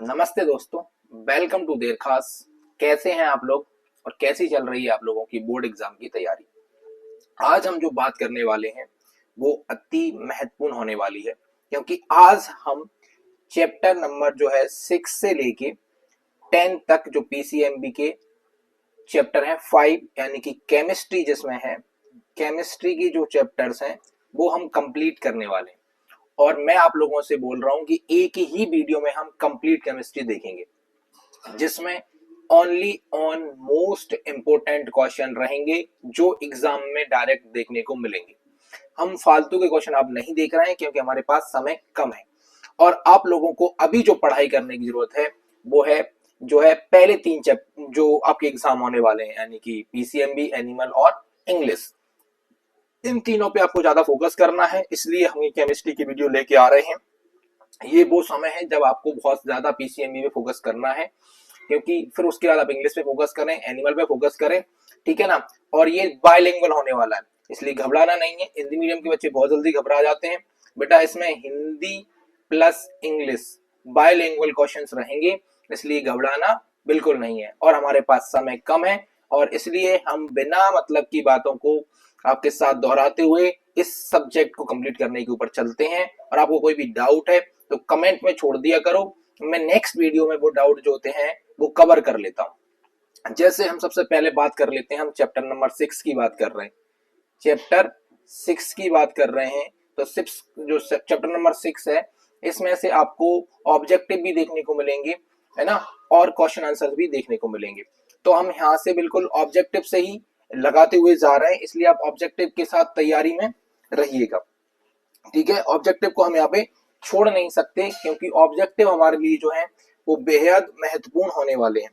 नमस्ते दोस्तों, welcome to देर खास। कैसे हैं आप लोग और कैसी चल रही है आप लोगों की बोर्ड एग्जाम की तैयारी। आज हम जो बात करने वाले हैं वो अति महत्वपूर्ण होने वाली है, क्योंकि आज हम चैप्टर नंबर जो है 6 से लेके 10 तक जो पीसीएमबी के चैप्टर हैं 5 यानी कि केमिस्ट्री जिसमें है, केमिस्ट्री की जो चैप्टर्स हैं वो हम कंप्लीट करने वाले हैं। और मैं आप लोगों से बोल रहा हूं कि एक ही वीडियो में हम कंप्लीट केमिस्ट्री देखेंगे, जिसमें only on most important question रहेंगे जो एग्जाम में डायरेक्ट देखने को मिलेंगे। हम फालतू के क्वेश्चन आप नहीं देख रहे हैं क्योंकि हमारे पास समय कम है और आप लोगों को अभी जो पढ़ाई करने की जरूरत है वो है जो है पहले 3 चैप्टर जो आपके एग्जाम होने वाले हैं, यानी कि पीसीएमबी, एनिमल और इंग्लिश। इन तीनों पे आपको ज्यादा फोकस करना है, इसलिए हम ये केमिस्ट्री की वीडियो लेके आ रहे हैं। ये वो समय है जब आपको बहुत ज्यादा पीसीएमबी पे फोकस करना है, क्योंकि फिर उसके बाद आप इंग्लिश पे फोकस करें, एनिमल पे फोकस करें, ठीक है ना। और ये बायलिंगुअल होने वाला है, इसलिए घबराना नहीं है। हिंदी मीडियम के बच्चे बहुत जल्दी घबरा जाते हैं बेटा, इसमें Hindi plus English bilingual questions रहेंगे, इसलिए घबराना बिल्कुल नहीं है। और हमारे पास समय कम है और इसलिए हम बिना मतलब की बातों को आपके साथ दोहराते हुए इस सब्जेक्ट को कंप्लीट करने के ऊपर चलते हैं। और आपको कोई भी डाउट है तो कमेंट में छोड़ दिया करो, मैं नेक्स्ट वीडियो में वो डाउट जो होते हैं वो कवर कर लेता हूं। जैसे हम सबसे पहले बात कर लेते हैं, हम चैप्टर नंबर 6 की बात कर रहे हैं, चैप्टर 6 की बात कर रहे हैं। तो 6 जो चैप्टर नंबर 6 है, इसमें से आपको ऑब्जेक्टिव भी देखने को मिलेंगे, है ना, और क्वेश्चन आंसर भी देखने को मिलेंगे। तो हम यहाँ से बिल्कुल ऑब्जेक्टिव से ही लगाते हुए जा रहे हैं, इसलिए आप ऑब्जेक्टिव के साथ तैयारी में रहिएगा, ठीक है। ऑब्जेक्टिव को हम यहाँ पे छोड़ नहीं सकते क्योंकि ऑब्जेक्टिव हमारे लिए जो है वो बेहद महत्वपूर्ण होने वाले हैं,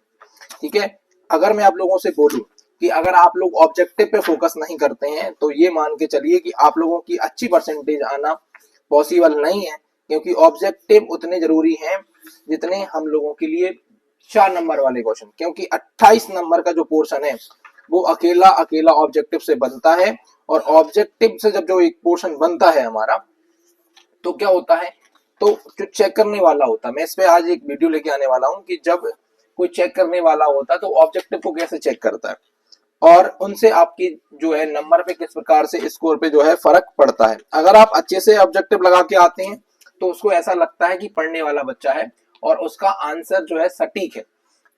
ठीक है। अगर मैं आप लोगों से बोलूं कि अगर आप लोग ऑब्जेक्टिव पे फोकस नहीं करते हैं तो ये मान के चलिए कि आप लोगों की अच्छी परसेंटेज आना पॉसिबल नहीं है, क्योंकि ऑब्जेक्टिव उतने जरूरी हैं जितने हम लोगों के लिए 4 नंबर वाले क्वेश्चन, क्योंकि 28 नंबर का जो पोर्शन है वो अकेला अकेला ऑब्जेक्टिव से बनता है। और ऑब्जेक्टिव से जब जो एक पोर्शन बनता है हमारा, तो क्या होता है, तो जो चेक करने वाला होता है, मैं इस पे आज एक वीडियो लेके आने वाला हूं कि जब कोई चेक करने वाला होता है तो ऑब्जेक्टिव को कैसे चेक करता है और उनसे आपकी जो है नंबर पे किस प्रकार से स्कोर पे जो है फर्क पड़ता है। अगर आप अच्छे से ऑब्जेक्टिव लगा के आते हैं तो उसको ऐसा लगता है कि पढ़ने वाला बच्चा है और उसका आंसर जो है सटीक है,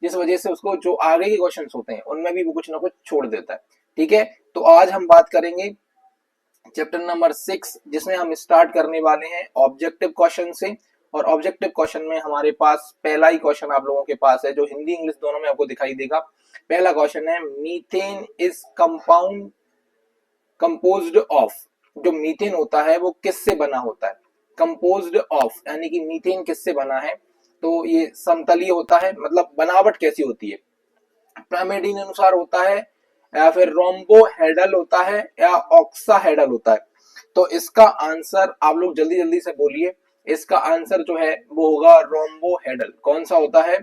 जिस वजह से उसको जो आगे के क्वेश्चन होते हैं उनमें भी वो कुछ ना कुछ छोड़ देता है, ठीक है। तो आज हम बात करेंगे चैप्टर नंबर 6, जिसमें हम स्टार्ट करने वाले हैं ऑब्जेक्टिव क्वेश्चन से। और ऑब्जेक्टिव क्वेश्चन में हमारे पास पहला ही क्वेश्चन आप लोगों के पास है जो हिंदी इंग्लिश दोनों में आपको दिखाई देगा। पहला क्वेश्चन है, methane is compound composed of. जो मीथेन होता है वो किससे बना होता है, कंपोज्ड ऑफ, यानी कि मीथेन किससे बना है। तो ये समतलीय होता है, मतलब बनावट कैसी होती है, पिरामिडीन अनुसार होता है या फिर रोम्बोहेड्रल होता है या ऑक्साहेड्रल होता है। तो इसका आंसर आप लोग जल्दी जल्दी से बोलिए, इसका आंसर जो है वो होगा रोम्बोहेड्रल। कौन सा होता है,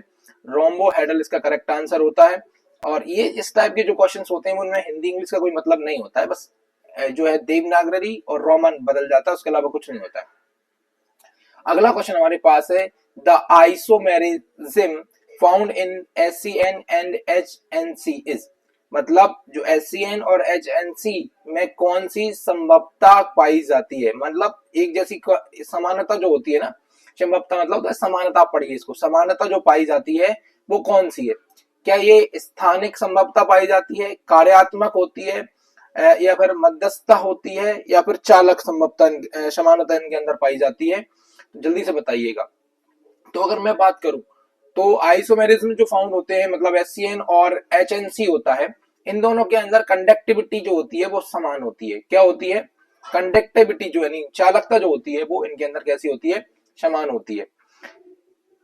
रोम्बोहेड्रल इसका करेक्ट आंसर होता है। और ये इस टाइप के जो क्वेश्चंस होते हैं उनमें हिंदी इंग्लिश का कोई मतलब नहीं होता है, बस जो है देवनागरी और रोमन बदल जाता है, उसके अलावा कुछ नहीं होता है। अगला क्वेश्चन हमारे पास है, the isomerism found in HCN and HNC is. मतलब जो HCN और HNC में कौन सी संभवता पाई जाती है, मतलब एक जैसी समानता जो होती है ना, संभवता मतलब समानता, पढ़िए इसको, समानता जो पाई जाती है वो कौन सी है। क्या ये स्थानिक संभवता पाई जाती है, कार्यात्मक होती है, या फिर मध्यस्थता होती है, या फिर चालक संभवता समानता इनके अंदर पाई जाती है, जल्दी से बताइएगा। तो अगर मैं बात करूं तो आइसोमेरिज्म जो फाउंड होते हैं, मतलब HCN और HNC होता है, इन दोनों के अंदर कंडक्टिविटी जो होती है वो समान होती है। क्या होती है, कंडक्टिविटी जो है, चालकता जो होती है वो इनके अंदर कैसी होती है, समान होती है।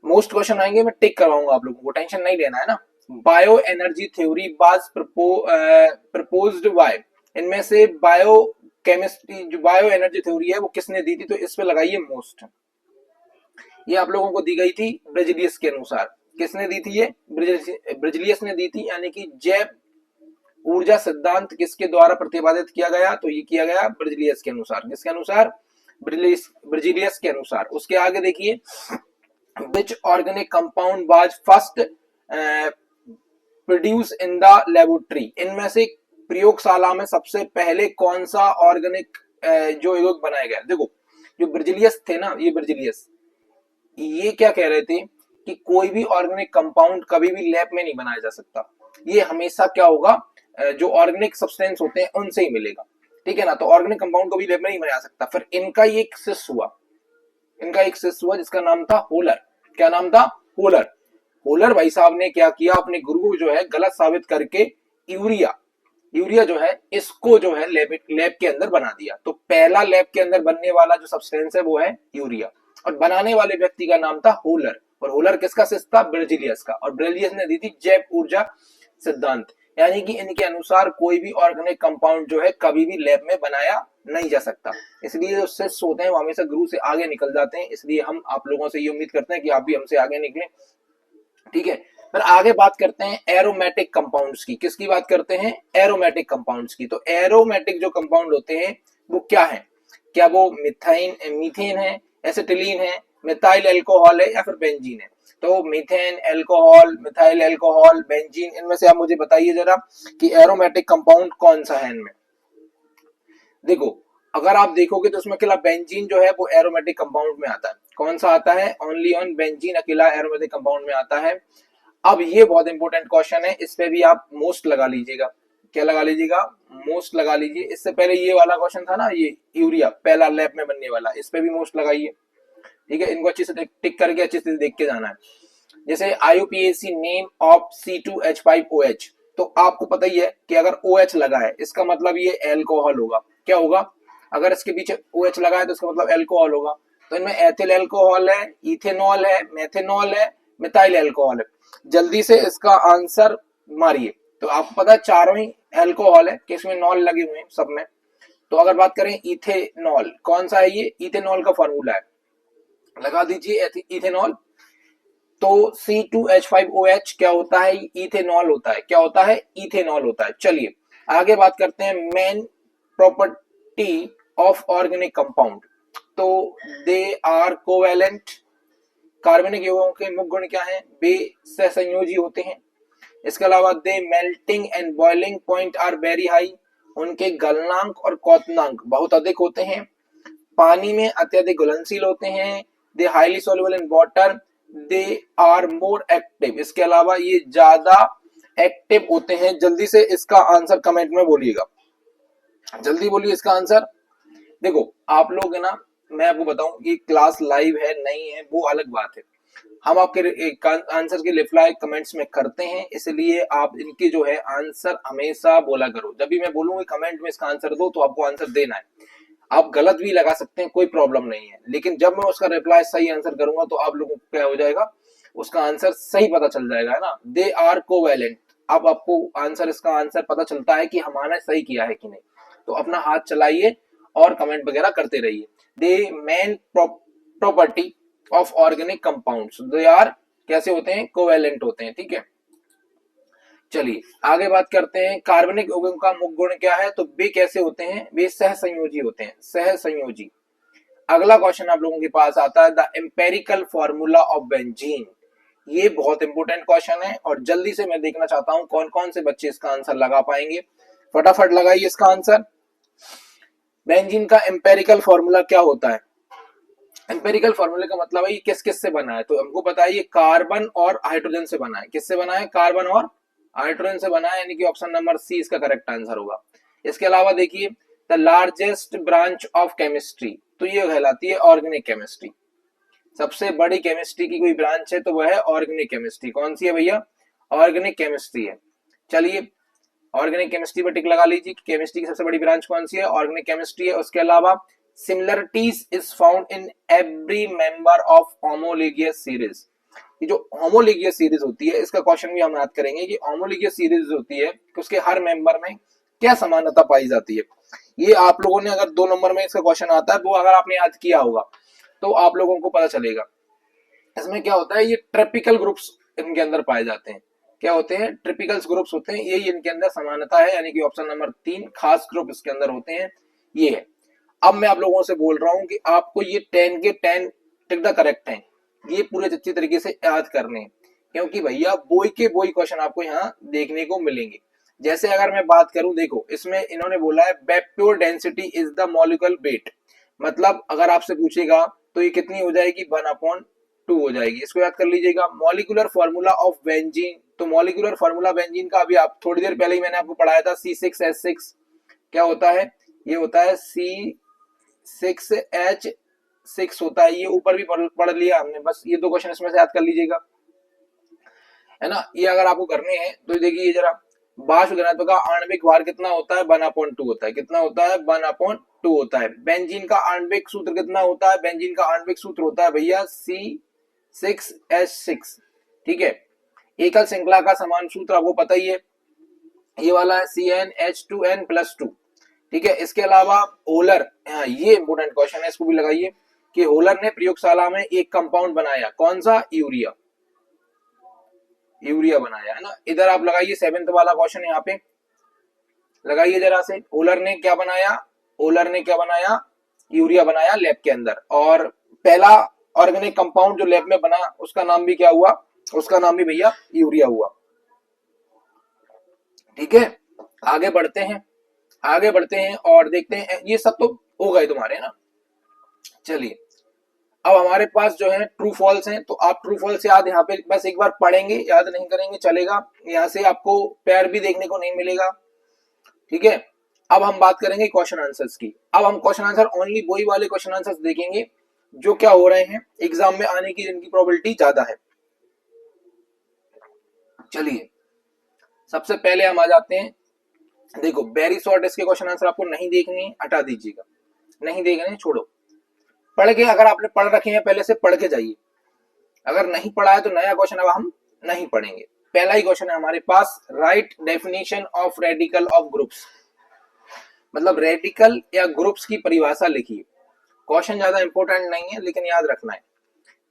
मोस्ट क्वेश्चन आएंगे, मैं टिक करवाऊंगा आप लोगों को, टेंशन नहीं लेना है ना। Bio energy theory was proposed by. इनमें से बायो केमिस्ट्री जो बायो एनर्जी थ्योरी है वो किसने दी थी, तो इस पे लगाइए मोस्ट। ये आप लोगों को दी गई थी ब्रिजलियस के अनुसार। किसने दी थी, ये ब्रिजलियस ने दी थी, यानी कि जैव ऊर्जा सिद्धांत किसके द्वारा प्रतिपादित किया गया, तो ये किया गया ब्रिजलियस के अनुसार। किसके अनुसार, ब्रिजलियस के अनुसार। उसके आगे देखिए, which organic compound was first produce in the laboratory, इनमें से प्रयोगशाला में सबसे पहले कौन सा ऑर्गेनिक जो यौगिक बनाया गया। देखो जो ब्रिजिलियस थे ना, ये ब्रिजिलियस ये क्या कह रहे थे कि कोई भी ऑर्गेनिक कंपाउंड कभी भी लैब में नहीं बनाया जा सकता, ये हमेशा क्या होगा जो ऑर्गेनिक सब्सटेंस होते हैं उनसे ही मिलेगा, ठीक है ना। तो ऑर्गेनिक कंपाउंड को भी लैब में नहीं बनाया सकता। फिर इनका ये एक शिष्य हुआ, इनका एक शिष्य हुआ जिसका नाम था होलर। क्या नाम था? होलर। होलर भाई साहब ने क्या किया, अपने गुरु को जो है गलत साबित करके यूरिया यूरिया जो है इसको जो है लैब के अंदर बना दिया। तो पहला लैब के अंदर बनने वाला जो सब्सटेंस है वो है यूरिया, और बनाने वाले व्यक्ति का नाम था होलर। और होलर किसका शिष्य था? ब्रिजिलियस का। और ब्रिजिलियस ने दी थी जैव ऊर्जा सिद्धांत, यानी कि इनके अनुसार कोई भी ऑर्गेनिक कंपाउंड जो है कभी भी लैब में बनाया नहीं जा सकता। इसलिए जो शिष्य होते हैं वो हमेशा गुरु से आगे निकल जाते हैं। इसलिए हम आप लोगों से ये उम्मीद करते हैं कि आप भी हमसे आगे निकलें, ठीक है। फिर आगे बात करते हैं एरोमेटिक कंपाउंड्स की। किसकी बात करते हैं? एरोमेटिक कंपाउंड्स की। तो एरोमेटिक जो कंपाउंड होते हैं वो क्या है? क्या वो मीथेन है, एसिटिलीन है, मिथाइल अल्कोहल है, या फिर बेंजीन है? तो methane, alcohol, methyl alcohol, benzene, इनमें से आप मुझे बताइए जरा कि एरोमेटिक कंपाउंड कौन सा है इनमें। देखो अगर आप देखोगे तो उसमें अकेला बेंजीन जो है वो एरोमेटिक कंपाउंड में आता है। कौन सा आता है? ओनली ऑन बेंजीन अकेला एरोमेटिक कंपाउंड में आता है। अब ये बहुत इंपॉर्टेंट क्वेश्चन है, इस पे भी आप मोस्ट लगा लीजिएगा। क्या लगा लीजिएगा? मोस्ट लगा लीजिए। इससे पहले ये वाला क्वेश्चन था ना, ये यूरिया पहला लैब में बनने वाला, इस पे भी मोस्ट लगाइए, ठीक है। इनको अच्छे से टिक करके अच्छे से देख के जाना है। जैसे IUPAC नेम ऑफ C2H5OH, तो आपको पता ही है कि अगर OH लगा है इसका मतलब ये एल्कोहल होगा। क्या होगा? अगर इसके पीछे OH लगा है तो इसका मतलब एल्कोहल होगा। तो इनमें एथिल एल्कोहल है, इथेनॉल है, मेथेनॉल है, मिथाइल एल्कोहल है। जल्दी से इसका आंसर मारिए। तो आपको पता है चारों ही एल्कोहल है कि इसमें नॉल लगे हुए हैं सब में। तो अगर बात करें इथेनॉल, कौन सा है ये? इथेनॉल का फॉर्मूला है, लगा दीजिए इथेनॉल। तो C2H5OH क्या होता है? इथेनॉल होता है। क्या होता है? इथेनॉल होता है। चलिए आगे बात करते हैं main property of organic compound. तो दे आर कोवेलेंट, कार्बनिक यौगिकों के मुख्य गुण क्या हैं? वे सहसंयोजी होते हैं। इसके अलावा they melting and boiling point are very high, उनके गलनांक और क्वथनांक बहुत अधिक होते हैं। पानी में अत्यधिक घुलनशील होते हैं। They highly soluble in water, they are more active, इसके अलावा ये ज्यादा एक्टिव होते हैं। जल्दी से इसका आंसर कमेंट में बोलिएगा, जल्दी बोलिए इसका आंसर। देखो आप लोग है ना, मैं आपको बताऊं कि क्लास लाइव है नहीं है वो अलग बात है, हम आपके आंसर के रिप्लाई कमेंट्स में करते हैं, इसलिए आप इनके जो है आंसर हमेशा बोला करो। जब भी मैं बोलूंगा कमेंट में इसका आंसर दो तो आपको आंसर देना है। आप गलत भी लगा सकते हैं, कोई प्रॉब्लम नहीं है, लेकिन जब मैं उसका रिप्लाई सही आंसर करूंगा तो आप लोगों को क्या हो जाएगा, उसका आंसर सही पता चल जाएगा, है ना। दे आर कोवेलेंट, अब आपको आंसर इसका आंसर पता चलता है कि हमारा सही किया है कि नहीं। तो अपना हाथ चलाइए और कमेंट वगैरह करते रहिए। The main property of organic compounds, they are कैसे होते हैं? कोवेलेंट होते हैं, ठीक है। चलिए आगे बात करते हैं कार्बनिक यौगिकों का मुख्य गुण क्या है। तो वे कैसे होते हैं? वे सहसंयोजी होते हैं, सहसंयोजी। अगला क्वेश्चन आप लोगों के पास आता है the empirical formula of benzene. ये बहुत इंपॉर्टेंट क्वेश्चन है और जल्दी से मैं देखना चाहता हूं कौन कौन से बच्चे इसका आंसर लगा पाएंगे। फटाफट लगाइए इसका आंसर। बेंजीन का एम्पेरिकल फॉर्मूला क्या होता है? एम्पेरिकल फॉर्मूले का मतलब है ये किस किस से बना है। तो हमको पता है ये कार्बन और हाइड्रोजन से बना है। किससे बना है? कार्बन और हाइड्रोजन से बना है, यानी कि ऑप्शन नंबर सी इसका करेक्ट आंसर होगा। इसके अलावा देखिए the largest branch of chemistry, तो ये कहलाती है ऑर्गेनिक केमिस्ट्री। सबसे बड़ी केमिस्ट्री की कोई ब्रांच है तो वह है ऑर्गेनिक केमिस्ट्री। कौन सी है भैया? ऑर्गेनिक केमिस्ट्री है। चलिए ऑर्गेनिक केमिस्ट्री पर टिक लगा लीजिए, केमिस्ट्री की सबसे बड़ी ब्रांच कौन सी है? ऑर्गेनिक केमिस्ट्री है। उसके अलावा similarities is found in every member of homologous series. ये जो होमोलोगियस सीरीज होती है इसका क्वेश्चन भी हम याद करेंगे कि होमोलोगियस सीरीज होती है कि उसके हर मेंबर में क्या समानता पाई जाती है। ये आप लोगों ने अगर 2 नंबर में इसका क्वेश्चन आता है वो अगर आपने याद किया होगा तो आप लोगों को पता चलेगा। इसमें क्या होता है, ये ट्रिपिकल ग्रुप्स इनके अंदर पाए जाते हैं। क्या होते हैं? ट्रिपिकल ग्रुप्स होते हैं, यही इनके अंदर समानता है, यानी कि ऑप्शन नंबर 3 खास ग्रुप इसके अंदर होते हैं, ये है। अब मैं आप लोगों से बोल रहा हूं कि आपको ये 10 के 10 टिक द करेक्ट है, ये पूरे अच्छी तरीके से याद करने हैं, क्योंकि भैया बोई के बोई क्वेश्चन आपको यहाँ देखने को मिलेंगे। जैसे अगर मैं बात करूं, देखो इसमें इन्होंने बोला है vector density is the molecular weight, मतलब अगर आपसे पूछेगा तो ये कितनी हो जाएगी, 1/2 हो जाएगी। इसको याद कर लीजिएगा। मॉलिक्यूलर फॉर्मूला ऑफ बेंजीन, तो मॉलिक्यूलर फॉर्मूला बेंजीन का अभी आप थोड़ी देर पहले ही मैंने आपको पढ़ाया था, C6H6 क्या होता है, ये होता है C6H6 होता है, ये ऊपर भी पढ़ लिया हमने, बस ये 2 क्वेश्चन इसमें से याद कर लीजिएगा, है ना। ये अगर आपको करने हैं तो देखिए जरा, वाष्प घनत्व का आणविक भार कितना होता है, 1/2 होता है। कितना होता है, 1/2 होता है। बेंजीन का आणविक सूत्र कितना होता है, बेंजीन का आणविक सूत्र होता है भैया C6H6, ठीक है। एकल श्रृंखला का समान सूत्र आपको पता ही है, ये वाला है CnH2n+2, ठीक है। इसके अलावा होलर, ये इंपोर्टेंट क्वेश्चन है, इसको भी लगाइए कि होलर ने प्रयोगशाला में एक कंपाउंड बनाया, कौन सा, यूरिया, यूरिया बनाया, है ना। इधर आप लगाइए 7th वाला क्वेश्चन, यहाँ पे लगाइए जरा से, होलर ने क्या बनाया, होलर ने क्या बनाया, यूरिया बनाया लैब के अंदर। और पहला ऑर्गेनिक कंपाउंड जो लैब में बना उसका नाम भी क्या हुआ, उसका नाम भी भैया यूरिया हुआ, ठीक है। आगे बढ़ते हैं, आगे बढ़ते हैं और देखते हैं, ये सब तो हो गए तुम्हारे ना। चलिए अब हमारे पास जो है ट्रू फॉल्स हैं, तो आप ट्रू फॉल्स याद यहाँ पे बस एक बार पढ़ेंगे, याद नहीं करेंगे चलेगा, यहाँ से आपको पैर भी देखने को नहीं मिलेगा, ठीक है। अब हम बात करेंगे क्वेश्चन आंसर्स की। अब हम क्वेश्चन आंसर ओनली वही वाले क्वेश्चन आंसर्स देखेंगे जो क्या हो रहे हैं एग्जाम में आने की, जिनकी प्रोबेबिलिटी ज्यादा है। चलिए सबसे पहले हम आ जाते हैं, देखो वेरी शॉर्ट, इसके क्वेश्चन आंसर आपको नहीं देखनी, हटा दीजिएगा, नहीं देखने, छोड़ो। पढ़ के, अगर आपने पढ़ रखे हैं पहले से, पढ़ के जाइए। अगर नहीं पढ़ा है तो नया क्वेश्चन अब हम नहीं पढ़ेंगे। पहला ही क्वेश्चन है हमारे पास, write definition of radical of groups, मतलब रेडिकल या ग्रुप्स की परिभाषा लिखिए। क्वेश्चन ज्यादा इंपॉर्टेंट नहीं है, लेकिन याद रखना है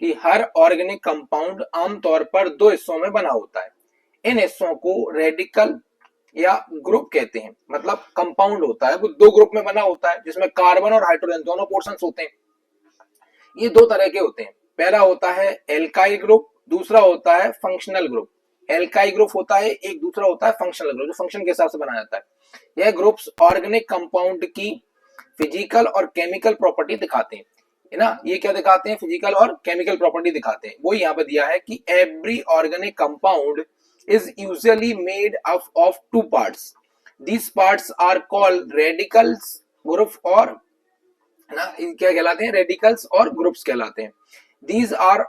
कि हर ऑर्गेनिक कंपाउंड आमतौर पर 2 हिस्सों में बना होता है। इन हिस्सों को रेडिकल या ग्रुप कहते हैं, मतलब कंपाउंड होता है वो 2 ग्रुप में बना होता है, जिसमें कार्बन और हाइड्रोजन दोनों पोर्शंस होते हैं। ये 2 तरह के होते हैं, पहला होता है एल्काइल ग्रुप, दूसरा होता है फंक्शनल ग्रुप। एल्काइल ग्रुप होता है एक, दूसरा होता है फंक्शनल ग्रुप, जो फंक्शन के हिसाब से बनाया जाता है। यह ग्रुप्स ऑर्गेनिक कंपाउंड की फिजिकल और केमिकल प्रॉपर्टी दिखाते हैं, है ना। ये क्या दिखाते हैं, फिजिकल और केमिकल प्रॉपर्टी दिखाते हैं। वो यहाँ पे दिया है कि every organic compound is usually made up of 2 parts, these parts are called radicals group, और ना क्या कहलाते हैं, रेडिकल्स और ग्रुप्स कहलाते हैं। दीज आर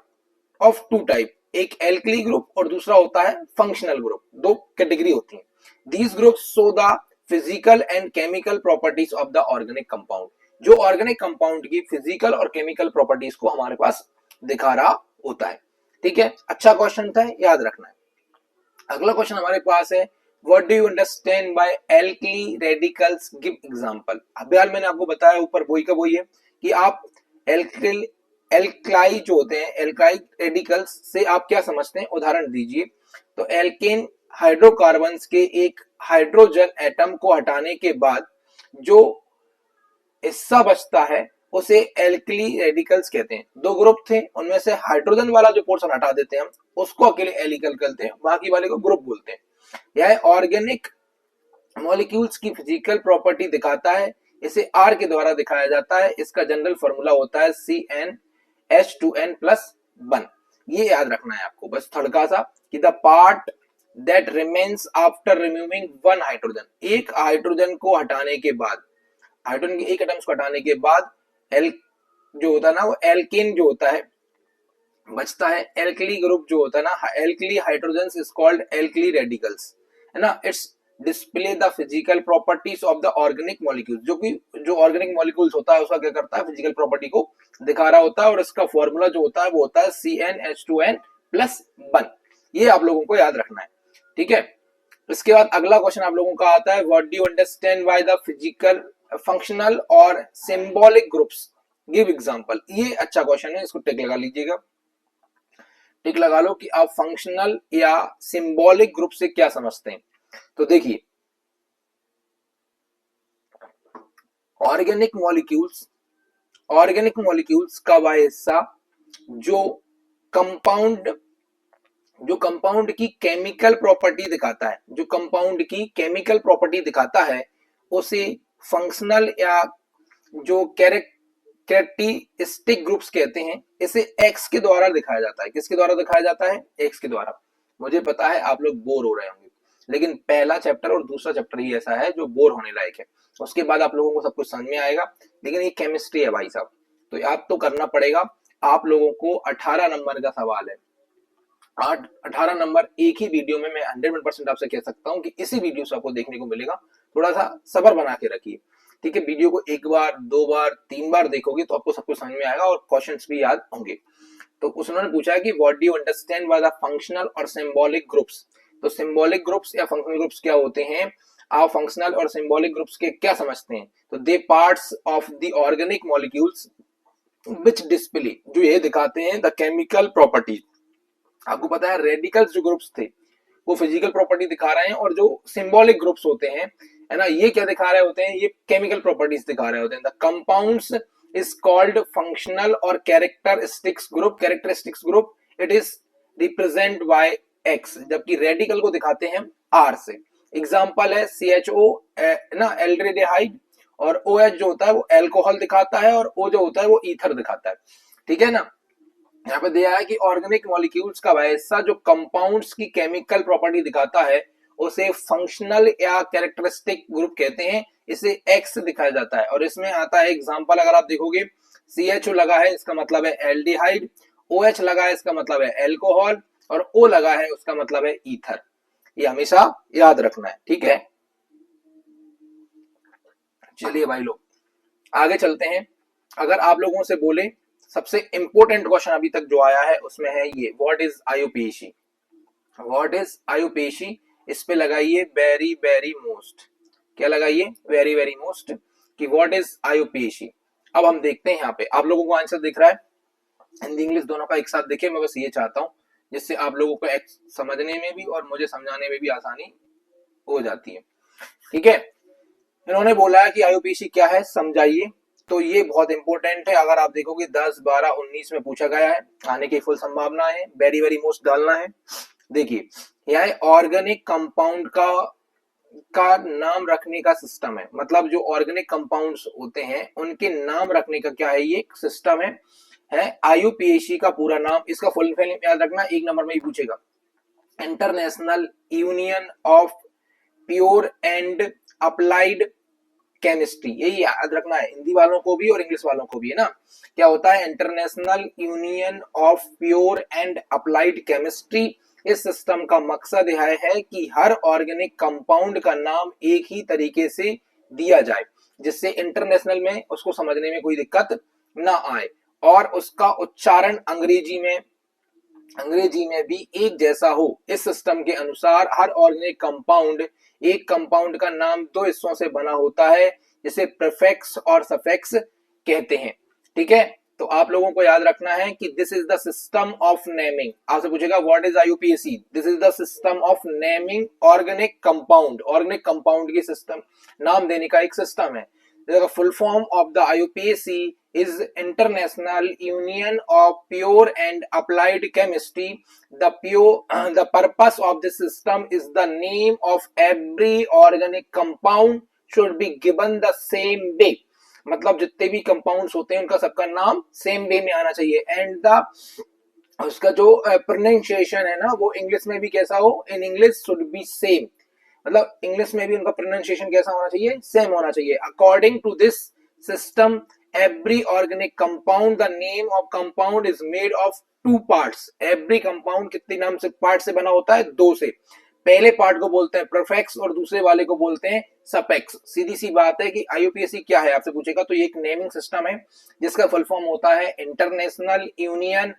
ऑफ 2 टाइप, एक एल्कली ग्रुप और दूसरा होता है फंक्शनल ग्रुप, 2 कैटेगरी होती हैं। These groups show the physical and chemical properties of the organic compound, जो ऑर्गेनिक कंपाउंड की फिजिकल और केमिकल प्रॉपर्टीज को हमारे पास दिखा रहा होता है, ठीक है। अच्छा क्वेश्चन था, याद रखना है। अगला क्वेश्चन हमारे पास है, what do you understand bye alkali radicals, give example. अभी मैंने आपको बताया ऊपर वही का वही है कि आप एल्कलाई जो होते हैं, एल्काइल रेडिकल्स से आप क्या समझते हैं, उदाहरण दीजिए। तो एल्केन हाइड्रोकार्बन्स के एक हाइड्रोजन एटम को हटाने के बाद जो हिस्सा बचता है उसे एल्कली रेडिकल्स कहते हैं। 2 ग्रुप थे, उनमें से हाइड्रोजन वाला जो पोर्शन हटा देते हैं हम, उसको अकेले एल्किल कहते हैं, बाकी वाले को ग्रुप बोलते हैं। यह ऑर्गेनिक मॉलिक्यूल्स की फिजिकल प्रॉपर्टी दिखाता है, इसे आर के द्वारा दिखाया जाता है। इसका जनरल फॉर्मूला होता है CnH2n+1। ये याद रखना है आपको बस थोड़ा सा, कि the part that remains after removing 1 hydrogen, एक हाइड्रोजन को हटाने के बाद, हाइड्रोजन के एक एटम्स को हटाने के बाद एल जो होता है ना, वो एल्केन जो होता है बचता है। एल्कली ग्रुप जो होता है ना, alkali hydrogen is called alkali radicals, है ना। It's display the physical properties of the organic molecule, जो कि जो ऑर्गेनिक मॉलिक्यूल्स होता है उसका क्या करता है, फिजिकल प्रॉपर्टी को दिखा रहा होता है। और इसका फॉर्मूला जो होता है वो होता है CnH2n+1। ये आप लोगों को याद रखना है, ठीक है। इसके बाद अगला क्वेश्चन आप लोगों का आता है, what do you understand by the physical functional और सिंबॉलिक ग्रुप्स, गिव एग्जांपल। ये अच्छा क्वेश्चन है, इसको टिक लगा लीजिएगा, टिक लगा लो कि आप फंक्शनल या सिंबॉलिक ग्रुप से क्या समझते हैं। तो देखिए, ऑर्गेनिक मॉलिक्यूल्स का वह हिस्सा जो कंपाउंड, जो कंपाउंड की केमिकल प्रॉपर्टी दिखाता है, जो कंपाउंड की केमिकल प्रॉपर्टी दिखाता है उसे फंक्शनल या जो कैरेक्टरिस्टिक ग्रुप्स कहते हैं। इसे एक्स के द्वारा दिखाया जाता है। किसके द्वारा दिखाया जाता है? एक्स के द्वारा। मुझे पता है आप लोग बोर हो रहे होंगे, लेकिन पहला चैप्टर और दूसरा चैप्टर ही ऐसा है जो बोर होने लायक है। उसके बाद आप लोगों को सब कुछ समझ में आएगा, लेकिन ये केमिस्ट्री है भाई साहब, तो याद तो करना पड़ेगा। आप लोगों को 18 नंबर का सवाल है। 18 नंबर एक ही वीडियो में मैं 100% आपसे कह सकता हूं कि इसी वीडियो से आपको देखने को मिलेगा। थोड़ा सा सब्र बना के रखिए, ठीक है। वीडियो को एक बार, दो बार, तीन बार देखोगे तो आपको सब कुछ समझ में आएगा और क्वेश्चंस भी याद होंगे। तो उन्होंने पूछा है कि what do you understand by the functional और सिंबॉलिक ग्रुप्स। तो सिंबॉलिक ग्रुप्स या फंक्शनल ग्रुप्स क्या होते हैं? आप फंक्शनल और सिंबॉलिक ग्रुप्स के क्या समझते हैं? तो the parts of the organic molecules which display, जो ये दिखाते हैं द केमिकल प्रॉपर्टीज। आपको पता है रेडिकल्स जो ग्रुप्स थे वो फिजिकल प्रॉपर्टी दिखा रहे हैं, और जो सिंबॉलिक ग्रुप्स होते हैं, है ना, ये क्या दिखा रहे होते हैं? ये केमिकल प्रॉपर्टीज दिखा रहे होते हैं। The compounds is called functional और characteristics group. Characteristics group it is represent by X, जबकि रेडिकल को दिखाते हैं आर से। एग्जांपल है CHO ना, एल्डिहाइड, और OH जो होता है वो एल्कोहल दिखाता है, और O जो होता है वो ईथर दिखाता है, ठीक है ना। यहाँ पे दिया है कि ऑर्गेनिक मॉलिक्यूल्स का वैसा जो कंपाउंड्स की केमिकल प्रॉपर्टी दिखाता है उसे फंक्शनल या कैरेक्टरिस्टिक ग्रुप कहते हैं। इसे एक्स दिखाया जाता है, और इसमें आता है एग्जांपल, अगर आप देखोगे CHO लगा है इसका मतलब है एल्डिहाइड, OH लगा है इसका मतलब है एल्कोहल, और O लगा है उसका मतलब है ईथर। ये हमेशा याद रखना है, ठीक है। चलिए भाई लोग आगे चलते हैं। अगर आप लोगों से बोले सबसे इंपॉर्टेंट क्वेश्चन अभी तक जो आया है उसमें है ये, व्हाट इज आयुपेशी। व्हाट इज आयुपेशी, इस पे लगाइए वेरी वेरी मोस्ट। क्या लगाइए? वेरी वेरी मोस्ट, कि व्हाट इज आयुपेशी। अब हम देखते हैं, यहाँ पे आप लोगों को आंसर दिख रहा है, हिंदी इंग्लिश दोनों का एक साथ दिखे। मैं बस ये चाहता हूं जिससे आप लोगों को समझने में भी और मुझे समझाने में भी आसानी हो जाती है, ठीक है। इन्होंने बोला है कि आयुपेशी क्या है, समझाइए। तो ये बहुत इंपॉर्टेंट है। अगर आप देखोगे 10, 12, 19 में पूछा गया है, आने की फुल संभावना है। वेरी वेरी मोस्ट डालना है। देखिए यह ऑर्गेनिक कंपाउंड का नाम रखने का सिस्टम है। मतलब जो ऑर्गेनिक कंपाउंड्स होते हैं उनके नाम रखने का क्या है, ये सिस्टम है आयुपेशी का पूरा नाम। इसका फुल फॉर्म याद रखना, एक नंबर में ही पूछेगा। International union of pure and applied chemistry, यही याद रखना है हिंदी वालों को भी और इंग्लिश वालों को भी, है ना। क्या होता है? International union of pure and applied chemistry. इस सिस्टम का मकसद यह है कि हर ऑर्गेनिक कंपाउंड का नाम एक ही तरीके से दिया जाए, जिससे इंटरनेशनल में उसको समझने में कोई दिक्कत ना आए, और उसका उच्चारण अंग्रेजी में भी एक जैसा हो। इस सिस्टम के अनुसार हर ऑर्गेनिक कंपाउंड, एक कंपाउंड का नाम दो हिस्सों से बना होता है, जिसे प्रीफिक्स और सफिक्स कहते हैं, ठीक है। तो आप लोगों को याद रखना है कि this is the system of naming. आपसे पूछेगा what is IUPAC, this is the system of naming organic compound. Organic compound की सिस्टम, नाम देने का एक सिस्टम है। The full form of the IUPAC is International Union of Pure and Applied Chemistry. The purpose of this system is the name of every organic compound should be given the same way. मतलब जितने भी compounds होते हैं उनका सबका नाम same way में आना चाहिए। एंड द उसका जो प्रोनाउंसिएशन है ना वो इंग्लिश में भी कैसा हो, in English should be same. मतलब इंग्लिश में भी उनका प्रोनाउंसिएशन कैसा होना चाहिए, सेम होना चाहिए। According to this system every organic compound, the name of compound is made of two parts. Every compound कितने नाम से पार्ट से बना होता है, दो से। पहले पार्ट को बोलते हैं प्रीफिक्स और दूसरे वाले को बोलते हैं सफिक्स। सीधी सी बात है कि आईयूपीएसी क्या है आपसे पूछेगा, तो ये एक नेमिंग सिस्टम है जिसका फुल फॉर्म होता है international union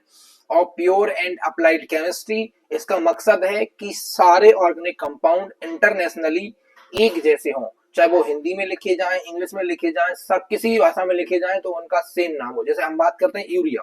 of pure and applied chemistry. इसका मकसद है कि सारे ऑर्गेनिक कंपाउंड इंटरनेशनली एक जैसे हों, चाहे वो हिंदी में लिखे जाएं, इंग्लिश में लिखे जाएं, सब किसी भी भाषा में लिखे जाएं, तो उनका सेम नाम हो। जैसे हम बात करते हैं यूरिया,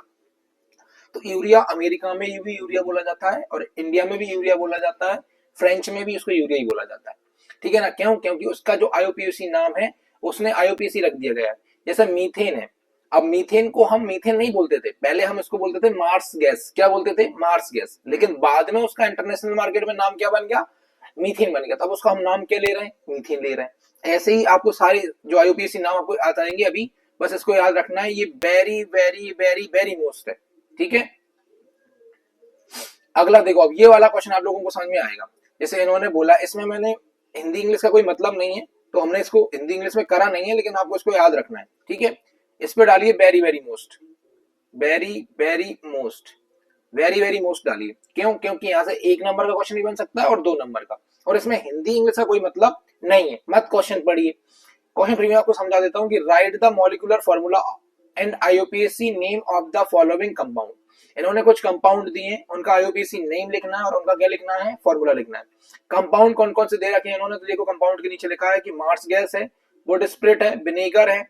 तो यूरिया अमेरिका में भी यूरिया बोला जाता है और इंडिया में भी यूरिया बोला जाता है, फ्रेंच में भी उसको यूरिया ही बोला जाता है, ठीक है ना। क्यों? क्योंकि उसका जो आईयूपीएसी नाम है उसने आईयूपीएसी रख दिया गया है। जैसे मीथेन है, अब मीथेन को हम मीथेन नहीं बोलते थे, पहले हम इसको बोलते थे मार्स गैस। क्या बोलते थे? Marsh gas. लेकिन बाद में उसका इंटरनेशनल मार्केट में नाम क्या बन गया? मीथेन बन गया। तब उसका हम नाम क्या ले रहे हैं? मीथेन ले रहे हैं। ऐसे ही आपको सारे जो आईयूपीएसी नाम आपको आ जाएंगे अभी, बस इसको याद रखना है, ये very very very very most है। ठीक है, अगला देखो, अब ये वाला क्वेश्चन आप लोगों को समझ में आएगा। जैसे इन्होंने बोला, इसमें मैंने हिंदी इंग्लिश का कोई मतलब नहीं है, तो हमने इसको हिंदी इंग्लिश में करा नहीं है, लेकिन आपको इसको याद रखना है। ठीक है, इस पे डालिए very very most, very very most, very very most डालिए। क्यों? क्योंकि यहाँ से 1 नंबर का क्वेश्चन भी बन सकता है और 2 नंबर का, और इसमें हिंदी इंग्लिश का कोई मतलब नहीं है। मत क्वेश्चन पढ़िए, क्वेश्चन फिर मैं आपको समझा देता हूँ कि right the molecular formula and IUPAC name of the following compound. इन्होंने कुछ कंपाउंड दिए, उनका आईयूपीएसी नेम लिखना है और उनका क्या लिखना है? फॉर्मूला लिखना है। कंपाउंड कौन कौन से दे रखे हैं इन्होंने, तो देखो कंपाउंड के नीचे लिखा है कि मार्स गैस है, वुड स्प्रिट है, विनेगर है,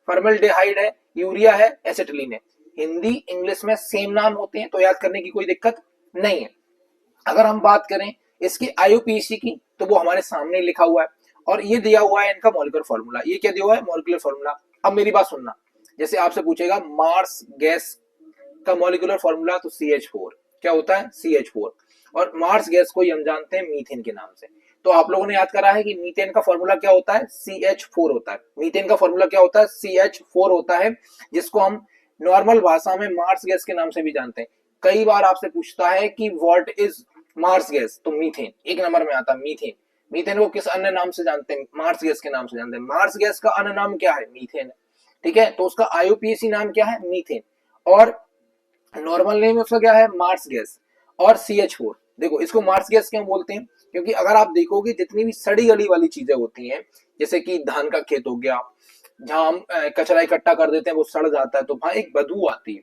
फॉर्मल्डिहाइड है, यूरिया है, एसिटिलीन है। हिंदी इंग्लिश में सेम नाम होते हैं, तो याद करने की कोई दिक्कत नहीं है। अगर हम बात करें इसकी आईयूपीएसी की, तो वो हमारे सामने लिखा हुआ है, और ये दिया हुआ है इनका मॉलिक्यूलर फॉर्मूला। ये क्या दिया हुआ है? Molecular formula. अब मेरी बात सुनना, जैसे आपसे पूछेगा मार्स गैस का मॉलिक्यूलर फॉर्मूला, तो CH4 क्या होता है? CH4। और मार्स गैस को हम जानते हैं मीथेन के नाम से। तो आप लोगों ने याद करा है कि मीथेन का फॉर्मूला क्या होता है? CH4 होता है। मीथेन का फॉर्मूला क्या होता है? CH4 होता है, जिसको हम नॉर्मल भाषा में मार्स गैस के नाम से भी जानते हैं। कई बार आपसे पूछता है कि व्हाट इज मार्स गैस, तो मीथेन 1 नंबर में आता है। मीथेन, मीथेन को किस अन्य नाम से जानते हैं? मार्स गैस के नाम से जानते हैं। मार्स गैस का अन्य नाम क्या है? मीथेन। ठीक है, तो उसका आईयूपीएसी नाम क्या है? मीथेन। और नॉर्मल नेम उसका क्या है? Marsh gas. और CH4। देखो इसको मार्स गैस क्यों बोलते हैं? क्योंकि अगर आप देखोगे जितनी भी सड़ी गली वाली चीजें होती हैं, जैसे कि धान का खेत हो गया, जहां हम कचरा इकट्ठा कर देते हैं, वो सड़ जाता है, तो वहां एक बदबू आती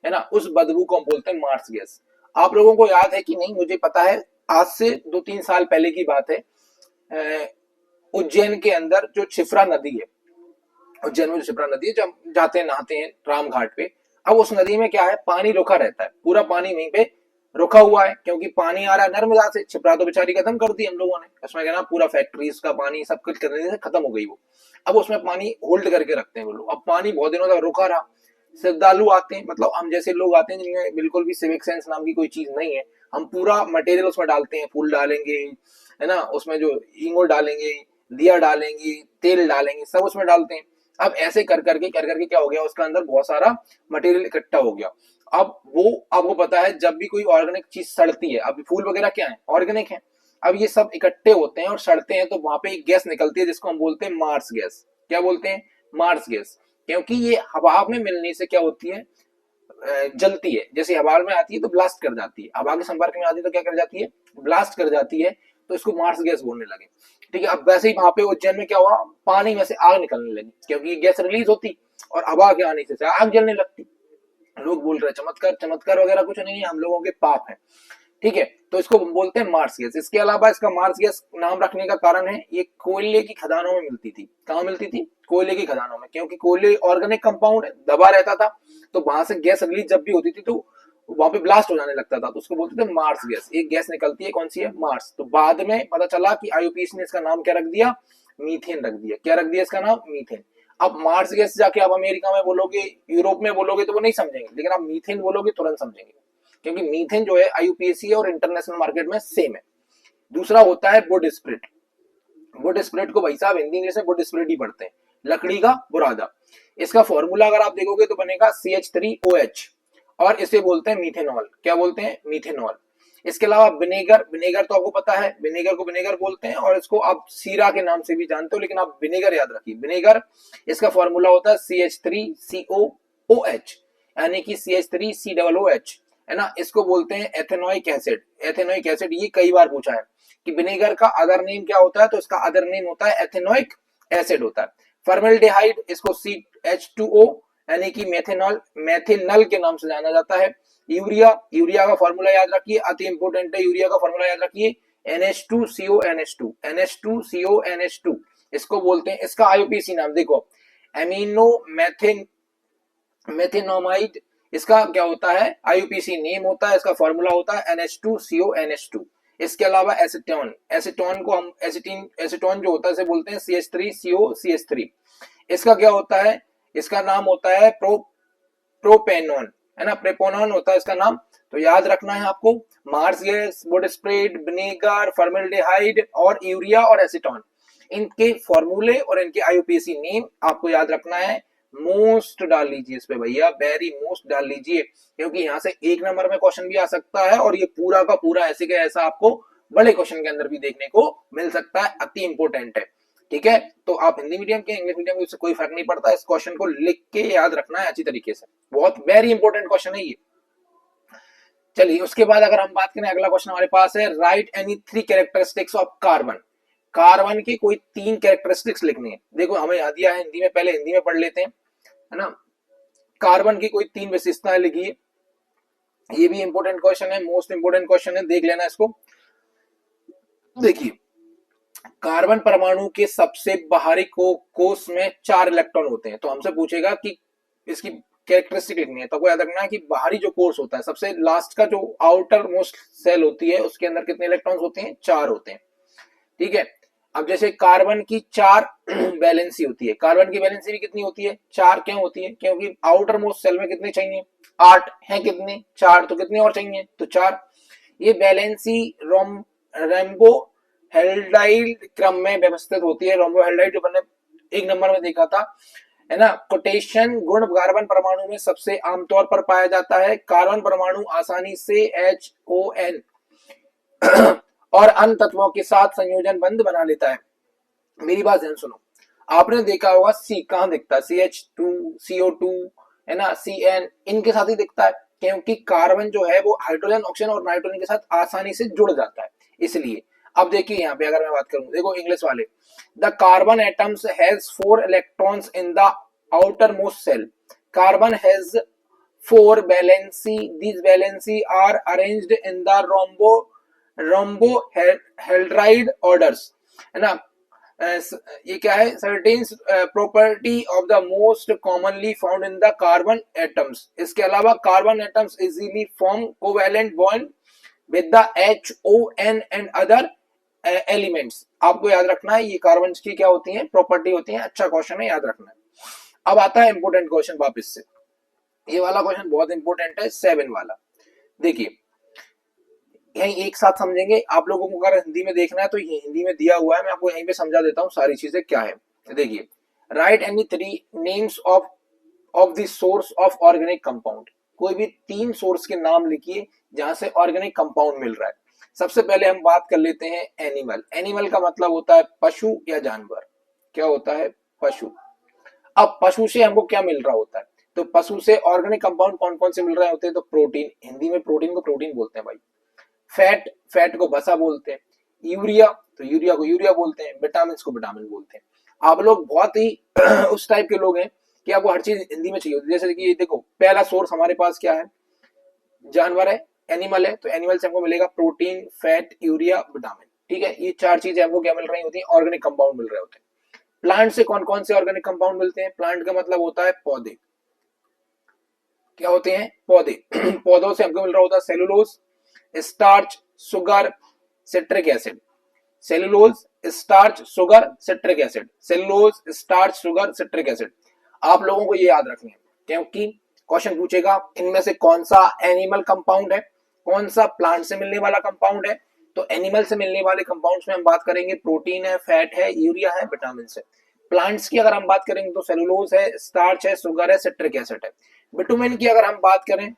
है ना, उस बदबू को हम बोलते हैं मार्स गैस। आप लोगों को याद है कि नहीं मुझे पता है, आज से 2-3 साल पहले की बात है, उज्जैन के अंदर जो क्षिप्रा नदी है, उज्जैन में जो क्षिप्रा नदी है, जब जाते हैं नहाते हैं राम घाट पे, अब उस नदी में क्या है? पानी रुका रहता है, पूरा पानी वहीं पे रुका हुआ है, क्योंकि पानी आ रहा है नर्मदा से। क्षिप्रा तो बेचारी खत्म कर दी हम लोगों ने, उसमें क्या ना पूरा फैक्ट्रीज का पानी सब कुछ करने से खत्म हो गई वो। अब उसमें पानी होल्ड करके रखते हैं वो लोग। अब पानी बहुत दिनों तक रुका रहा, श्रद्धालु आते हैं, मतलब हम जैसे लोग आते हैं जिनमें बिल्कुल भी सिविक सेंस नाम की कोई चीज नहीं है, हम पूरा मटेरियल उसमें डालते हैं, फूल डालेंगे, है ना, उसमें जो इंगो डालेंगे, दिया डालेंगे, तेल डालेंगे, सब उसमें डालते हैं। अब ऐसे कर करके क्या हो गया, उसका अंदर बहुत सारा मटेरियल इकट्ठा हो गया। अब वो आपको पता है, जब भी कोई ऑर्गेनिक चीज सड़ती है, अब फूल वगैरह क्या है? ऑर्गेनिक है। अब ये सब इकट्ठे होते हैं और सड़ते हैं, तो वहां पे एक गैस निकलती है जिसको हम बोलते हैं मार्स गैस। क्या बोलते हैं? Marsh gas. क्योंकि ये हवा में मिलने से क्या होती है? जलती है। जैसे हवा में आती है तो ब्लास्ट कर जाती है, हवा के संपर्क में आती है तो क्या कर जाती है? ब्लास्ट कर जाती है। तो इसको मार्स गैस बोलने लगे। ठीक है, अब वैसे ही वहां पे उज्जैन में क्या हुआ? पानी में से आग निकलने लगी, क्योंकि गैस रिलीज होती और हवा के आने से आग जलने लगती। लोग बोल रहे हैं चमत्कार, चमत्कार वगैरह कुछ नहीं है, हम लोगों के पाप है। ठीक है, तो इसको बोलते हैं मार्स गैस। इसके अलावा इसका मार्स गैस नाम रखने का कारण है, ये कोयले की खदानों में मिलती थी। कहाँ मिलती थी? कोयले की खदानों में, क्योंकि कोयले ऑर्गेनिक कंपाउंड है, दबा रहता था, तो वहां से गैस रिलीज जब भी होती थी तो वहां पे ब्लास्ट हो जाने लगता था, तो उसको बोलते थे मार्स गैस। एक गैस निकलती है, कौन सी है? मार्स। तो बाद में पता चला कि आईयूपीएसी ने इसका नाम क्या रख दिया? मीथेन रख दिया। क्या रख दिया इसका नाम? मीथेन। अब मार्स गैस जाके आप अमेरिका में बोलोगे, यूरोप में बोलोगे तो वो नहीं समझेंगे, लेकिन आप मीथेन बोलोगे तुरंत समझेंगे, क्योंकि मीथेन जो है आईयूपीएसी और इंटरनेशनल मार्केट में सेम है। दूसरा होता है वुड स्प्रिट। वुड स्प्रिट को भाई साहब हिंदी इंग्लिश में वुड स्प्रिट ही पढ़ते हैं, लकड़ी का बुरादा। इसका फॉर्मूला अगर आप देखोगे तो बनेगा CH3OH, और इसे बोलते हैं मीथेनॉल। क्या बोलते हैं? मीथेनॉल। इसके अलावा विनेगर, विनेगर तो आपको पता है, विनेगर को विनेगर बोलते हैं, और इसको आप सीरा के नाम से भी जानते हो, लेकिन आप विनेगर याद रखिए, विनेगर। इसका फॉर्मूला होता है CH3COOH, यानी कि CH3COOH, है ना। इसको बोलते हैं एथेनोइक एसिड। एथेनोइक एसिड ये कई बार पूछा है कि विनेगर का अदर नेम क्या होता है, तो इसका अदर नेम होता है एथेनोइक एसिड होता है। फॉर्मल्डिहाइड, इसको CH2O यानी कि मेथेनॉल, मेथेनल के नाम से जाना जाता है। यूरिया, यूरिया का फॉर्मूला याद रखिए, अति इंपोर्टेंट है, यूरिया का फॉर्मूला याद रखिए, NH2CONH2, NH2CONH2 इसको बोलते हैं। इसका आईयूपीएसी नाम देखो, एमिनो मेथेन मेथेनोमाइड, इसका क्या होता है? आईयूपीएसी नेम होता है, इसका फॉर्मूला होता है NH2CONH2। इसके अलावा एसीटोन, एसीटोन को हम एसिटीन, एसीटोन जो होता है इसे बोलते हैं CH3COCH3। इसका क्या होता है? इसका नाम होता है प्रोपेनॉन, है ना, प्रोपेनॉन होता है इसका नाम। तो याद रखना है आपको, marsh gas, would spread, vinegar, formaldehyde और यूरिया और एसीटोन, इनके फॉर्मूले और इनके आईयूपीएसी नेम आपको याद रखना है। मोस्ट डाल लीजिए इस पे भैया, वेरी मोस्ट डाल लीजिए, क्योंकि यहाँ से 1 नंबर में क्वेश्चन भी आ सकता है और ये पूरा का पूरा ऐसे का ऐसा आपको बड़े क्वेश्चन के अंदर भी देखने को मिल सकता है, अति इंपोर्टेंट है। ठीक है, तो आप हिंदी मीडियम के इंग्लिश मीडियम के, उससे कोई फर्क नहीं पड़ता, इस क्वेश्चन को लिख के याद रखना है अच्छी तरीके से, बहुत वेरी इंपोर्टेंट क्वेश्चन है ये। चलिए उसके बाद अगर हम बात करें, अगला क्वेश्चन हमारे पास है, right any 3 characteristics of carbon. Carbon की कोई 3 कैरेक्टरिस्टिक्स लिखनी है। देखो हमें याद दिया है हिंदी में, पहले हिंदी में पढ़ लेते हैं, है ना। कार्बन की कोई 3 विशेषताएं लिखिए, ये भी इंपोर्टेंट क्वेश्चन है, मोस्ट इंपोर्टेंट क्वेश्चन है, देख लेना इसको। देखिए, कार्बन परमाणु के सबसे बाहरी कोष में 4 इलेक्ट्रॉन होते हैं, तो हमसे पूछेगा कि इसकी कैरेक्टरिस्टिक लिखनी है, तो आपको याद रखना है कि बाहरी जो कोर्स होता है, सबसे लास्ट का जो आउटर मोस्ट सेल होती है, उसके अंदर कितने इलेक्ट्रॉन्स होते हैं, 4 होते हैं। ठीक है, अब जैसे कार्बन की 4 वैलेंसी होती है, कार्बन की वैलेंसी भी कितनी होती है, 4 क्यों होती है, क्योंकि आउटर मोस्ट सेल में कितने चाहिए, 8 है, कितने 4, तो कितने और चाहिए, तो 4। ये वैलेंसी रेम्बो हेल्डाइड क्रम में व्यवस्थित होती है। रोम्बो हेल्डाइड जो मैंने 1 नंबर में देखा था, है ना। कोटेशन गुण कार्बन परमाणु में सबसे आमतौर पर पाया जाता है। कार्बन परमाणु आसानी से HON और अन्य तत्वों के साथ संयोजन बंध बना लेता है। मेरी बात ध्यान सुनो, आपने देखा होगा C कहां दिखता है, CH2, CO2, है ना, CN, इनके साथ ही दिखता है, क्योंकि कार्बन जो है वो हाइड्रोजन, ऑक्सीजन और नाइट्रोजन के साथ आसानी से जुड़ जाता है, इसलिए। अब देखिए यहाँ पे अगर मैं बात करूं, देखो इंग्लिश वाले, the carbon atoms has 4 electrons in the outermost shell, carbon has 4 valency, these valency are arranged in the rhombohedride orders, है ना। ये क्या है, certain property of the most commonly found in the carbon atoms. इसके अलावा carbon atoms easily form covalent bond with the HON and other elements. आपको याद रखना है ये कार्बन की क्या होती है, प्रॉपर्टी होती है। अच्छा क्वेश्चन है, याद रखना है। अब आता है इंपोर्टेंट क्वेश्चन वापस से, ये वाला क्वेश्चन बहुत इंपोर्टेंट है, 7 वाला। देखिए यही एक साथ समझेंगे, आप लोगों को अगर हिंदी में देखना है तो ये हिंदी में दिया हुआ है, मैं आपको यहीं पे समझा देता हूँ सारी चीजें क्या है। देखिए, right any 3 names of the source of organic compound. कोई भी 3 सोर्स के नाम लिखिए जहां से ऑर्गेनिक कंपाउंड मिल रहा है। सबसे पहले हम बात कर लेते हैं एनिमल। एनिमल का मतलब होता है पशु या जानवर। क्या होता है, पशु। अब पशु से हमको क्या मिल रहा होता है, तो पशु से ऑर्गेनिक कंपाउंड कौन कौन से मिल रहे होते हैं, तो प्रोटीन, हिंदी में प्रोटीन को प्रोटीन बोलते हैं भाई। फैट, फैट को वसा बोलते हैं। यूरिया, तो यूरिया को यूरिया बोलते हैं। विटामिन को विटामिन बोलते हैं। आप लोग बहुत ही उस टाइप के लोग हैं कि आपको हर चीज हिंदी में चाहिए होती है। जैसे कि देखो, पहला सोर्स हमारे पास क्या है, जानवर है, एनिमल है, तो एनिमल से हमको मिलेगा प्रोटीन, फैट, यूरिया, विटामिन। ठीक है, ये 4 चीजें हमको क्या मिल रही होती है, ऑर्गेनिक कंपाउंड मिल रहे होते हैं। प्लांट से कौन कौन से ऑर्गेनिक कंपाउंड मिलते हैं, प्लांट का मतलब होता है पौधे। क्या होते हैं, पौधे। पौधों से हमको मिल रहा होता है cellulose, starch, sugar, citric acid. Cellulose, starch, sugar, citric acid. Cellulose, starch, sugar, citric acid. आप लोगों को ये याद रखना है, क्योंकि क्वेश्चन पूछेगा इनमें से कौन सा एनिमल कंपाउंड है, कौन सा प्लांट से मिलने वाला कंपाउंड है। तो एनिमल से मिलने वाले कंपाउंड्स में हम बात करेंगे प्रोटीन है, फैट है, यूरिया है, विटामिन है। प्लांट्स की अगर हम बात करेंगे तो सेलुलोज है, स्टार्च है, सुगर है, सिट्रिक एसिड है। बिटुमिन की अगर हम बात करें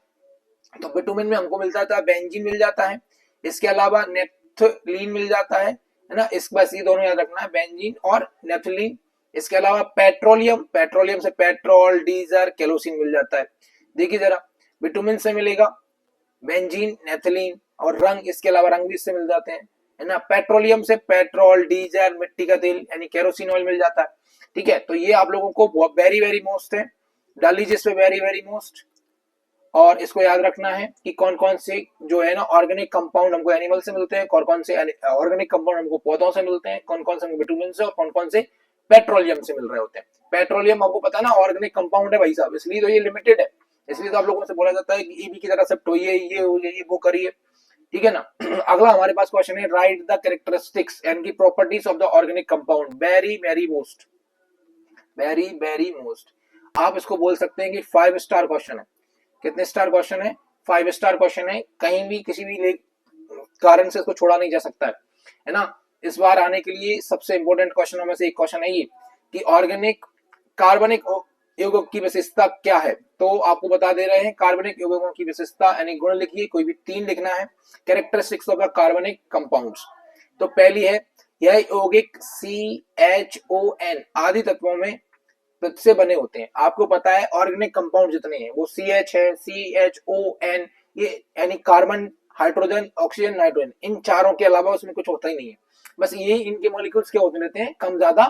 तो बिटुमिन में हमको मिलता था बेंजीन मिल जाता है, इसके अलावा नेफ्थलीन मिल जाता है ना। इस बस ये दोनों याद रखना है, बेंजीन और नेफ्थलीन। इसके अलावा पेट्रोलियम, पेट्रोलियम से पेट्रोल, डीजल, केरोसिन मिल जाता है। देखिए जरा, बिटुमिन से मिलेगा बेंजीन, नेफ्थलीन और रंग, इसके अलावा रंग भी इससे मिल जाते हैं, है ना। पेट्रोलियम से पेट्रोल, डीजल, मिट्टी का तेल यानी केरोसिन ऑयल मिल जाता है। ठीक है, तो ये आप लोगों को वेरी वेरी मोस्ट है, डाल लीजिए इस पे वेरी वेरी मोस्ट। और इसको याद रखना है कि कौन कौन से जो है ना ऑर्गेनिक कंपाउंड हमको एनिमल से मिलते हैं, कौन कौन से ऑर्गेनिक कंपाउंड हमको पौधों से मिलते हैं, कौन कौन से हमको विटामिन से और कौन कौन से पेट्रोलियम से मिल रहे होते हैं। पेट्रोलियम आपको पता है ना ऑर्गेनिक कंपाउंड है भाई साहब, इसलिए तो ये लिमिटेड है, इसलिए तो आप लोगों से बोला जाता है कि ईबी की तरह शिफ्ट होइए, ये वो करिए। ठीक है ना। अगला हमारे पास क्वेश्चन है, राइट द कैरेक्टरिस्टिक्स एंड की properties of the organic compound. Very very most, very very most. आप इसको बोल सकते हैं कि 5 स्टार क्वेश्चन है। कितने स्टार क्वेश्चन है? 5 स्टार क्वेश्चन है। कहीं भी किसी भी कारण से इसको छोड़ा नहीं जा सकता है ना। इस बार आने के लिए सबसे इंपॉर्टेंट क्वेश्चनों में से एक क्वेश्चन है ये कि ऑर्गेनिक कार्बनिक यौगिक की विशेषता क्या है। तो आपको बता दे रहे हैं कार्बनिक यौगिकों की विशेषता यानी गुण लिखिए, कोई भी 3 लिखना है। कैरेक्टरिस्टिक्स ऑफ द कार्बनिक कंपाउंड्स। तो पहली है यह यौगिक CHON आदि तत्वों में से बने होते हैं। आपको पता है ऑर्गेनिक कंपाउंड जितने हैं वो CH है, CHON, ये यानी कार्बन, हाइड्रोजन, ऑक्सीजन, नाइट्रोजन, इन चारों के अलावा उसमें कुछ होता ही नहीं है। बस ये इनके मॉलिक्यूल्स क्या होते रहते हैं, कम ज्यादा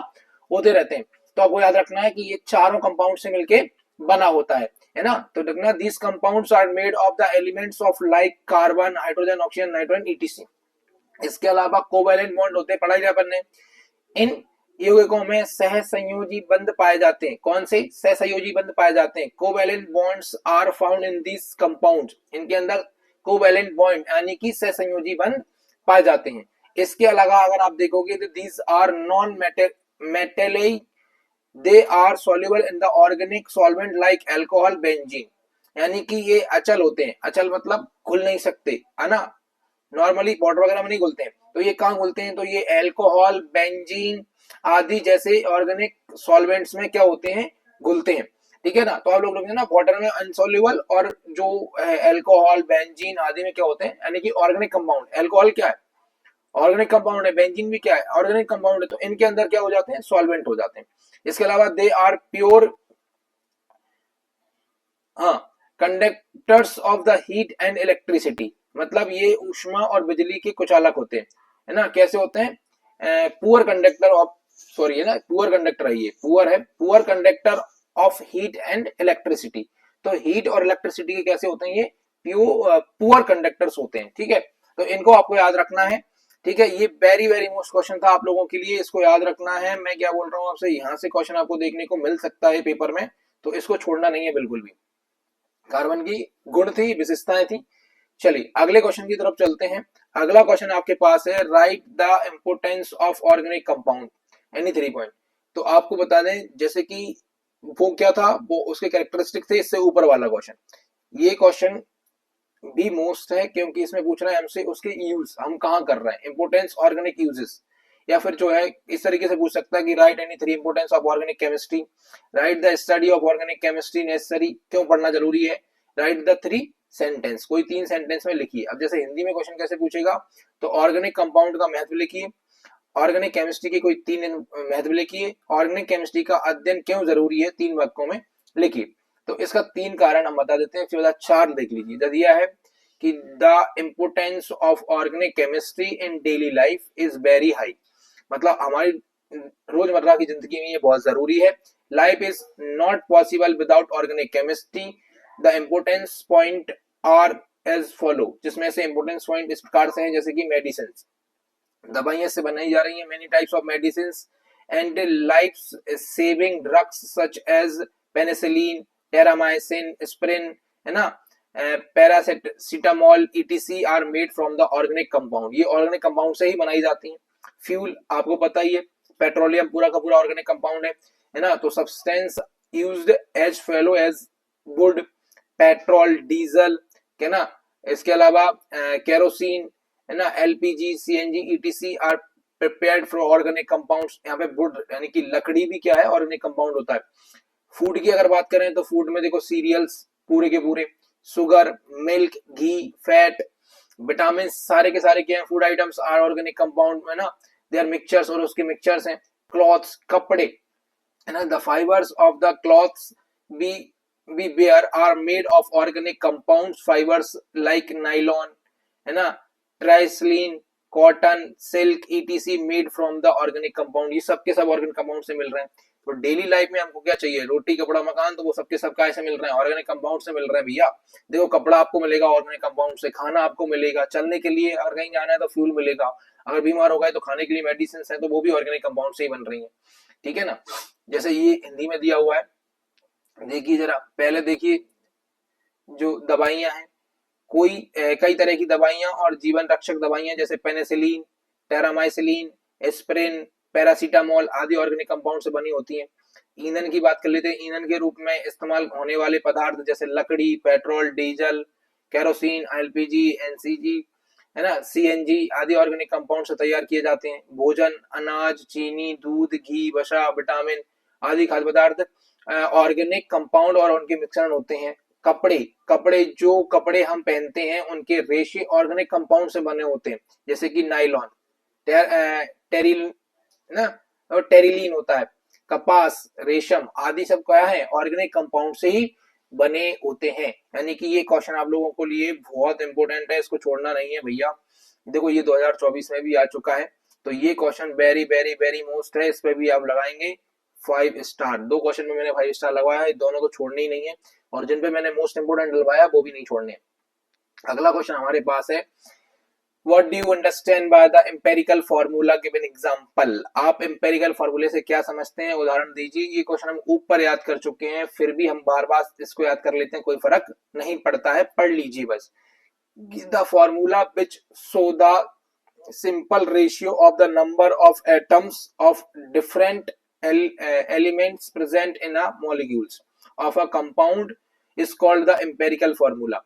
होते रहते हैं। तो आपको याद रखना है कि ये चारों कंपाउंड से मिलके बना होता है ना। तो देखना these compounds are made of the elements of like carbon, hydrogen, oxygen, nitrogen, ETC। इसके अलावा कोवैलेंट बॉन्ड होते हैं, पढ़ाई अपन ने। इन यौगिकों में सह संयोजी बंध पाए जाते हैं। कौन से सह संयोजी बंध पाए जाते हैं? Covalent bonds are found in this compound. इनके अंदर कोवैलेंट बॉन्ड यानी कि सह संयोजी बंध पाए जाते हैं। इसके अलावा अगर आप देखोगे तो these are non metallic, they are soluble in the organic solvent like alcohol, benzene. यानी कि ये अचल होते हैं। अचल मतलब घुल नहीं सकते, है ना। नॉर्मली वाटर वगैरह में नहीं घुलते हैं। तो ये कहाँ घुलते हैं? तो ये अल्कोहल, बेंजीन आदि जैसे ऑर्गेनिक सॉल्वेंट्स में क्या होते हैं? घुलते हैं। ठीक है ना। तो आप लोग ना वाटर में अनसोल्युबल और जो अल्कोहल, बेंजीन आदि में क्या होते हैं, यानी कि ऑर्गेनिक कंपाउंड। अल्कोहल क्या है? ऑर्गेनिक कंपाउंड है। बेंजीन भी क्या है? ऑर्गेनिक कंपाउंड है। तो इनके अंदर क्या हो जाते हैं? सॉल्वेंट हो जाते हैं। इसके अलावा they are pure conductors of the heat and electricity. मतलब ये ऊष्मा और बिजली के कुचालक होते हैं, है ना। कैसे होते हैं? पुअर कंडक्टर ऑफ, सॉरी है ना, पुअर कंडक्टर है ये, पुअर है, poor conductor of heat and electricity. तो हीट और इलेक्ट्रिसिटी के कैसे होते हैं? ये पुअर कंडक्टर्स होते हैं। ठीक है, तो इनको आपको याद रखना है। ठीक है, ये वेरी वेरी मोस्ट क्वेश्चन था आप लोगों के लिए, इसको याद रखना है। मैं क्या बोल रहा हूँ आपसे, यहाँ से क्वेश्चन आपको देखने को मिल सकता है पेपर में, तो इसको छोड़ना नहीं है बिल्कुल भी। कार्बन की गुण थी, विशेषताएं थी। चलिए अगले क्वेश्चन की तरफ चलते हैं। अगला क्वेश्चन आपके पास है, write the importance of organic compound, any 3 point. तो आपको बता दें जैसे कि वो क्या था, वो उसके कैरेक्टरिस्टिक थे। इससे ऊपर वाला क्वेश्चन, ये क्वेश्चन भी मोस्ट है क्योंकि इसमें पूछ रहा है हमसे उसके यूज, हम कहाँ कर रहे हैं, इंपोर्टेंस ऑर्गेनिक यूजेस। या फिर जो है इस तरीके से पूछ सकता है कि right any 3 importance of organic chemistry, right the study of organic chemistry necessary, क्यों पढ़ना जरूरी है, राइट द 3 सेंटेंस, कोई 3 सेंटेंस में लिखिए। अब जैसे हिंदी में क्वेश्चन कैसे पूछेगा, तो ऑर्गेनिक कंपाउंड का महत्व लिखिए, ऑर्गेनिक केमिस्ट्री के कोई 3 महत्व लिखिए, ऑर्गेनिक केमिस्ट्री का अध्ययन क्यों जरूरी है 3 वाक्यों में लिखिए। तो इसका 3 कारण हम बता देते हैं। फिर 4 देख लीजिए, दिया है कि the importance of organic chemistry in daily life is very high. मतलब हमारी रोजमर्रा की जिंदगी में ये बहुत जरूरी है। Life is not possible without organic chemistry. The importance point are as follow, जिसमें से इम्पोर्टेंस पॉइंट इस प्रकार से हैं जैसे कि मेडिसिन, दवाइयां से बनाई जा रही हैं, many types of medicine and life saving drugs such as penicillin, terramycin, aspirin, है ना, paracetamol, ETC are made from the organic compound. ये ऑर्गेनिक कंपाउंड से ही बनाई जाती हैं। फ्यूल आपको पता ही है, पेट्रोलियम पूरा का पूरा ऑर्गेनिक कंपाउंड है ना। तो substance used as fuel as wood, petrol, diesel, है ना। इसके अलावा केरोसिन, है ना, LPG, CNG, ETC are prepared from organic compounds. यहाँ पे वुड यानी कि लकड़ी भी क्या है, ऑर्गेनिक कंपाउंड होता है। फूड की अगर बात करें तो फूड में देखो सीरियल्स पूरे के पूरे, sugar, milk, ghee, fat, vitamin, सारे के सारे क्या है, food items are organic compound, है ना। दे आर मिक्सचर्स, और उसके मिक्सचर्स हैं। क्लॉथ्स, कपड़े, है ना, the fibres of the clothes we wear are made of organic compounds, fibers like nylon, है ना, terylene, cotton, silk, ETC made from the organic compound. ये सब के सब ऑर्गेनिक कंपाउंड से मिल रहे हैं। तो डेली लाइफ में हमको क्या चाहिए, रोटी, कपड़ा, मकान, तो वो सबके सब कैसे मिल रहे हैं, ऑर्गेनिक कंपाउंड से मिल रहे हैं भैया। देखो कपड़ा आपको मिलेगा ऑर्गेनिक कंपाउंड से, खाना आपको मिलेगा, चलने के लिए अगर कहीं जाना है तो फ्यूल मिलेगा, अगर बीमार हो गए तो खाने के लिए मेडिसिन है, तो वो भी ऑर्गेनिक कंपाउंड से ही बन रही है। ठीक है ना। जैसे ये हिंदी में दिया हुआ है, देखिए जरा पहले देखिए, जो दवाइयां हैं, कोई कई तरह की दवाइयां और जीवन रक्षक दवाइयां जैसे पेनिसिलिन, टेरामाइसिलिन, एस्पिरिन, पैरासीटामोल आदि ऑर्गेनिक कंपाउंड से बनी होती हैं। ईंधन की बात कर लेते हैं, ईंधन के रूप में इस्तेमाल होने वाले पदार्थ जैसे लकड़ी, पेट्रोल, डीजल, केरोसिन, एलपीजी, एनसीजी, है ना, सीएनजी आदि ऑर्गेनिक कंपाउंड से तैयार किए जाते हैं। भोजन, अनाज, चीनी, दूध, घी, वसा, विटामिन आदि खाद्य पदार्थ ऑर्गेनिक कंपाउंड और उनके मिश्रण होते हैं। कपड़े, कपड़े जो कपड़े हम पहनते हैं उनके रेशे ऑर्गेनिक कंपाउंड से बने होते हैं, जैसे कि नाइलॉन, टेरिल ना, और टेरिलीन होता है। कपास, रेशम आदि सब क्या है, ऑर्गेनिक कंपाउंड से ही बने होते हैं। यानी कि ये क्वेश्चन आप लोगों को लिए बहुत इंपॉर्टेंट है, इसको छोड़ना नहीं है भैया। देखो ये 2024 में भी आ चुका है, तो ये question very very very most है, इस पे भी आप लगाएंगे 5 स्टार। 2 क्वेश्चन में मैंने 5 स्टार लगवाया है, दोनों को छोड़ने ही नहीं है, और जिन पे मैंने मोस्ट इंपोर्टेंट डलवाया वो भी नहीं छोड़ने। अगला क्वेश्चन हमारे पास है, What do you understand by the empirical formula? Give an example. आप empirical formula से क्या समझते हैं, उदाहरण दीजिए। ये क्वेश्चन हम ऊपर याद कर चुके हैं, फिर भी हम बार बार इसको याद कर लेते हैं, कोई फर्क नहीं पड़ता है, पढ़ लीजिए बस। The formula which show the simple ratio of the number of atoms of different elements present in a molecules of a compound is called the empirical formula.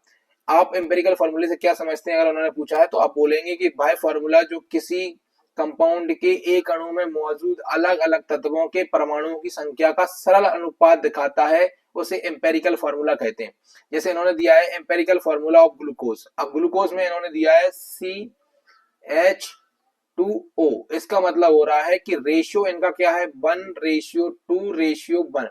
आप एम्पेरिकल फॉर्मूले से क्या समझते हैं, अगर उन्होंने पूछा है तो आप बोलेंगे कि भाई फॉर्मूला जो किसी कंपाउंड के एक अणु में मौजूद अलग अलग तत्वों के परमाणुओं की संख्या का सरल अनुपात दिखाता है, उसे एम्पेरिकल फॉर्मूला कहते हैं। जैसे इन्होंने दिया है एम्पेरिकल फॉर्मूला ऑफ ग्लूकोज, अब ग्लूकोज में इन्होंने दिया है CH2O, इसका मतलब हो रहा है कि रेशियो इनका क्या है, 1:2:1।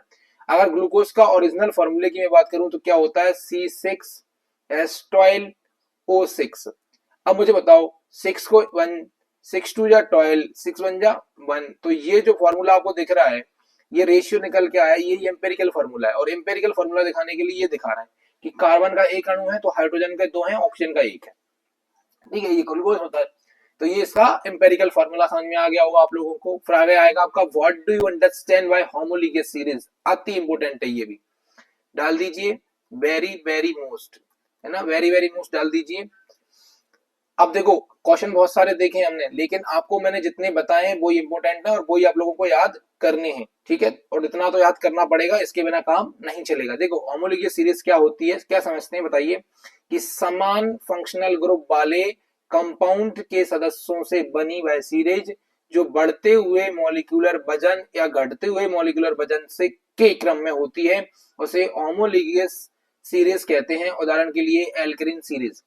अगर ग्लूकोज का ओरिजिनल फॉर्मूले की मैं बात करूं तो क्या होता है, C6H12O6। अब मुझे बताओ 6 को 1, 6 2 जा 12, 6 1 जा 1, तो ये जो फॉर्मूला आपको दिख रहा है ये रेशियो निकल के आया, ये एम्पेरिकल फॉर्मूला है। और एम्पेरिकल फॉर्मूला दिखाने के लिए ये दिखा रहा है कि कार्बन का एक अणु है तो हाइड्रोजन के 2 हैं, ऑक्सीजन का 1 है, ठीक है, ये ग्लूकोज होता है। तो ये इसका एम्पेरिकल फॉर्मूला समझ में आ गया होगा आप लोगों को। फिर आगे आएगा आपका what do you understand bye homologous series, अति इंपोर्टेंट है, ये भी डाल दीजिए, वेरी वेरी मोस्ट, है ना, वेरी वेरी मोस्ट डाल दीजिए। अब देखो क्वेश्चन बहुत सारे देखे हमने, लेकिन आपको मैंने जितने बताए हैं वो इंपोर्टेंट है और वो ही आप लोगों को याद करने हैं, ठीक है, और इतना तो याद करना पड़ेगा, इसके बिना काम नहीं चलेगा। देखो होमोलोगस सीरीज क्या होती है, क्या समझते हैं बताइए, कि समान फंक्शनल ग्रुप वाले कंपाउंड के सदस्यों से बनी वह सीरीज जो बढ़ते हुए मॉलिक्यूलर वजन या घटते हुए मॉलिक्यूलर वजन से के क्रम में होती है, उसे होमोलोगस सीरीज कहते हैं। उदाहरण के लिए एल्केन सीरीज।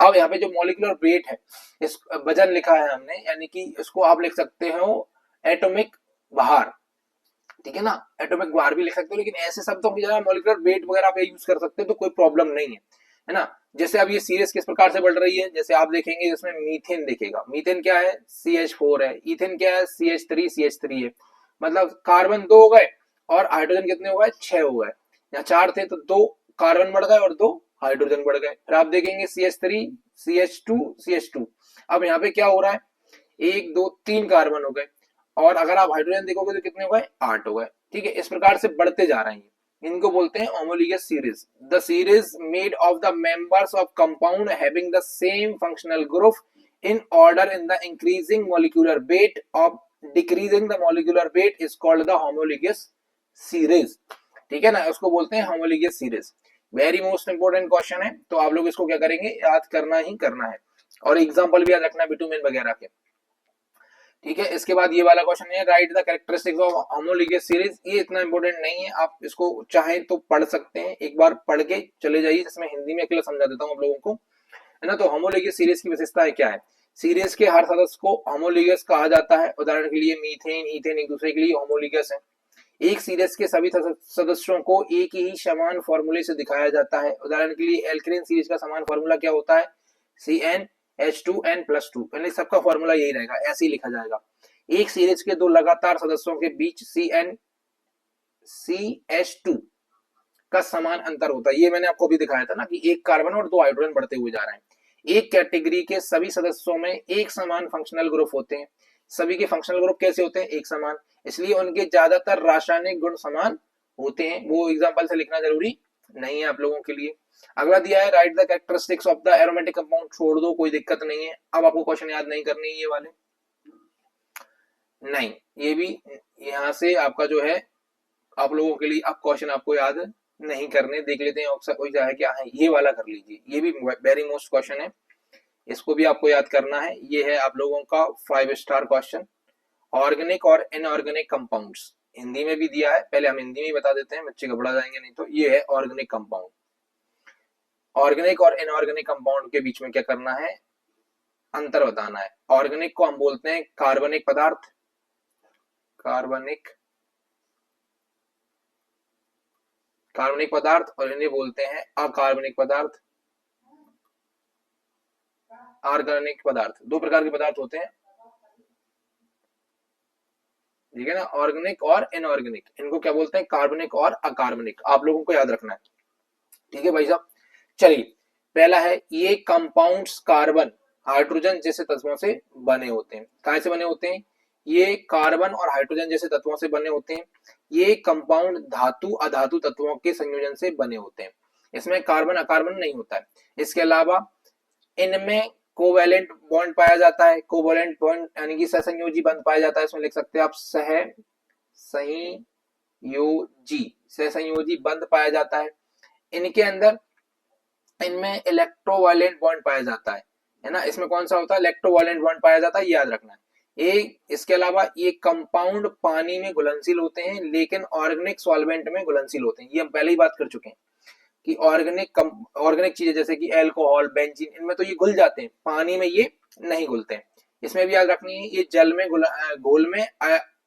अब यहाँ पे जो मॉलिक्यूलर वेट है, इस वजन लिखा है हमने, यानी कि इसको आप लिख सकते हो एटॉमिक भार, ठीक है ना, एटॉमिक भार भी लिख सकते हो, लेकिन ऐसे शब्दों की जगह मॉलिक्यूलर वेट वगैरह आप यूज कर सकते हो तो कोई प्रॉब्लम नहीं है ना। जैसे अब ये सीरीज किस प्रकार से बढ़ रही है, जैसे आप देखेंगे इसमें मीथेन दिखेगा, मीथेन क्या है, CH4 है, इथेन क्या है, CH3 है, मतलब कार्बन 2 हो गए और हाइड्रोजन कितने हो गए, 6 हो गए, यहाँ 4 थे तो 2 कार्बन बढ़ गए और 2 हाइड्रोजन बढ़ गए। फिर आप देखेंगे CH3 CH2 अब यहाँ पे क्या हो रहा है, 1 2 3 कार्बन हो गए, और अगर आप हाइड्रोजन देखोगे तो कितने हो गए, 8 हो गए, ठीक है, इस प्रकार से बढ़ते जा रहे हैं, इनको बोलते हैं homologous series. The series made of the members of compound having the same functional group in order in the increasing molecular weight of decreasing the molecular weight is called the homologous series, ठीक है ना, उसको बोलते हैं homologous series. Very most important question है, तो आप लोग इसको क्या करेंगे, याद करना ही करना है, और एग्जाम्पल भी याद रखना बिटुमेन वगैरह के, ठीक है। इसके बाद ये वाला क्वेश्चन है, write the characteristics of homologous series. ये इतना इंपॉर्टेंट नहीं है, आप इसको चाहें तो पढ़ सकते हैं, एक बार पढ़ के चले जाइए, जिसमें हिंदी में अकेला समझा देता हूँ आप लोगों को, है ना। तो होमोलोगस सीरीज की विशेषता क्या है, सीरीज के हर सदस्य को होमोलोगस कहा जाता है। उदाहरण के लिए मीथेन, ईथेन एक दूसरे के लिए होमोलोगस है। एक सीरीज के सभी सदस्यों को एक ही समान फॉर्मूले से दिखाया जाता है। उदाहरण के लिए एल्केन सीरीज का समान फॉर्मूला क्या होता है, CnH2n+2, पहले सबका फॉर्मूला यही रहेगा, ऐसे ही लिखा जाएगा। एक सीरीज के दो लगातार सदस्यों के बीच CnCH2 का समान अंतर होता है, ये मैंने आपको अभी दिखाया था ना, कि एक कार्बन और 2 हाइड्रोजन बढ़ते हुए जा रहे हैं। एक कैटेगरी के सभी सदस्यों में एक समान फंक्शनल ग्रुप होते हैं। सभी के फंक्शनल ग्रुप कैसे होते हैं, एक समान, इसलिए उनके ज्यादातर रासायनिक गुण समान होते हैं। वो एग्जांपल से लिखना जरूरी नहीं है आप लोगों के लिए। अगला दिया है, write the characteristics of the aromatic compound, छोड़ दो, कोई दिक्कत नहीं है। अब आपको क्वेश्चन याद नहीं करने, ये वाले नहीं, ये भी यहां से आपका जो है आप लोगों के लिए अब क्वेश्चन आपको याद नहीं करने, देख लेते हैं ऑप्शन कोई है क्या है, ये वाला कर लीजिए, ये भी वेरी मोस्ट क्वेश्चन है, इसको भी आपको याद करना है। ये है आप लोगों का 5 स्टार क्वेश्चन, ऑर्गेनिक और इनऑर्गेनिक कंपाउंड्स, हिंदी में भी दिया है, पहले हम हिंदी में ही बता देते हैं, बच्चे घबरा जाएंगे नहीं तो। ये है ऑर्गेनिक कंपाउंड, ऑर्गेनिक और इनऑर्गेनिक कंपाउंड के बीच में क्या करना है, अंतर बताना है। ऑर्गेनिक को हम बोलते हैं कार्बनिक पदार्थ, कार्बनिक कार्बनिक पदार्थ, और इन्हें बोलते हैं अकार्बनिक पदार्थ, ऑर्गेनिक पदार्थ। दो प्रकार के पदार्थ होते हैं, ठीक है ना, ऑर्गेनिक और इनऑर्गेनिक, इनको क्या बोलते हैं, कार्बनिक और अकार्बनिक, आप लोगों को याद रखना है, ठीक है भाई साहब। चलिए, पहला है, ये कंपाउंड्स कार्बन हाइड्रोजन जैसे तत्वों से बने होते हैं। कहां से बने होते हैं, ये कार्बन और हाइड्रोजन जैसे तत्वों से बने होते हैं। ये कंपाउंड धातु अधातु तत्वों के संयोजन से बने होते हैं, इसमें कार्बन अकार्बन नहीं होता है। इसके अलावा इनमें कोवैलेंट बॉन्ड पाया जाता है, कोवैलेंट बॉन्ड यानी कि सहसंयोजी बंध पाया जाता है, इसमें लिख सकते हैं आप सहसंयोजी बंध पाया जाता है। इनके अंदर, इनमें इलेक्ट्रोवायलेंट बॉन्ड पाया जाता है ना, इसमें कौन सा होता है, इलेक्ट्रोवायलेंट बॉन्ड पाया जाता है, ये याद रखना है। इसके अलावा ये कंपाउंड पानी में घुलनशील होते हैं, लेकिन ऑर्गेनिक सॉल्वेंट में घुलनशील होते हैं, ये हम पहले ही बात कर चुके हैं कि ऑर्गेनिक चीजें जैसे कि अल्कोहल, बेंजीन, इनमें तो ये घुल जाते हैं, पानी में ये नहीं घुलते हैं। इसमें भी याद रखनी है, ये जल में घोल में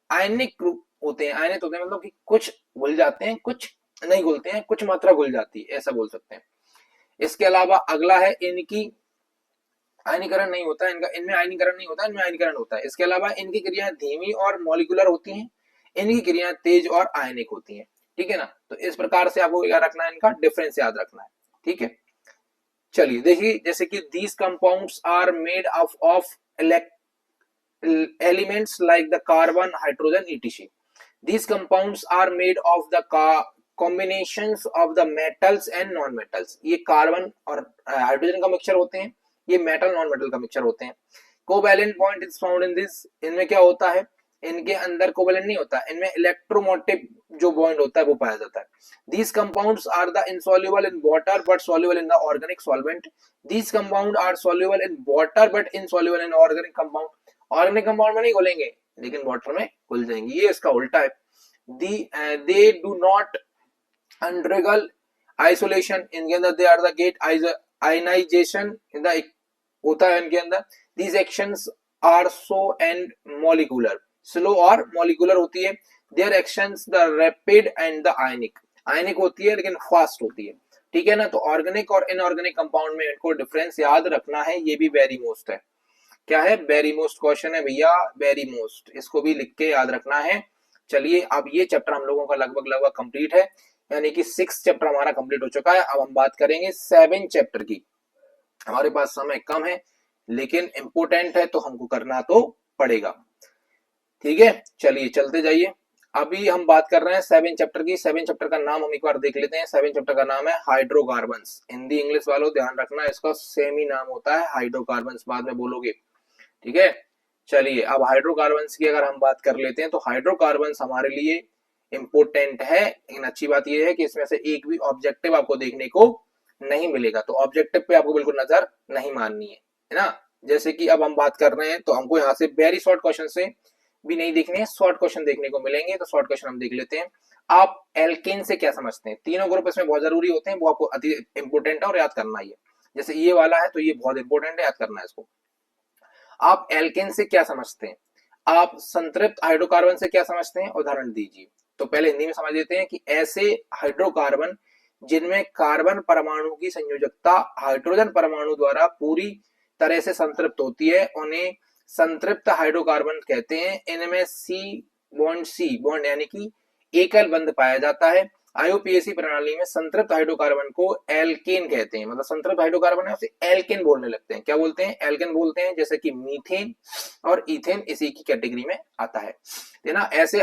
आयनिक रूप होते हैं, आयनित होते हैं, मतलब कि कुछ घुल जाते हैं, कुछ नहीं घुलते हैं, कुछ मात्रा घुल जाती है, ऐसा बोल सकते हैं। इसके अलावा अगला है, इनकी आयनीकरण नहीं होता है, इनमें आयनीकरण नहीं होता है, इनमें आयनीकरण होता है। इसके अलावा इनकी क्रियाएं धीमी और मॉलिक्यूलर होती हैं, इनकी क्रियाएं तेज और आयनिक होती हैं, ठीक है ना। तो इस प्रकार से आपको क्या रखना है, इनका डिफरेंस याद रखना है, ठीक है। चलिए देखिए, जैसे कि these compounds are made of elements like the carbon, hydrogen, ETC. These compounds are made of the combinations of the metals and non-metals. ये कार्बन और हाइड्रोजन का मिक्सचर होते हैं, ये मेटल नॉन मेटल का मिक्सचर होते हैं। Covalent bond is found in this, इनमें क्या होता है, इनके अंदर कोवैलेंट नहीं होता, इनमें इलेक्ट्रोमोटिव जो बॉन्ड होता है वो पाया जाता है। These compounds are the insoluble in water but soluble in the organic solvent. These compounds are soluble in water but insoluble in organic compound. Organic compound में नहीं घुलेंगे, लेकिन वाटर में घुल जाएंगे, ये इसका उल्टा है। They do not undergo isolation, इनके अंदर they are the get ionisation होता है इनके अंदर। These actions are so and molecular, slow और मॉलिक्यूलर होती है। Their actions the rapid and the ionic होती है लेकिन फास्ट होती है, ठीक है ना। तो ऑर्गेनिक और इनऑर्गेनिक कंपाउंड में इनको डिफरेंस याद रखना है, ये भी वेरी मोस्ट है। क्या है, वेरी मोस्ट क्वेश्चन है भैया, वेरी मोस्ट, इसको भी लिख के याद रखना है। चलिए, अब ये चैप्टर हम लोगों का लगभग कंप्लीट है, यानी कि 6 चैप्टर हमारा कंप्लीट हो चुका है। अब हम बात करेंगे 7 चैप्टर की। हमारे पास समय कम है लेकिन इंपोर्टेंट है तो हमको करना तो पड़ेगा, ठीक है। चलिए चलते जाइए, अभी हम बात कर रहे हैं 7 चैप्टर की। 7 चैप्टर का नाम हम एक बार देख लेते हैं। 7 चैप्टर का नाम है हाइड्रोकार्बन्स। हिंदी इंग्लिश वालों ध्यान रखना, इसका सेम ही नाम होता है हाइड्रोकार्बन्स, बाद में बोलोगे, ठीक है। चलिए, अब हाइड्रोकार्बन्स की अगर हम बात कर लेते हैं तो हाइड्रोकार्बन्स हमारे लिए इंपोर्टेंट है, लेकिन अच्छी बात यह है कि इसमें से एक भी ऑब्जेक्टिव आपको देखने को नहीं मिलेगा, तो ऑब्जेक्टिव पे आपको बिल्कुल नजर नहीं मारनी है ना। जैसे कि अब हम बात कर रहे हैं तो हमको यहाँ से वेरी शॉर्ट क्वेश्चन से भी नहीं देखने हैं, शॉर्ट क्वेश्चन देखने को मिलेंगे, तो शॉर्ट क्वेश्चन हम देख लेते हैं। आप एल्केन से क्या समझते हैं, तीनों ग्रुप इसमें बहुत जरूरी होते हैं, वो आपको अति इंपोर्टेंट है और याद करना ही है। जैसे ये वाला है तो ये बहुत इंपोर्टेंट है, याद करना है इसको। आप एल्केन से क्या समझते हैं, आप संतृप्त हाइड्रोकार्बन से क्या समझते हैं, उदाहरण दीजिए। तो पहले हिंदी में समझ लेते हैं कि ऐसे हाइड्रोकार्बन जिनमें कार्बन परमाणु की संयोजकता हाइड्रोजन परमाणु द्वारा पूरी तरह से संतृप्त होती है, उन्हें संतृप्त हाइड्रोकार्बन कहते हैं। इनमें सी बॉन्ड यानी कि एकल बंध पाया जाता है। आईयूपीएसी प्रणाली में संतृप्त हाइड्रोकार्बन को एल्केन कहते हैं, मतलब संतृप्त हाइड्रोकार्बन है उसे एल्केन बोलने लगते हैं। क्या बोलते हैं, एल्केन बोलते हैं, जैसे कि मीथेन और इथेन इसी की कैटेगरी में आता है ना। ऐसे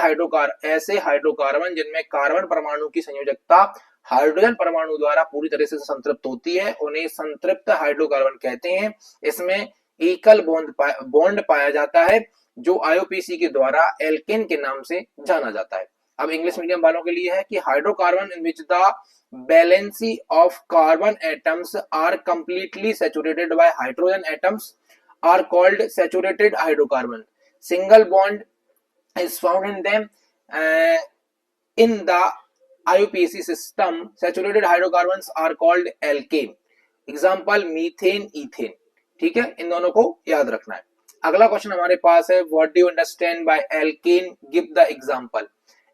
हाइड्रोकार्बन जिनमें कार्बन परमाणु की संयोजकता हाइड्रोजन परमाणु द्वारा पूरी तरह से संतृप्त होती है, उन्हें संतृप्त हाइड्रोकार्बन कहते हैं। इसमें एकल बॉन्ड पाया जाता है जो आईयूपीएसी के द्वारा एल्केन के नाम से जाना जाता है। अब इंग्लिश मीडियम वालों के लिए है कि hydrocarbon in which the valency of carbon atoms are completely saturated by hydrogen atoms are called saturated hydrocarbon. Single bond is found in them. In the IUPAC system, saturated hydrocarbons are called alkane. Example methane, ethane. ठीक है, इन दोनों को याद रखना है. अगला question हमारे पास है, what do you understand by alkane, give the example.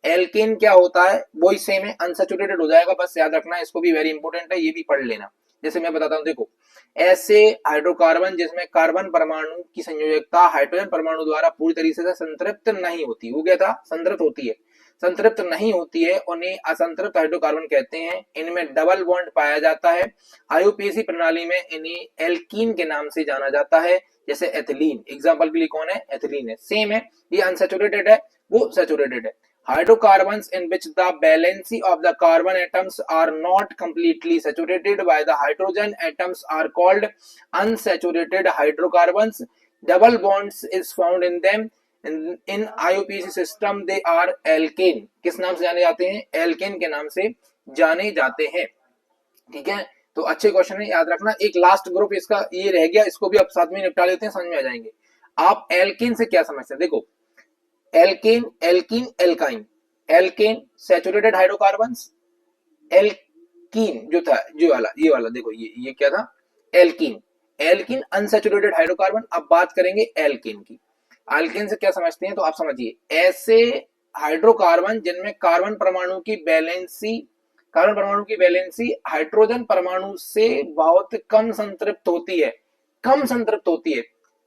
Alkane क्या होता है, वही सेम है, अनसैचुरेटेड हो जाएगा, बस याद रखना है, इसको भी वेरी इंपॉर्टेंट है, ये भी पढ़ लेना. जैसे मैं बताता हूँ, देखो ऐसे हाइड्रोकार्बन जिसमें कार्बन परमाणु की संयोजकता हाइड्रोजन परमाणु द्वारा पूरी तरीके से संतृप्त नहीं होती, वो क्या था, संतृप्त होती है, संतृप्त नहीं होती है, उन्हें असंतृप्त हाइड्रोकार्बन कहते हैं. इनमें डबल बॉन्ड पाया जाता है. आईयूपीएसी प्रणाली में इन्हें एल्कीन के नाम से जाना जाता है, जैसे एथिलीन. एग्जांपल के लिए कौन है, एथिलीन है. सेम है, ये अनसैचुरेटेड है, वो सैचुरेटेड है. Hydrocarbons in which the valency of the carbon atoms are not completely saturated by the hydrogen atoms are called unsaturated hydrocarbons. Double bonds is found in them. In IUPAC system they are alkane. किस नाम से जाने जाते हैं, alkene के नाम से जाने जाते हैं. ठीक है, तो अच्छे क्वेश्चन है, याद रखना. एक लास्ट ग्रुप इसका ये रह गया, इसको भी आप साथ में निपटा लेते हैं, समझ में आ जाएंगे. आप एल्केन से क्या समझते हैं, देखो alkane, alkene, alkyne. Alkane saturated hydrocarbons, alkene जो था, जो वाला, ये वाला देखो, ये क्या था, एल्कीन. Alkene unsaturated hydrocarbon. अब बात करेंगे एल्केन की. एल्केन से क्या समझते हैं, तो आप समझिए, ऐसे हाइड्रोकार्बन जिनमें कार्बन परमाणु की वैलेंसी हाइड्रोजन परमाणु से बहुत कम संतृप्त होती है, कम संतृप्त होती है,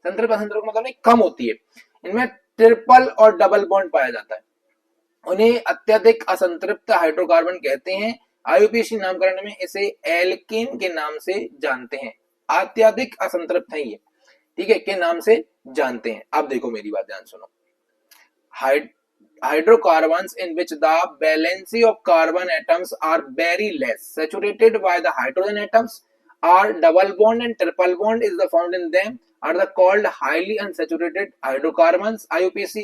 संतृप्त असंतृप्त मतलब नहीं, कम होती है. इनमें ट्रिपल और डबल बॉन्ड पाया जाता है, उन्हें अत्यधिक असंतृप्त हाइड्रोकार्बन कहते हैं. आईयूपीएसी नामकरण में इसे एल्केन के नाम से जानते हैं. अत्यधिक असंतृप्त है ये, ठीक है, के नाम से जानते हैं. अब देखो मेरी बात ध्यान सुनो. Hydrocarbons in which the valency of carbon atoms are very less saturated by the hydrogen atoms are double bond and triple bond is the found in them are the called highly unsaturated hydrocarbons. IUPAC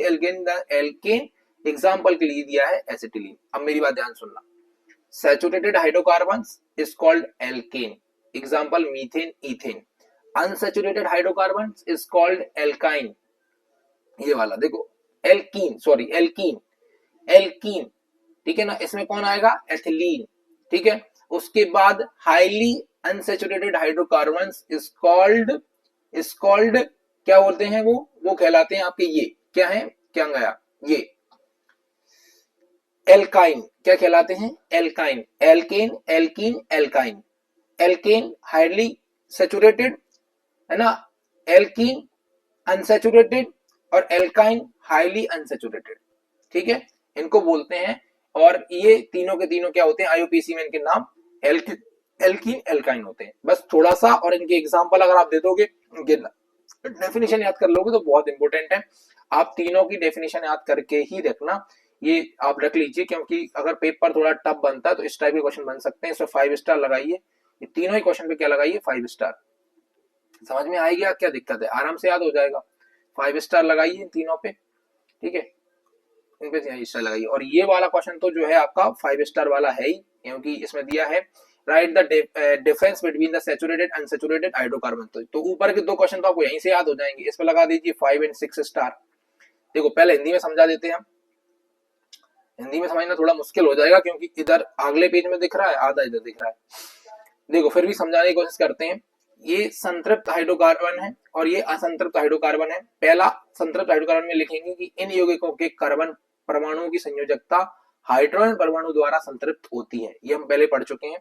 alkane example के लिए दिया है acetylene. अब मेरी बात ध्यान सुनना. Saturated hydrocarbons is called alkane. Example methane, ethane. Unsaturated hydrocarbons is called alkyne. ये वाला देखो, एल्कीन, सॉरी एल्कीन, एल्कीन. ठीक है ना, इसमें कौन आएगा, एथिलीन. ठीक है, उसके बाद highly unsaturated hydrocarbons is called क्या बोलते हैं, वो कहलाते हैं आपके, ये क्या है, क्या गया, ये एल्काइन. क्या कहलाते हैं, alkyne. Alkane, alkene, alkyne. Alkane highly saturated है ना, एल्कीन अनसैचुरेटेड और एल्काइन हाईली अनसैचुरेटेड. ठीक है, इनको बोलते हैं. और ये तीनों के तीनों क्या होते हैं, आईयूपीएसी में इनके नाम एल्कीन, एल्काइन होते हैं. बस थोड़ा सा, और इनके एग्जांपल अगर आप दे दोगे, डेफिनेशन याद कर लोगे तो बहुत इंपॉर्टेंट है. आप तीनों की डेफिनेशन याद करके ही रखना, ये आप रख लीजिए, क्योंकि अगर पेपर थोड़ा टफ बनता है तो इस टाइप के क्वेश्चन बन सकते हैं. इसमें 5 स्टार लगाइए, ये तीनों ही क्वेश्चन पे क्या लगाइए, 5 स्टार. समझ में आएगी, क्या दिक्कत है, आराम से याद हो जाएगा. 5 स्टार लगाइए इन तीनों पे. ठीक है, इन पे स्टार लगाइए. और ये वाला क्वेश्चन तो जो है आपका 5 स्टार वाला है ही, क्योंकि इसमें दिया है write the difference between the saturated unsaturated hydrocarbon. तो ऊपर के दो क्वेश्चन तो आपको यहीं से याद हो जाएंगे. इस पे लगा दीजिए 5 एंड 6 स्टार. देखो पहले हिंदी में समझा देते हैं हम. हिंदी में समझना थोड़ा मुश्किल हो जाएगा, क्योंकि इधर अगले पेज में दिख रहा है, आधा इधर दिख रहा है. देखो फिर भी समझाने की कोशिश करते हैं. ये संतृप्त हाइड्रोकार्बन है और ये असंतृप्त हाइड्रोकार्बन है. पहला संतृप्त हाइड्रोकार्बन में लिखेंगे कि इन यौगिकों के कार्बन परमाणुओं की संयोजकता हाइड्रोजन परमाणु द्वारा संतृप्त होती है. ये हम पहले पढ़ चुके हैं.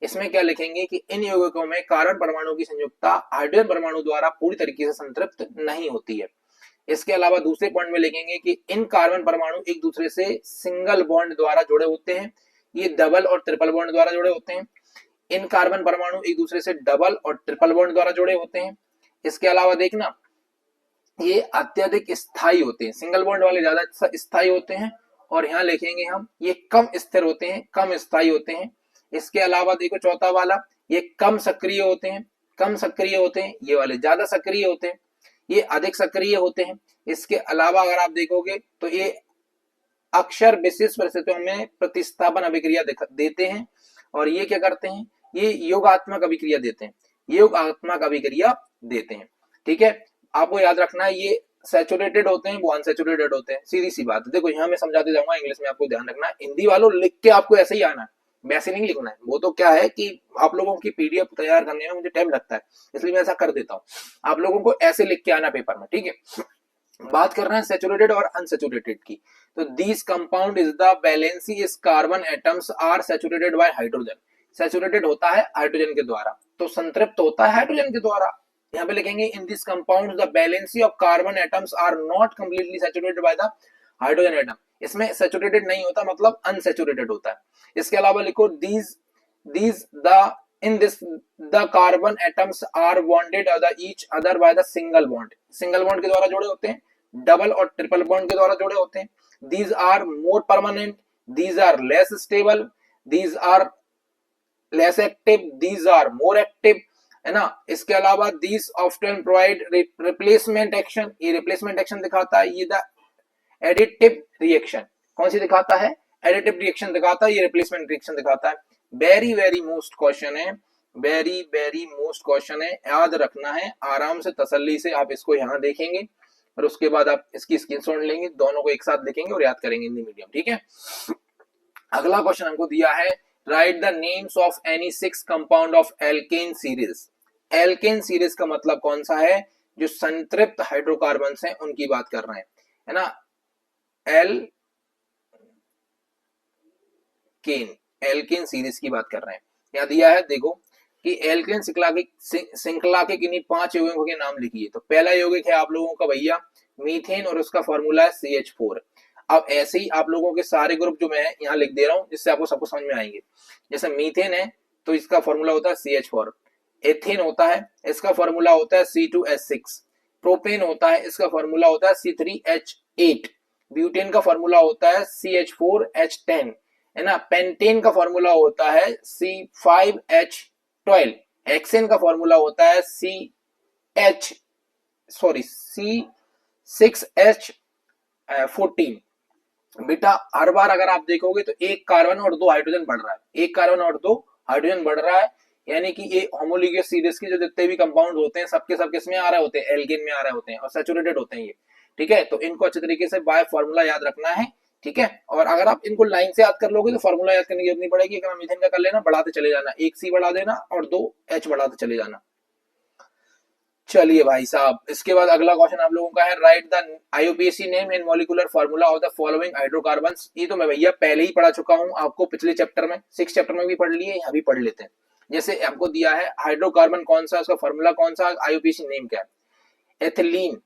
इसमें क्या लिखेंगे कि इन यौगिकों में कार्बन परमाणु की संयोजकता हाइड्रोजन परमाणु द्वारा पूरी तरीके से संतृप्त नहीं होती है. इसके अलावा दूसरे पॉइंट में लिखेंगे कि इन कार्बन परमाणु एक दूसरे से सिंगल बॉन्ड द्वारा जुड़े होते हैं, ये डबल और ट्रिपल बॉन्ड द्वारा जुड़े होते हैं. इन कार्बन परमाणु एक दूसरे से डबल और ट्रिपल बॉन्ड द्वारा जुड़े होते हैं. इसके अलावा देखना, ये अत्यधिक स्थायी होते हैं. सिंगल बॉन्ड वाले ज्यादा स्थायी होते हैं, और यहाँ लिखेंगे हम ये कम स्थिर होते हैं, कम स्थायी होते हैं. इसके अलावा देखो चौथा वाला, ये कम सक्रिय होते हैं, कम सक्रिय होते हैं. ये वाले ज्यादा सक्रिय होते हैं, ये अधिक सक्रिय होते हैं. इसके अलावा अगर आप देखोगे तो ये अक्षर विशेष परिस्थितियों में प्रतिस्थापन अभिक्रिया देते हैं, और ये क्या करते हैं, ये योगात्मक अभिक्रिया देते हैं, योगात्मक अभिक्रिया देते हैं। ठीक है, आपको याद रखना है ये सैचुरेटेड होते हैं, वो अनसैचुरेटेड होते हैं, सीधी सी बात है। देखो यहाँ मैं समझाते जाऊंगा, इंग्लिश में आपको ध्यान रखना है, हिंदी वालों लिख के आपको ऐसे ही आना है, वैसे नहीं लिखना है। वो तो क्या है कि आप लोगों की पीडीएफ तैयार करने में मुझे टाइम लगता है, इसलिए मैं ऐसा कर देता हूँ, आप लोगों को ऐसे लिख के आना पेपर में। ठीक है, बात कर रहे हैं सैचुरेटेड और अनसैचुरेटेड की। तो this compound is the valency is carbon atoms are saturated by hydrogen, saturated होता है हाइड्रोजन के द्वारा, तो संतृप्त होता है हाइड्रोजन के द्वारा। यहाँ पे लिखेंगे in this compound the valency of carbon atoms are not completely saturated by the hydrogen atom, इसमें सैचुरेटेड नहीं होता, मतलब अनसैचुरेटेड होता है। इसके अलावा लिखो these the in this the carbon atoms are bonded each other by the single bond, single bond के द्वारा जुड़े होते हैं, डबल और ट्रिपल बॉन्ड के द्वारा जुड़े होते हैं। these are more permanent, these are less stable, these are less active, these are more active, है ना। इसके अलावा these often provide replacement action, ये replacement action दिखाता है, ये the additive reaction कौन सी दिखाता है, एडिटिव रिएक्शन दिखाता है, ये रिप्लेसमेंट रिएक्शन दिखाता है। वेरी वेरी मोस्ट क्वेश्चन है, वेरी वेरी मोस्ट क्वेश्चन है, याद रखना है, आराम से तसल्ली से आप इसको यहाँ देखेंगे और उसके बाद आप इसकी स्क्रीनशॉट लेंगे, दोनों को एक साथ देखेंगे और याद करेंगे हिंदी मीडियम। ठीक है, अगला क्वेश्चन हमको दिया है, write the names of any 6 compound of alkane series. Alkane series का मतलब कौन सा है, जो संतृप्त हाइड्रोकार्बन हैं उनकी बात कर रहे हैं, है ना। एल्केन सीरीज की बात कर रहे हैं। यहाँ दिया है देखो कि एल्केन श्रृंखला के किन्हीं 5 यौगिकों के नाम लिखिए। तो पहला यौगिक है आप लोगों का भैया मीथेन, और उसका फॉर्मूला है CH4। अब ऐसे ही आप लोगों के सारे ग्रुप जो मैं यहाँ लिख दे रहा हूँ, जिससे आपको सबको समझ में आएंगे। जैसे मीथेन है तो इसका फॉर्मूला होता है CH4, एथेन होता है इसका फॉर्मूला होता है C2H6, प्रोपेन होता है इसका फॉर्मूला होता है C3H8, ब्यूटेन का फॉर्मूला होता है CH4H10, है ना। पेंटेन का फॉर्मूला होता है C5H12, हेक्सेन का फॉर्मूला होता है C6H14। बेटा हर बार अगर आप देखोगे तो एक कार्बन और 2 हाइड्रोजन बढ़ रहा है, एक कार्बन और 2 हाइड्रोजन बढ़ रहा है, यानी कि ये होमोलिगस सीरीज के जो जितने भी कंपाउंड होते हैं सबके सब किसमें आ रहे होते हैं, एल्केन में आ रहे होते हैं और सैचुरेटेड होते हैं ये। ठीक है, तो इनको अच्छे तरीके से बाय फॉर्मूला याद रखना है। ठीक है, और अगर आप इनको लाइन से याद कर लोगे तो फॉर्मूला याद करने की जरूरत नहीं पड़ेगी। अगर मीथेन का कर लेना, बढ़ाते चले जाना, एक C बढ़ा देना और 2 H बढ़ाते चले जाना। चलिए भाई साहब, इसके बाद अगला क्वेश्चन आप लोगों का है, write the IUPAC name and molecular formula of the following hydrocarbons. ये तो मैं भैया पहले ही पढ़ा चुका हूं आपको, पिछले चैप्टर में 6 चैप्टर में भी पढ़ लिए, यहाँ भी पढ़ लेते हैं। जैसे हमको दिया है हाइड्रोकार्बन कौन सा, उसका फार्मूला कौन सा, IUPAC नेम क्या है। एथिलीन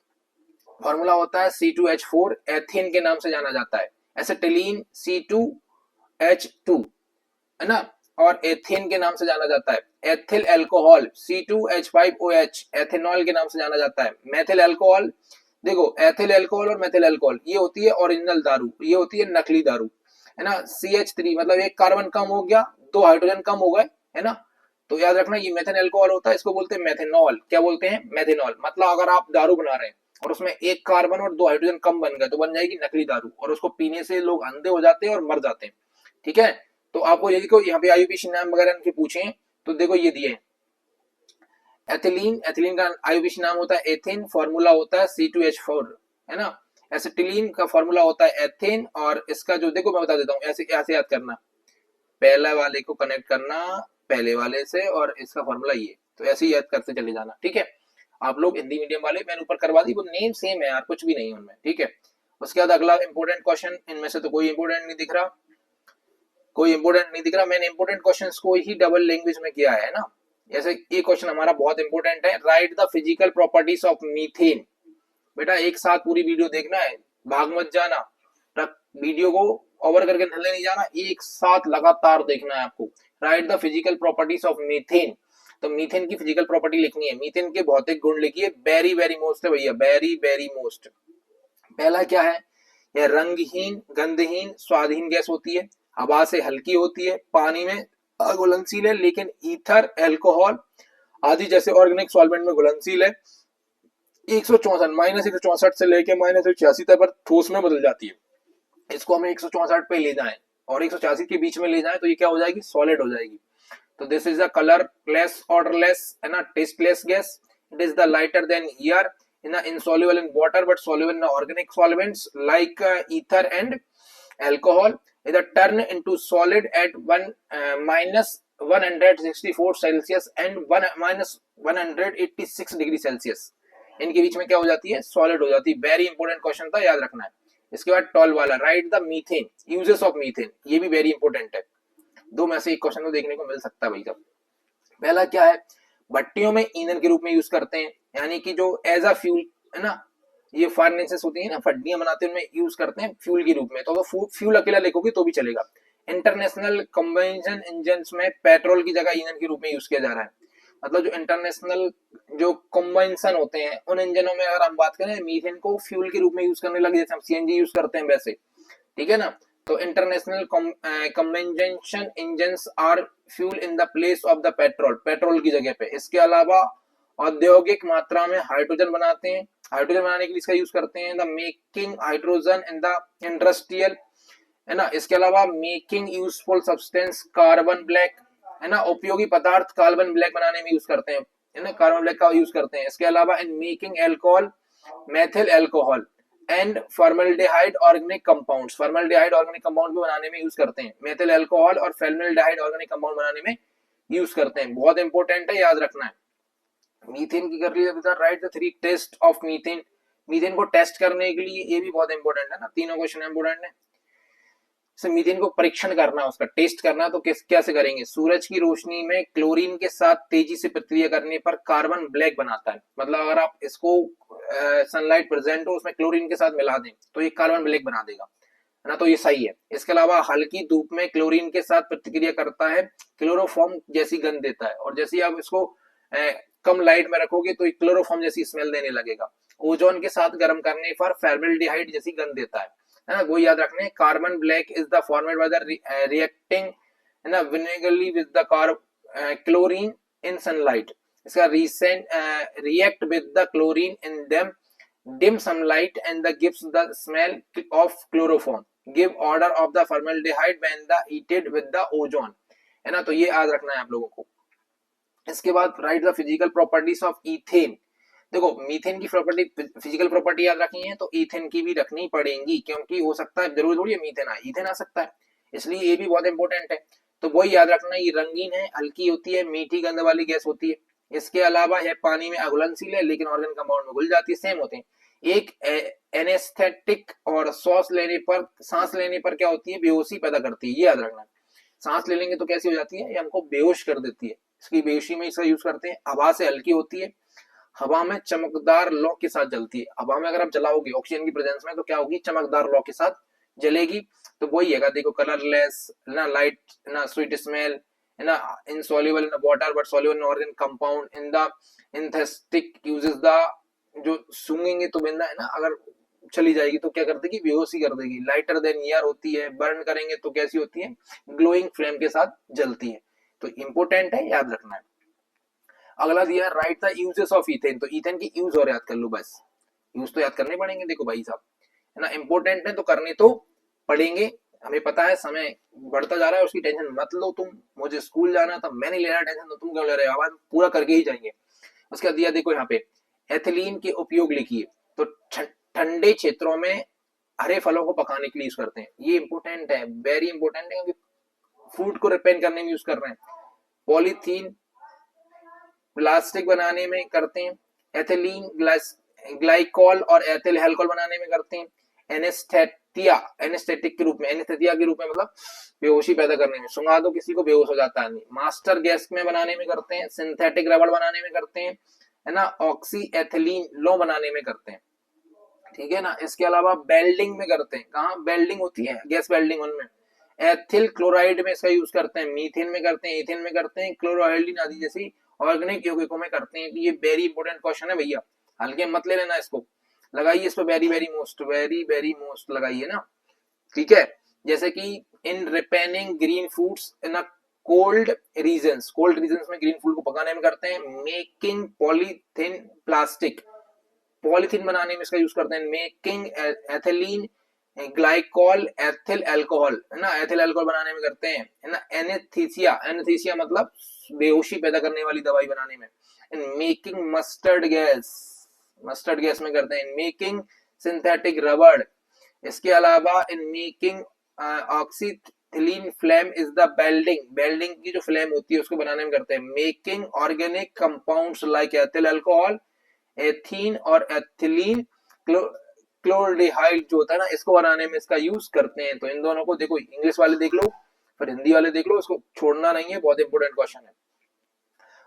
फार्मूला होता है C2H4, एथेन के नाम से जाना जाता है। एसिटिलीन C2H2, है ना, और एथेन के नाम से जाना जाता है। एथिल अल्कोहल C2H5OH, एथेनॉल के नाम से जाना जाता है। मेथिल अल्कोहल, देखो एथिल अल्कोहल और मेथिल अल्कोहल ये होती है ओरिजिनल दारू, ये होती है नकली दारू, है ना। CH3 मतलब एक कार्बन कम हो गया, 2 हाइड्रोजन कम हो गए, है ना। तो याद रखना ये मेथिल अल्कोहल होता है, इसको बोलते हैं मेथेनॉल। क्या बोलते हैं, मेथेनॉल। मतलब अगर आप दारू बना रहे हैं और उसमें एक कार्बन और 2 हाइड्रोजन कम बन गए तो बन जाएगी नकली दारू, और उसको पीने से लोग अंधे हो जाते हैं और मर जाते हैं। ठीक है, तो आपको ये देखो यहाँ पे IUPAC नाम वगैरह इनके पूछे तो देखो ये दिए एथिलीन, एथिलीन का IUPAC नाम होता है एथेन, फॉर्मूला होता है C2H4, है ना। एसिटिलीन का फॉर्मूला होता है एथेन, और इसका जो देखो मैं बता देता हूँ, ऐसे ऐसे याद करना, पहला वाले को कनेक्ट करना पहले वाले से और इसका फॉर्मूला ये, तो ऐसे ही याद करते चले जाना। ठीक है, आप लोग हिंदी मीडियम वाले मैंने ऊपर करवा दी, वो नेम सेम है यार, कुछ भी नहीं उनमें। ठीक है, उसके बाद अगला इंपोर्टेंट क्वेश्चन, इनमें से तो कोई इंपोर्टेंट नहीं दिख रहा, कोई इंपोर्टेंट नहीं दिख रहा। मैंने इंपोर्टेंट क्वेश्चंस को ही डबल लैंग्वेज में किया है ना। जैसे ये क्वेश्चन हमारा बहुत इंपोर्टेंट है, write the physical properties of methane. बेटा एक साथ पूरी वीडियो देखना है, भाग मत जाना, वीडियो को ओवर करके थले नहीं जाना, एक साथ लगातार देखना है आपको। Right the physical properties of methane, तो मीथेन की फिजिकल प्रॉपर्टी लिखनी है, मीथेन के भौतिक गुण लिखिए। वेरी वेरी मोस्ट है भैया, वेरी वेरी मोस्ट। पहला क्या है, यह रंगहीन, गंधहीन, स्वादहीन गैस होती है, हवा से हल्की होती है, पानी में घुलनशील है, लेकिन ईथर, अल्कोहल आदि जैसे ऑर्गेनिक सॉल्वेंट में घुलनशील है। -164 से लेके -186 तक पर ठोस में बदल जाती है। इसको हमें 164 पे ले जाएं और 186 के बीच में ले जाएं तो ये क्या हो जाएगी, सॉलिड हो जाएगी। तो this is a colourless, odourless, है ना, tasteless gas. It is the lighter then air, in insoluble in water but soluble in organic solvents like ether and alcohol. It is turned into solid at minus 164 Celsius and 186 degree Celsius. इनके बीच में क्या हो जाती है, solid हो जाती है। Very important question था, याद रखना है। इसके बाद 12 वाला, right the methane, uses of methane, ये भी वेरी इंपॉर्टेंट है। दो में से एक क्वेश्चन तो देखने को मिल सकता है भाई साहब। पहला क्या है, भट्टियों में ईंधन के रूप में यूज करते हैं, यानी कि जो एज अ फ्यूल, है ना, ये फार्नेसेस होती है ना, भट्टियां बनाते हैं, उनमें यूज करते हैं फ्यूल के रूप में। तो फ्यूल अकेला लिखोगे तो भी चलेगा। इंटरनेशनल कंबेंशन इंजन में पेट्रोल की जगह ईंधन के रूप में यूज किया जा रहा है। मतलब जो इंटरनेशनल जो कंबेंशन होते हैं उन इंजनों में अगर हम बात करें, मीथेन को फ्यूल के रूप में यूज करने लगे, जैसे हम सीएनजी यूज करते हैं वैसे, ठीक है ना। तो international combustion engines are fuel in the place of the petrol, petrol की जगह पे। इसके अलावा औद्योगिक मात्रा में हाइड्रोजन बनाते हैं, हाइड्रोजन बनाने के लिए इसका यूज करते हैं। The making hydrogen in the industrial, है ना। इसके अलावा making useful substance carbon black, है ना, उपयोगी पदार्थ कार्बन ब्लैक बनाने में यूज करते हैं, है ना, कार्बन ब्लैक का यूज करते हैं। इसके अलावा in making alcohol, methyl alcohol and formaldehyde organic compounds, formaldehyde organic compound भी बनाने में यूज करते हैं। मेथिल एल्कोहल और फॉर्मल्डिहाइड ऑर्गेनिक कंपाउंड बनाने में यूज करते हैं। बहुत इंपॉर्टेंट है, याद रखना है। मीथेन की कर लीजिए, write the 3 test of methane, methane को टेस्ट करने के लिए ये भी बहुत इंपॉर्टेंट है ना, तीनों क्वेश्चन इंपॉर्टेंट है। मीथेन को परीक्षण करना, उसका टेस्ट करना, तो कैसे करेंगे। सूरज की रोशनी में क्लोरीन के साथ तेजी से प्रतिक्रिया करने पर कार्बन ब्लैक बनाता है। मतलब अगर आप इसको सनलाइट प्रेजेंट हो, उसमें क्लोरीन के साथ मिला दें तो ये कार्बन ब्लैक बना देगा, है ना, तो ये सही है। इसके अलावा हल्की धूप में क्लोरीन के साथ प्रतिक्रिया करता है, क्लोरोफॉर्म जैसी गंध देता है, और जैसे आप इसको कम लाइट में रखोगे तो क्लोरोफॉर्म जैसी स्मेल देने लगेगा। ओजोन के साथ गर्म करने पर फॉर्मल्डिहाइड जैसी गंध देता है ना, वो याद रखने। Carbon black is the format by the reacting, है ना, विनेगरली with the chlorine in sunlight. इसका recent react with the chlorine in them dim sunlight and the gives the smell of chloroform, give order of the formaldehyde when the heated with the ozone, है ना, तो ये याद रखना है आप लोगों को। इसके बाद right the physical properties of ethane. देखो मीथेन की प्रॉपर्टी, फिजिकल प्रॉपर्टी याद रखनी है तो इथेन की भी रखनी पड़ेगी, क्योंकि हो सकता है जरूर थोड़ी मीथेन आए, इथेन आ सकता है, इसलिए ये भी बहुत इंपॉर्टेंट है। तो वही याद रखना, ये रंगीन है, हल्की होती है, मीठी गंध वाली गैस होती है। इसके अलावा यह पानी में अघुलनशील है, लेकिन ऑर्गेनिक कंपाउंड में घुल जाती है, सेम होते हैं। एक एनेस्थेटिक और सांस लेने पर क्या होती है, बेहोशी पैदा करती है, ये याद रखना। सांस ले लेंगे तो कैसी हो जाती है, ये हमको बेहोश कर देती है। इसकी बेहोशी में इसका यूज करते हैं। हवा से हल्की होती है, हवा में चमकदार लौ के साथ जलती है। हवा में अगर आप जलाओगे ऑक्सीजन की प्रेजेंस में तो क्या होगी, चमकदार लौ के साथ जलेगी। तो वही है, देखो कलरलेस, ना लाइट, ना स्वीट स्मेल, है ना, insoluble in water but soluble in organic compound, in the anaesthetic uses the, जो सूंघेंगे तो बिंदा, है ना, अगर चली जाएगी तो क्या कर देगी, बेहोशी कर देगी। लाइटर देन एयर होती है, बर्न करेंगे तो कैसी होती है, ग्लोइंग फ्लेम के साथ जलती है। तो इंपॉर्टेंट है, याद रखना है। अगला दिया right the uses of ethane, तो इथेन की यूज और याद कर लो बस, यूज तो याद करने पड़ेंगे देखो भाई साहब, है ना, इंपॉर्टेंट है तो करने तो पड़ेंगे। हमें पता है समय बढ़ता जा रहा है, उसकी टेंशन मत लो तुम, मुझे स्कूल जाना था, मैं नहीं ले रहा टेंशन, तो तुम क्यों ले रहे हो, आवाज पूरा करके ही जाएंगे। उसका दिया देखो यहाँ पे, एथिलीन के उपयोग लिखिए। तो ठंडे क्षेत्रों में हरे फलों को पकाने के लिए यूज करते हैं, ये इंपॉर्टेंट है, वेरी इंपॉर्टेंट है, क्योंकि फूड को रिपेन करने में यूज कर रहे हैं। पॉलीथीन प्लास्टिक बनाने में करते हैं। एथिलीन ग्लाइकॉल और एथिल एल्कोहल बनाने में करते हैं। एनेस्थेटिया, एनेस्थेटिक के रूप में, एनेस्थेटिया के रूप में मतलब बेहोशी पैदा करने में, सुंघा दो किसी को बेहोश हो जाता है। मास्टर गैस में बनाने में करते हैं। सिंथेटिक रबड़ बनाने में करते हैं, है ना, ऑक्सी एथिलीन लो बनाने में करते हैं, ठीक है ना। इसके अलावा बेल्डिंग में करते हैं, कहाँ बेल्डिंग होती है, गैस बेल्डिंग, उनमें। एथिल क्लोराइड में इसका यूज करते हैं, मीथेन में करते हैं, इथेन में करते हैं, क्लोरोहाइड्रिन आदि जैसी ऑर्गेनिक यौगिकों में करते हैं। ये वेरी इंपॉर्टेंट क्वेश्चन है भैया, हल्के मत ले लेना इसको, लगाइए इस पर वेरी वेरी मोस्ट लगाइए ना, ठीक है। जैसे कि in ripening green foods in cold regions, cold regions में ग्रीन फूड को पकाने में करते हैं। मेकिंग पॉलीथीन प्लास्टिक, पॉलीथीन बनाने में इसका यूज करते हैं। Making ethylene glycol ethyl alcohol, है ना, एथिल अल्कोहल बनाने में करते हैं, है ना। एनेस्थीसिया, एनेस्थीसिया मतलब बेहोशी पैदा करने वाली दवाई बनाने में। In making mustard gas, mustard gas में करते हैं। मेकिंग सिंथेटिक रबड़, इसके अलावा in making oxyethylene flame is the welding, welding की जो फ्लेम होती है उसको बनाने में करते हैं। Making organic compounds like ethyl alcohol, ethene और एथिलीन क्लोरल्डिहाइड जो होता है ना, इसको बनाने में इसका यूज करते हैं। तो इन दोनों को देखो, इंग्लिश वाले देख लो फिर हिंदी वाले देख लो, इसको छोड़ना नहीं है, बहुत इंपॉर्टेंट क्वेश्चन है।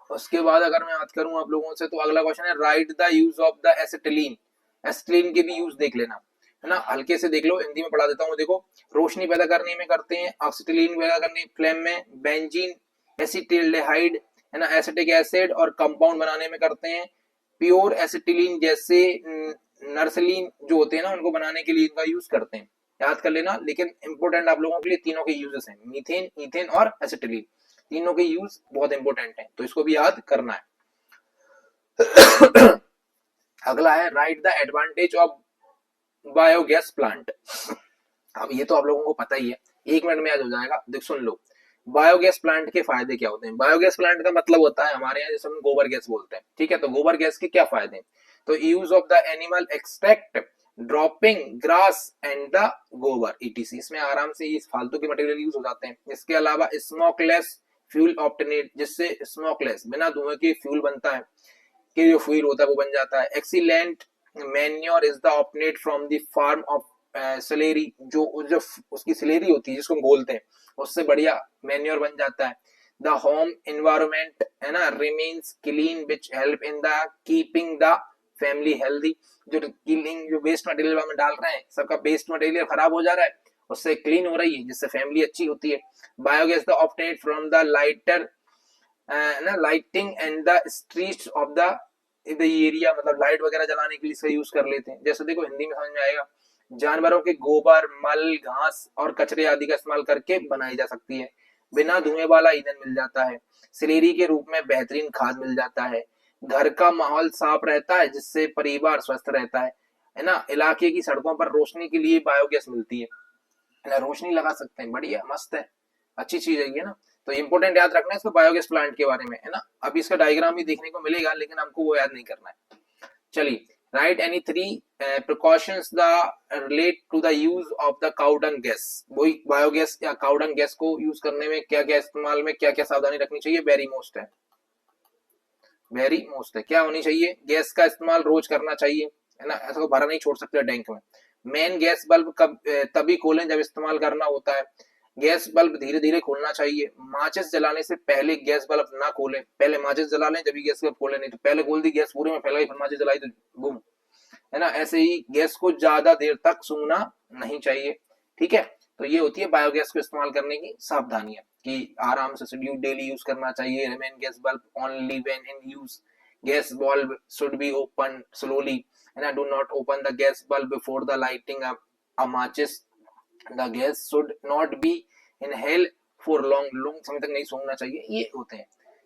उसके बाद अगर मैं बात करूं आप लोगों से, तो अगला क्वेश्चन है write the use of the acetylene, acetylene के भी यूज देख लेना, है ना, हल्के से देख लो, हिंदी में पढ़ा देता हूँ। देखो, रोशनी पैदा करने में करते हैं, ऑक्सीटिलीन पैदा करने फ्लेम में, बेंजीन एसिटिल्डिहाइड, है ना, एसिटिक एसिड और कंपाउंड बनाने में करते हैं। प्योर एसिटिलीन जैसे नर्सलीन जो होते हैं ना, उनको बनाने के लिए इनका यूज करते हैं, याद कर लेना। लेकिन इंपॉर्टेंट आप लोगों के लिए तीनों के यूजेस हैं, मीथेन, ईथेन और एसिटिलीन, तीनों के यूज बहुत इंपॉर्टेंट है, तो इसको भी याद करना है। अगला है write the advantage of biogas plant. अब ये तो आप लोगों को पता ही है, 1 मिनट में आज हो जाएगा, देख सुन लो। बायोगैस प्लांट के फायदे क्या होते हैं? बायोगैस प्लांट का मतलब होता है हमारे यहाँ जैसे हम गोबर गैस बोलते हैं, ठीक है। तो गोबर गैस के क्या फायदे हैं? तो use of the animal extract, dropping grass and the गोबर ईटीसी, इसमें आराम से इस फालतू के मटेरियल यूज हो जाते हैं। इसके अलावा स्मोकलेस फ्यूल ऑप्टेनेट, जिससे स्मोकलेस बिना धुएं के फ्यूल बनता है, कि जो फ्यूल होता है वो बन जाता है। Excellent manure is the obtained from the farm of slurry, जो उसकी सिलेरी होती है जिसको हम बोलते हैं, उससे बढ़िया मैन्योर बन जाता है। द होम एनवायरमेंट, है ना, remains clean which help in the keeping the family healthy, जो किलिंग जो वेस्ट मटेरियल हम डाल रहे हैं, सबका वेस्ट मटेरियल खराब हो जा रहा है, उससे क्लीन हो रही है, जिससे फैमिली अच्छी होती है। Biogas the obtained from the lighter ना lighting and the streets of the area, मतलब लाइट वगैरह जलाने के लिए इसका यूज कर लेते हैं। जैसे देखो हिंदी में समझ में आएगा, जानवरों के गोबर, मल, घास और कचरे आदि का इस्तेमाल करके बनाई जा सकती है। बिना धुएं वाला ईंधन मिल जाता है, सिलेरी के रूप में बेहतरीन खाद मिल जाता है, घर का माहौल साफ रहता है जिससे परिवार स्वस्थ रहता है ना। इलाके की सड़कों पर रोशनी के लिए बायोगैस मिलती है ना, रोशनी लगा सकते हैं, बढ़िया मस्त है, अच्छी चीज है ये ना। तो इंपोर्टेंट याद रखना है इसको बायोगैस प्लांट के बारे में, है ना। अभी इसका डायग्राम भी देखने को मिलेगा, लेकिन हमको वो याद नहीं करना है। चलिए, write any 3 precautions the relate to the use of the cow dung gas. वही बायोगैस या काउडंग गैस को यूज करने में क्या क्या इस्तेमाल में क्या क्या सावधानी रखनी चाहिए, वेरी मोस्ट है, वेरी मोस्ट है। क्या होनी चाहिए? गैस का इस्तेमाल रोज करना चाहिए, है ना, ऐसा को भरा नहीं छोड़ सकते टैंक में। मेन गैस बल्ब कब तभी खोलें जब इस्तेमाल करना होता है। गैस बल्ब धीरे धीरे खोलना चाहिए। माचिस जलाने से पहले गैस बल्ब ना खोलें, पहले माचिस जला लें जब गैस बल्ब खोलें, नहीं तो पहले खोल दी गैस पूरे में फैल गई, फिर माचिस जलाई तो बूम, है ना। ऐसे ही गैस को ज्यादा देर तक सूंघना नहीं चाहिए, ठीक है। तो ये होती है बायोगैस को इस्तेमाल करने की सावधानियां, कि आराम से शेड्यूल डेली यूज करना चाहिए। Remain gas bulb only when in use, gas bulb should be open slowly, है ना, do not open the gas bulb before the lighting a माचिस, the gas should not be inhale for long समय तक नहीं सूंघना चाहिए, ये होते हैं।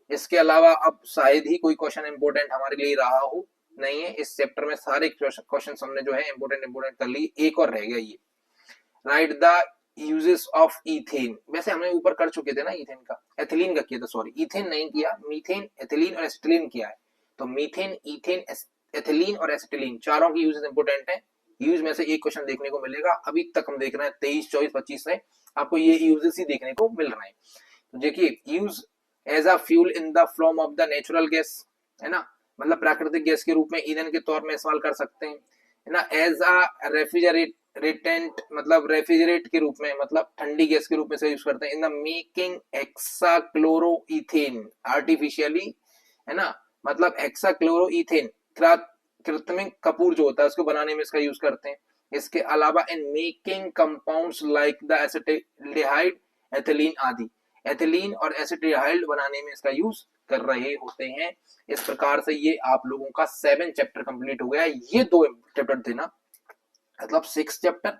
इसके अलावा अब शायद ही कोई क्वेश्चन इंपोर्टेंट हमारे लिए रहा हो, नहीं है, इस चैप्टर में सारे क्वेश्चन हमने जो है इंपोर्टेंट कर ली, एक और रह गया ये, write the uses of ethane. वैसे हमने ऊपर कर चुके थे ना इथेन का, एथिलीन का किया था, सॉरी इथेन नहीं किया, मीथेन, एथिलीन और एसिटिलीन किया है। तो मीथेन, इथेन, एथिलीन और एसिटिलीन चारों की यूजेस इंपोर्टेंट है। यूज में से एक क्वेश्चन देखने को मिलेगा, अभी तक हम देख रहे हैं 23, 24, 25 से आपको ये यूजेस ही देखने को मिल रहे हैं। तो देखिए, use as a fuel in the form of the natural gas, है ना, मतलब प्राकृतिक गैस के रूप में ईंधन के तौर में इस्तेमाल कर सकते हैं, है ना। एज अ रेफ्रिजरेटेंट, मतलब रेफ्रिजरेट के रूप में, मतलब ठंडी गैस के रूप में से यूज करते हैं। इन द मेकिंग हेक्साक्लोरोइथेन आर्टिफिशियली, है ना, मतलब हेक्साक्लोरोइथेन कृत्रिम कपूर जो होता है उसको बनाने में इसका यूज करते हैं। इसके अलावा in making compounds like the acetaldehyde, ethylene आदि, एथिलीन और एसिटिल्डिहाइड बनाने में इसका यूज कर रहे होते हैं। इस प्रकार से ये आप लोगों का 7 चैप्टर कंप्लीट हो गया। ये 2 चैप्टर थे ना, मतलब 6 चैप्टर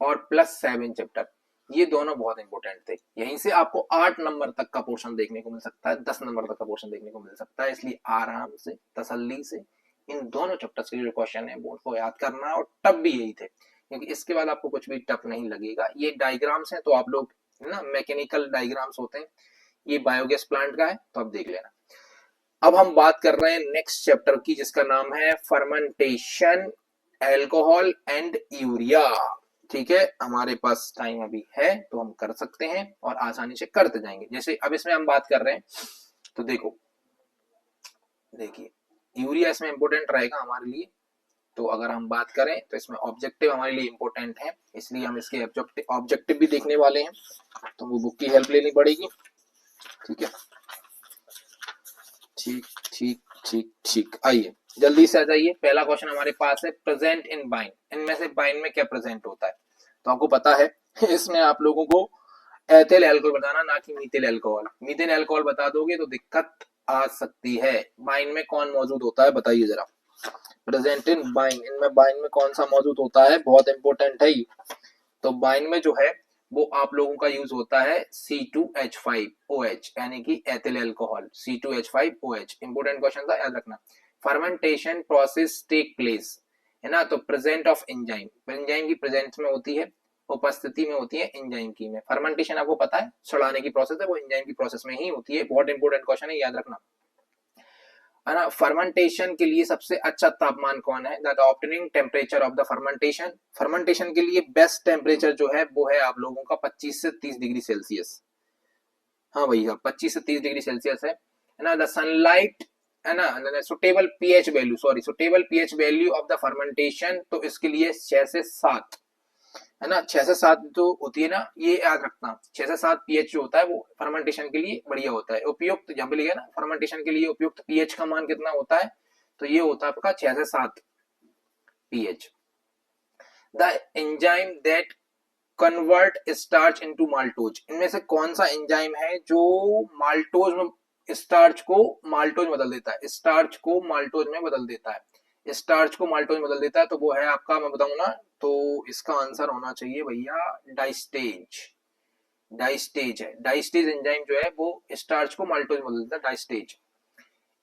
और प्लस 7 चैप्टर, ये दोनों बहुत इंपॉर्टेंट थे। यहीं से आपको 8 नंबर तक का पोर्शन देखने को मिल सकता है, 10 नंबर तक का पोर्शन देखने को मिल सकता है। इसलिए आराम से तसल्ली से इन दोनों चैप्टर्स के जो क्वेश्चन है बोर्ड को याद करना, और टब भी यही थे, क्योंकि इसके बाद आपको कुछ भी टफ नहीं लगेगा। ये डायग्राम्स हैं तो आप लोग ना मैकेनिकल डायग्राम्स होते हैं, ये बायोगैस प्लांट का है तो आप देख लेना। अब हम बात कर रहे हैं नेक्स्ट चैप्टर की जिसका नाम है फर्मेंटेशन, एल्कोहल एंड यूरिया। ठीक है, हमारे पास टाइम अभी है तो हम कर सकते हैं और आसानी से करते जाएंगे। जैसे अब इसमें हम बात कर रहे हैं तो देखो, देखिए यूरिया इसमें इंपोर्टेंट रहेगा हमारे लिए। तो अगर हम बात करें तो इसमें ऑब्जेक्टिव हमारे लिए इंपॉर्टेंट है, इसलिए हम इसके ऑब्जेक्टिव भी देखने वाले हैं, तो वो बुक की हेल्प लेनी पड़ेगी। ठीक है, ठीक ठीक ठीक ठीक, आइए जल्दी से आ जाइए। पहला क्वेश्चन हमारे पास है प्रेजेंट इन बाइन, इनमें से बाइन में क्या प्रेजेंट होता है? तो आपको पता है इसमें आप लोगों को एथिल अल्कोहल बताना, ना कि मीथिल अल्कोहल। मीथिल अल्कोहल बता दोगे तो दिक्कत आ सकती है। बाइन में कौन मौजूद होता है बताइए जरा। प्रेजेंट इन बाइन, इनमें बाइन में कौन सा मौजूद होता है, बहुत इंपॉर्टेंट है ये। तो बाइन में जो है वो आप लोगों का यूज होता है C2H5OH, यानी कि ethyl alcohol C2H5OH। Important question था, याद रखना। फर्मेंटेशन प्रोसेस टेक प्लेस, है ना, तो प्रेजेंट ऑफ एंजाइम, एंजाइम की प्रेजेंस में होती है, उपस्थिति में होती है एंजाइम की। में फर्मेंटेशन आपको पता है सड़ाने की प्रोसेस है, वो एंजाइम की प्रोसेस में ही होती है। बहुत इंपॉर्टेंट क्वेश्चन है, याद रखना, है ना। फर्मेंटेशन के लिए सबसे अच्छा तापमान कौन है? The obtaining temperature of the fermentation, fermentation के लिए बेस्ट टेम्परेचर जो है वो है आप लोगों का 25 से 30 डिग्री सेल्सियस। हाँ भैया 25 से 30 डिग्री सेल्सियस है ना। द सनलाइट, है ना, suitable pH value, sorry suitable pH value of the fermentation, तो इसके लिए 6 से 7, है ना, 6 से 7 जो होती है ना, ये याद रखना। 6 से 7 पीएच जो होता है वो फर्मेंटेशन के लिए बढ़िया होता है। उपयुक्त जहां पे लिखा है ना फर्मेंटेशन के लिए उपयुक्त पीएच का मान कितना होता है, तो ये होता है आपका 6 से 7 pH. The enzyme that convert starch into maltose, इनमें से कौन सा एंजाइम है जो माल्टोज में स्टार्च को माल्टोज में बदल देता है, स्टार्च को माल्टोज में बदल देता है, स्टार्च को माल्टोज में बदल देता है? तो वो है आपका, मैं बताऊं ना, तो इसका आंसर होना चाहिए भैया डाइस्टेज। डाइस्टेज है, डाइस्टेज एंजाइम जो है वो स्टार्च को माल्टोज में बदल देता है, diastase.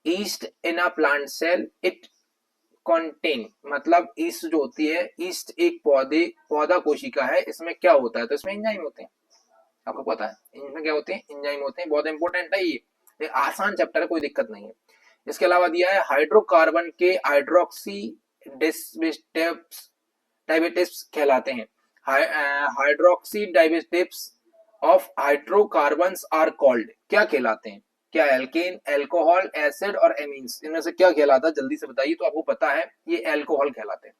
Yeast in a plant cell it contain, मतलब ईस्ट जो होती है, ईस्ट एक पौधा कोशिका है, इसमें क्या होता है? तो इसमें एंजाइम होते हैं, आपको पता है इनमें क्या होते हैं, एंजाइम होते हैं। बहुत इंपॉर्टेंट है ये आसान चैप्टर है, कोई दिक्कत नहीं है। इसके अलावा दिया है हाइड्रोकार्बन के हाइड्रोक्सी डाइवेटिव्स कहलाते हैं। Hydroxy derivatives of hydrocarbons are called, क्या कहलाते हैं? क्या एल्केन, एल्कोहल, एसिड और एमीन्स, इनमें से क्या कहलाता है? जल्दी से बताइए। तो आपको पता है ये एल्कोहल कहलाते हैं।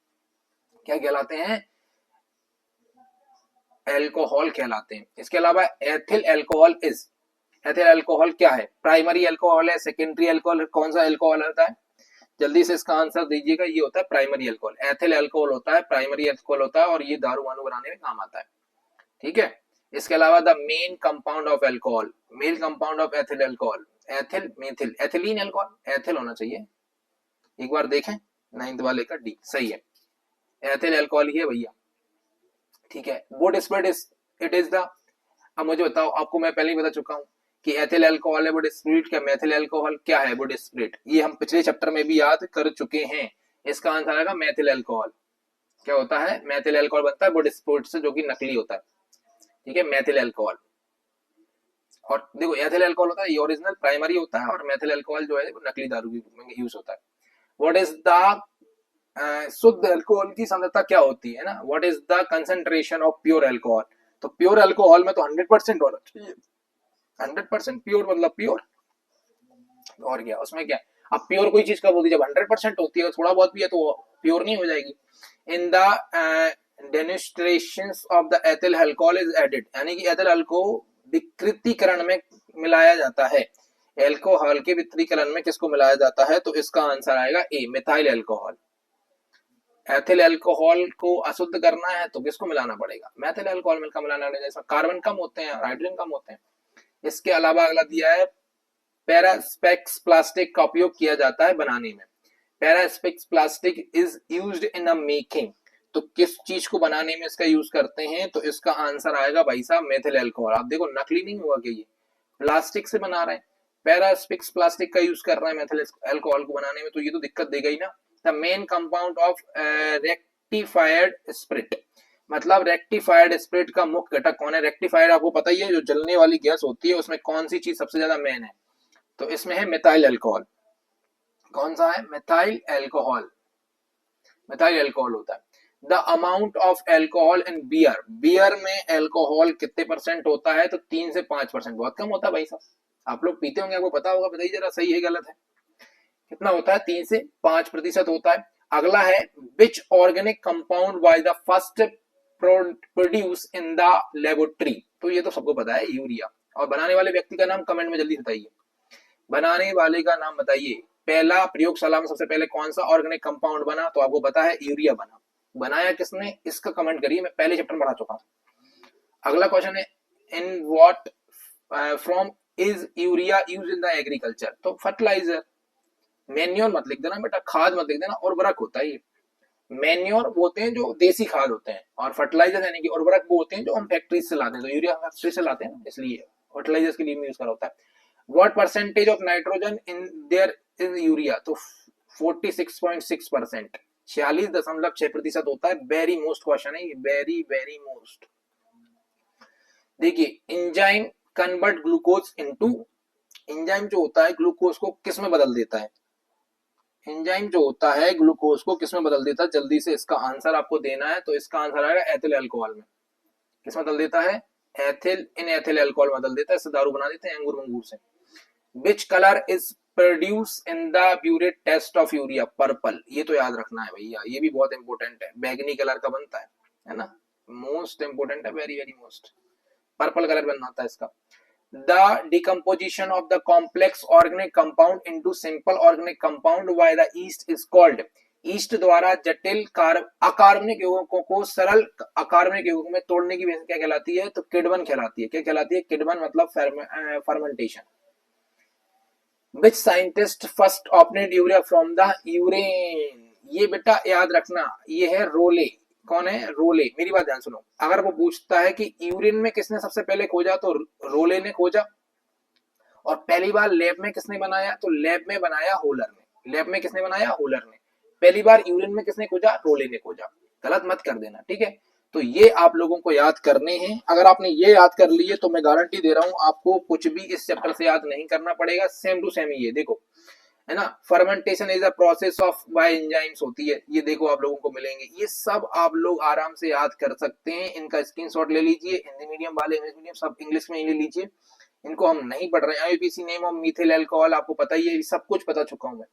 क्या कहलाते हैं? एल्कोहल कहलाते हैं। इसके अलावा ethyl alcohol is, ethyl alcohol क्या है? प्राइमरी अल्कोहल है, सेकेंडरी अल्कोहल, कौन सा अल्कोहल होता है? जल्दी से इसका आंसर दीजिएगा। ये होता है प्राइमरी अल्कोहल। एथिल अल्कोहल होता है, प्राइमरी अल्कोहल होता है, और ये दारू वारू बनाने में काम आता है। ठीक है, इसके अलावा the main compound of alcohol, male compound of ethyl alcohol, ethyl, methyl, ethylene alcohol, ethyl होना चाहिए। एक बार देखें 9th वाले का डी सही है, एथिल अल्कोहल ही है भैया। ठीक है, would spirit it is the, अब मुझे बताओ, आपको मैं पहले ही बता चुका हूं कि एथिल अल्कोहल है वुड स्प्रिट, क्या मेथिल अल्कोहल क्या है वुड स्प्रिट, ये हम पिछले चैप्टर में भी याद कर चुके हैं। इसका आंसर आएगा मेथिल अल्कोहल। क्या होता है? मेथिल अल्कोहल बनता है वुड स्प्रिट से, जो कि नकली होता है। ठीक है, मेथिल अल्कोहल। और देखो एथिल अल्कोहल होता है ये ओरिजिनल प्राइमरी होता है, और मेथिल अल्कोहल जो है वो नकली दारू के रूप में यूज होता है। व्हाट इज द शुद्ध अल्कोहल की सांद्रता क्या होती है ना? What is the concentration of pure alcohol? तो प्योर अल्कोहल में तो 100% होना चाहिए, 100% प्योर मतलब प्योर, और क्या उसमें क्या? अब प्योर कोई चीज कब होती है? जब 100% होती है। थोड़ा बहुत भी है तो प्योर नहीं हो जाएगी। In the denaturation of the ethyl alcohol is added, यानी कि एथिल अल्कोहल विकृतीकरण में मिलाया जाता है। एल्कोहल के विकृतीकरण में किसको मिलाया जाता है? तो इसका आंसर आएगा ए, मिथाइल अल्कोहल। एथिल अल्कोहल को अशुद्ध करना है तो किसको मिलाना पड़ेगा? मेथिल अल्कोहल मिलकर मिलाना पड़ेगा, इसमें कार्बन कम होते हैं, हाइड्रोजन कम होते हैं। इसके अलावा अगला दिया है पैरास्पेक्स प्लास्टिक का उपयोग किया जाता है बनाने में। Perspex plastic is used in a making, तो किस चीज को बनाने में इसका यूज करते हैं? तो इसका आंसर आएगा भाई साहब मेथिल अल्कोहल। आप देखो नकली नहीं हुआ कि ये प्लास्टिक से बना रहे हैं, पैरास्पेक्स प्लास्टिक का यूज कर रहे हैं मेथिल अल्कोहल को बनाने में, तो ये तो दिक्कत देगा ही ना। The main compound of rectified spirit, मतलब रेक्टिफाइड स्पिरिट का मुख्य घटक कौन है? रेक्टिफाइड आपको पता ही है, जो जलने वाली गैस होती है उसमें कौन सी चीज सबसे ज्यादा मेन है? तो इसमें है मिथाइल अल्कोहल। कौन सा है? Methyl alcohol. मिथाइल अल्कोहल होता है। The amount of alcohol in beer, beer में एल्कोहल कितने परसेंट होता है? तो 3 से 5%, बहुत कम होता है भाई साहब। आप लोग पीते होंगे, आपको पता होगा, बताइए जरा सही है गलत है? कितना होता है? 3 से 5% होता है। अगला है which organic compound by the first produce in the laboratory, तो ये तो सबको पता है, यूरिया। और बनाने वाले व्यक्ति का नाम कमेंट में जल्दी बताइए, बनाने वाले का नाम बताइए। पहला प्रयोगशाला में सबसे पहले कौन सा ऑर्गेनिक कंपाउंड बना? तो आपको पता है यूरिया बना। बनाया किसने? इसका कमेंट करिए, मैं पहले चैप्टर में पढ़ा चुका हूं। अगला क्वेश्चन है in what from is urea use in the agriculture? तो फर्टिलाइजर। मैन्योर मत लिख देना बेटा, खाद मत लिख देना, उर्वरक होता है ये। मैन्योर वो होते हैं जो देसी खाद होते हैं, और फर्टिलाइजर यानी कि उर्वरक वो होते हैं जो हम फैक्ट्री से लाते हैं। तो यूरिया फैक्ट्री से लाते हैं ना, इसलिए फर्टिलाइजर्स के लिए यूज करा होता है। What percentage of nitrogen in there in urea? तो 46.6%, 46.6% होता है। वेरी मोस्ट क्वेश्चन है ये, वेरी वेरी मोस्ट। देखिए, enzyme convert glucose into, enzyme जो होता है ग्लूकोज को किस में बदल देता है? एंजाइम जो होता है ग्लूकोज को किस में बदल देता है? जल्दी से इसका आंसर आपको देना है, तो इसका आंसर आएगा एथिल अल्कोहल में। किस में बदल देता है? एथिल, इन एथिल अल्कोहल में बदल देता है, इससे दारू बना देते हैं अंगूर मंगूर से। Which colour is produce in the biuret test of urea? Purple. ये तो याद रखना है भैया, ये भी बहुत इंपॉर्टेंट है, बैगनी कलर का बनता है ना, मोस्ट इंपोर्टेंट है, very very most. Purple colour बनता है इसका। The decomposition of the complex organic compound into simple organic compound by the yeast is called, east द्वारा जटिल अकार्बनिक यौगिकों को सरल अकार्बनिक यौगिकों में तोड़ने की विधि क्या कहलाती है? तो किडबन कहलाती है। क्या कहलाती है? किडबन, मतलब fermentation. Which scientist first obtained urea from the urine? ये बेटा याद रखना, ये है रोले। कौन है? रोले। मेरी बात ध्यान सुनो, अगर वो पूछता है कि यूरिन में किसने सबसे पहले खोजा, तो रोले ने खोजा। और पहली बार लैब में किसने बनाया? तो लैब में बनाया होलर ने। लैब में किसने बनाया? होलर ने। पहली बार यूरिन में किसने खोजा? रोले ने खोजा। गलत मत कर देना, ठीक है? तो ये आप लोगों को याद करने हैं। अगर आपने ये याद कर लिए तो मैं गारंटी दे रहा हूं आपको कुछ भी इस चैप्टर से याद नहीं करना पड़ेगा, सेम टू सेम। ये देखो, है ना, fermentation is a process of by enzymes होती है, ये देखो आप लोगों को मिलेंगे। ये सब आप लोग आराम से याद कर सकते हैं, इनका स्क्रीनशॉट ले लीजिए। हिंदी मीडियम वाले, इंग्लिश मीडियम, सब इंग्लिश में ही ले लीजिए। इनको हम नहीं पढ़ रहे हैं। IUPAC name of methyl alcohol आपको पता ही है, सब कुछ पता चुका हूं मैं।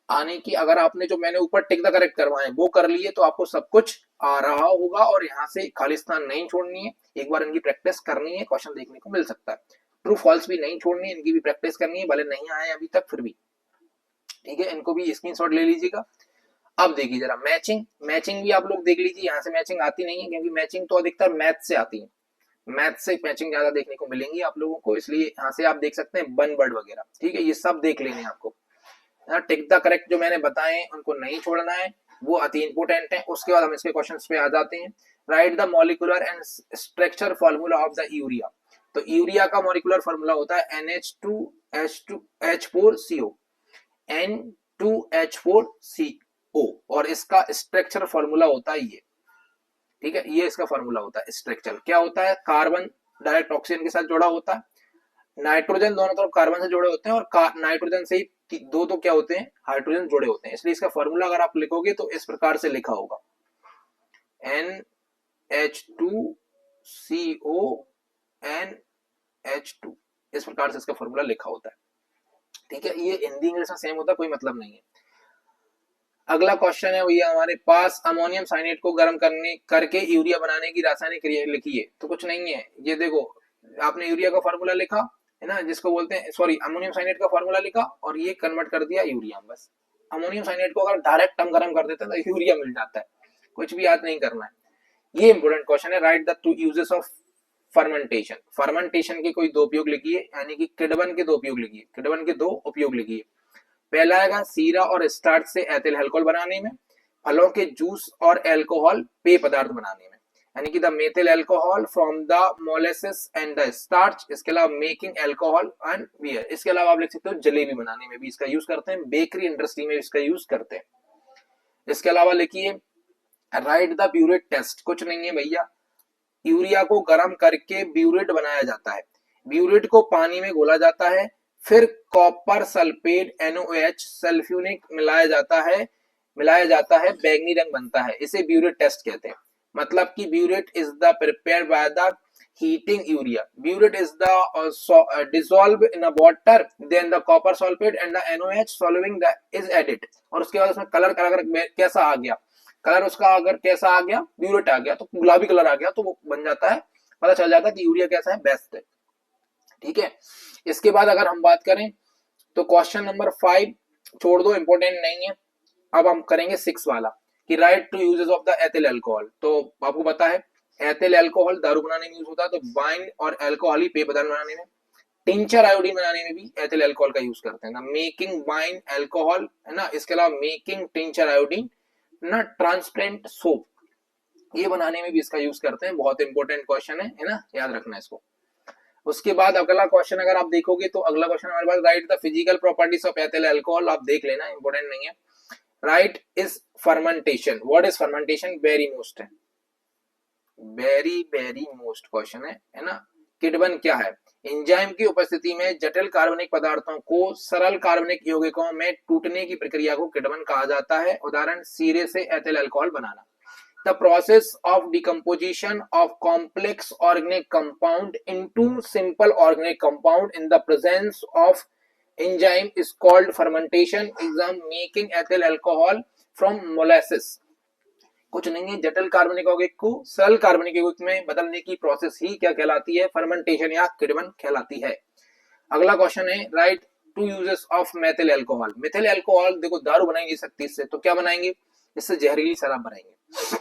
आने की, अगर आपने जो मैंने ऊपर टिक द करेक्ट करवाए वो कर लिए तो आपको सब कुछ आ रहा होगा, और यहाँ से खालिस्तान नहीं छोड़नी है। एक बार इनकी प्रैक्टिस करनी है, क्वेश्चन देखने को मिल सकता है। ट्रू फॉल्स भी नहीं छोड़नी है, इनकी भी प्रैक्टिस करनी है, भले नहीं आए अभी तक फिर भी, ठीक है? इनको भी स्क्रीनशॉट ले लीजिएगा। अब देखिए जरा मैचिंग, मैचिंग भी आप लोग देख लीजिए। यहाँ से मैचिंग आती नहीं है, क्योंकि मैचिंग तो अधिकतर मैथ से आती है, मैथ से मैचिंग ज्यादा देखने को मिलेंगी आप लोगों को, इसलिए यहाँ से आप देख सकते हैं वन वर्ड वगैरह, ठीक है? ये सब देख लेने आपको। टिक द करेक्ट जो मैंने बताए उनको नहीं छोड़ना है, वो अति इंपोर्टेंट है। उसके बाद हम इसके क्वेश्चंस पे आ जाते हैं। Right the molecular and structure formula of the urea. तो यूरिया का मॉलिक्यूलर फॉर्मूला होता है NH2H4CO, N2H4CO, और इसका स्ट्रक्चर फॉर्मूला होता है ये, ठीक है? ये इसका फॉर्मूला होता है। स्ट्रक्चर क्या होता है? कार्बन डायरेक्ट ऑक्सीजन के साथ जुड़ा होता है, नाइट्रोजन दोनों तरफ कार्बन से जुड़े होते हैं, और नाइट्रोजन से ही दो तो क्या होते हैं? हाइड्रोजन जुड़े होते हैं। इसलिए इसका फॉर्मूला अगर आप लिखोगे तो इस प्रकार से लिखा होगा, NH2CO NH2, इस प्रकार से इसका फॉर्मूला लिखा होता है, ठीक है? ये हिंदी इंग्लिश में सेम होता है, कोई मतलब नहीं है। अगला क्वेश्चन है भैया हमारे पास, अमोनियम साइनेट को गर्म करके यूरिया बनाने की रासायनिक क्रिया लिखिए। तो कुछ नहीं है, ये देखो, आपने यूरिया का फॉर्मूला लिखा है ना, जिसको बोलते हैं, सॉरी, अमोनियम साइनेट का फॉर्मूला लिखा और ये कन्वर्ट कर दिया यूरिया। बस अमोनियम साइनेट को अगर डायरेक्ट हम गर्म कर देते हैं तो यूरिया मिल जाता है, कुछ भी याद नहीं करना है। ये इंपोर्टेंट क्वेश्चन है। Write the two uses of fermentation. Fermentation के कोई दो उपयोग लिखिए, यानी कि किडबन के दो उपयोग लिखिए। किडबन के दो उपयोग लिखिए। पहला आएगा सीरा और स्टार्च से एथिल अल्कोहल बनाने में, फलों के जूस और अल्कोहल पेय पदार्थ बनाने में, यानी कि the methyl alcohol from the molasses and the starch. इसके अलावा मेकिंग अल्कोहल एंड बियर। इसके अलावा आप लिख सकते हो जलेबी बनाने में भी इसका यूज करते हैं, बेकरी इंडस्ट्री में इसका यूज करते हैं। इसके अलावा लिखिए राइट द ब्यूरेट टेस्ट, कुछ नहीं है भैया, यूरिया को गर्म करके ब्यूरेट बनाया जाता है, ब्यूरेट को पानी में घोला जाता है, फिर कॉपर सल्फेट NaOH सल्फ्यूनिक मिलाया जाता है, बैंगनी रंग बनता है, इसे ब्यूरेट टेस्ट कहते हैं। मतलब कि burette is the prepared by the heating urea. Burette is the dissolved in a water, then the copper sulfate and the NaOH solving the is added, और उसके बाद उसमें कलर अगर कैसा आ गया, कलर उसका अगर कैसा आ गया, ब्यूरेट आ गया तो गुलाबी कलर आ गया तो वो बन जाता है, पता चल जाता है कि यूरिया कैसा है, बेस्ट है। ठीक है, इसके बाद अगर हम बात करें तो क्वेश्चन नंबर 5 छोड़ दो, इंपोर्टेंट नहीं है। अब हम करेंगे 6 वाला कि write two uses of the ethyl alcohol. तो आपको पता है एथिल अल्कोहल दारू बनाने में यूज होता है, तो वाइन और अल्कोहल ही पेय पदार्थ बनाने में, टिंचर आयोडीन बनाने में भी एथिल अल्कोहल का यूज करते हैं ना, मेकिंग वाइन अल्कोहल है ना, इसके अलावा मेकिंग टिंचर आयोडीन ना, ट्रांसपेरेंट सोप ये बनाने में भी इसका यूज करते हैं। बहुत इंपॉर्टेंट क्वेश्चन है ना, याद रखना इसको। उसके बाद अगला क्वेश्चन अगर आप देखोगे तो अगला क्वेश्चन हमारे पास write the physical properties of ethyl alcohol, आप देख लेना, इंपॉर्टेंट नहीं है। Write is fermentation, what is fermentation, very most है, वेरी मोस्ट क्वेश्चन है ना। किण्वन क्या है, एंजाइम की उपस्थिति में जटिल कार्बनिक पदार्थों को सरल कार्बनिक यौगिकों में टूटने की प्रक्रिया को किण्वन कहा जाता है। उदाहरण सीरे से ethyl alcohol banana. The process of decomposition of complex organic compound into simple organic compound in the presence of enzyme is called fermentation. Example, making ethyl alcohol from molasses. कुछ नहीं है, जटिल कार्बनिक यौगिक को सरल कार्बनिक यौगिक में बदलने की प्रोसेस ही क्या कहलाती है, फर्मेंटेशन या किण्वन कहलाती है। अगला क्वेश्चन है write two uses of methyl alcohol. Methyl alcohol देखो दारू बनाई नहीं सकती इससे, तो क्या बनाएंगे, इससे जहरीली शराब बनाएंगे।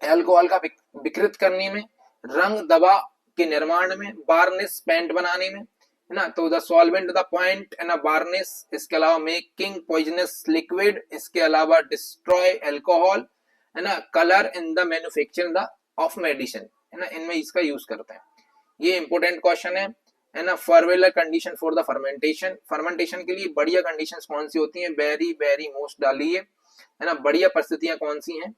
अल्कोहल का विकृत करने में, रंग दवा के निर्माण में, वार्निश पेंट बनाने में है ना, तो द सॉल्वेंट द पॉइंट है ना वार्निश, इसके अलावा मेकिंग पॉइजनस लिक्विड, इसके अलावा डिस्ट्रॉय अल्कोहल है ना, colour in the manufacturing of medicine है ना, इनमें इसका यूज करते हैं। ये इंपॉर्टेंट क्वेश्चन है ना। Formula condition for the fermentation, fermentation के लिए बढ़िया कंडीशंस कौन सी होती हैं, वेरी मोस्ट डालिए है ना, बढ़िया परिस्थितियां कौन सी हैं,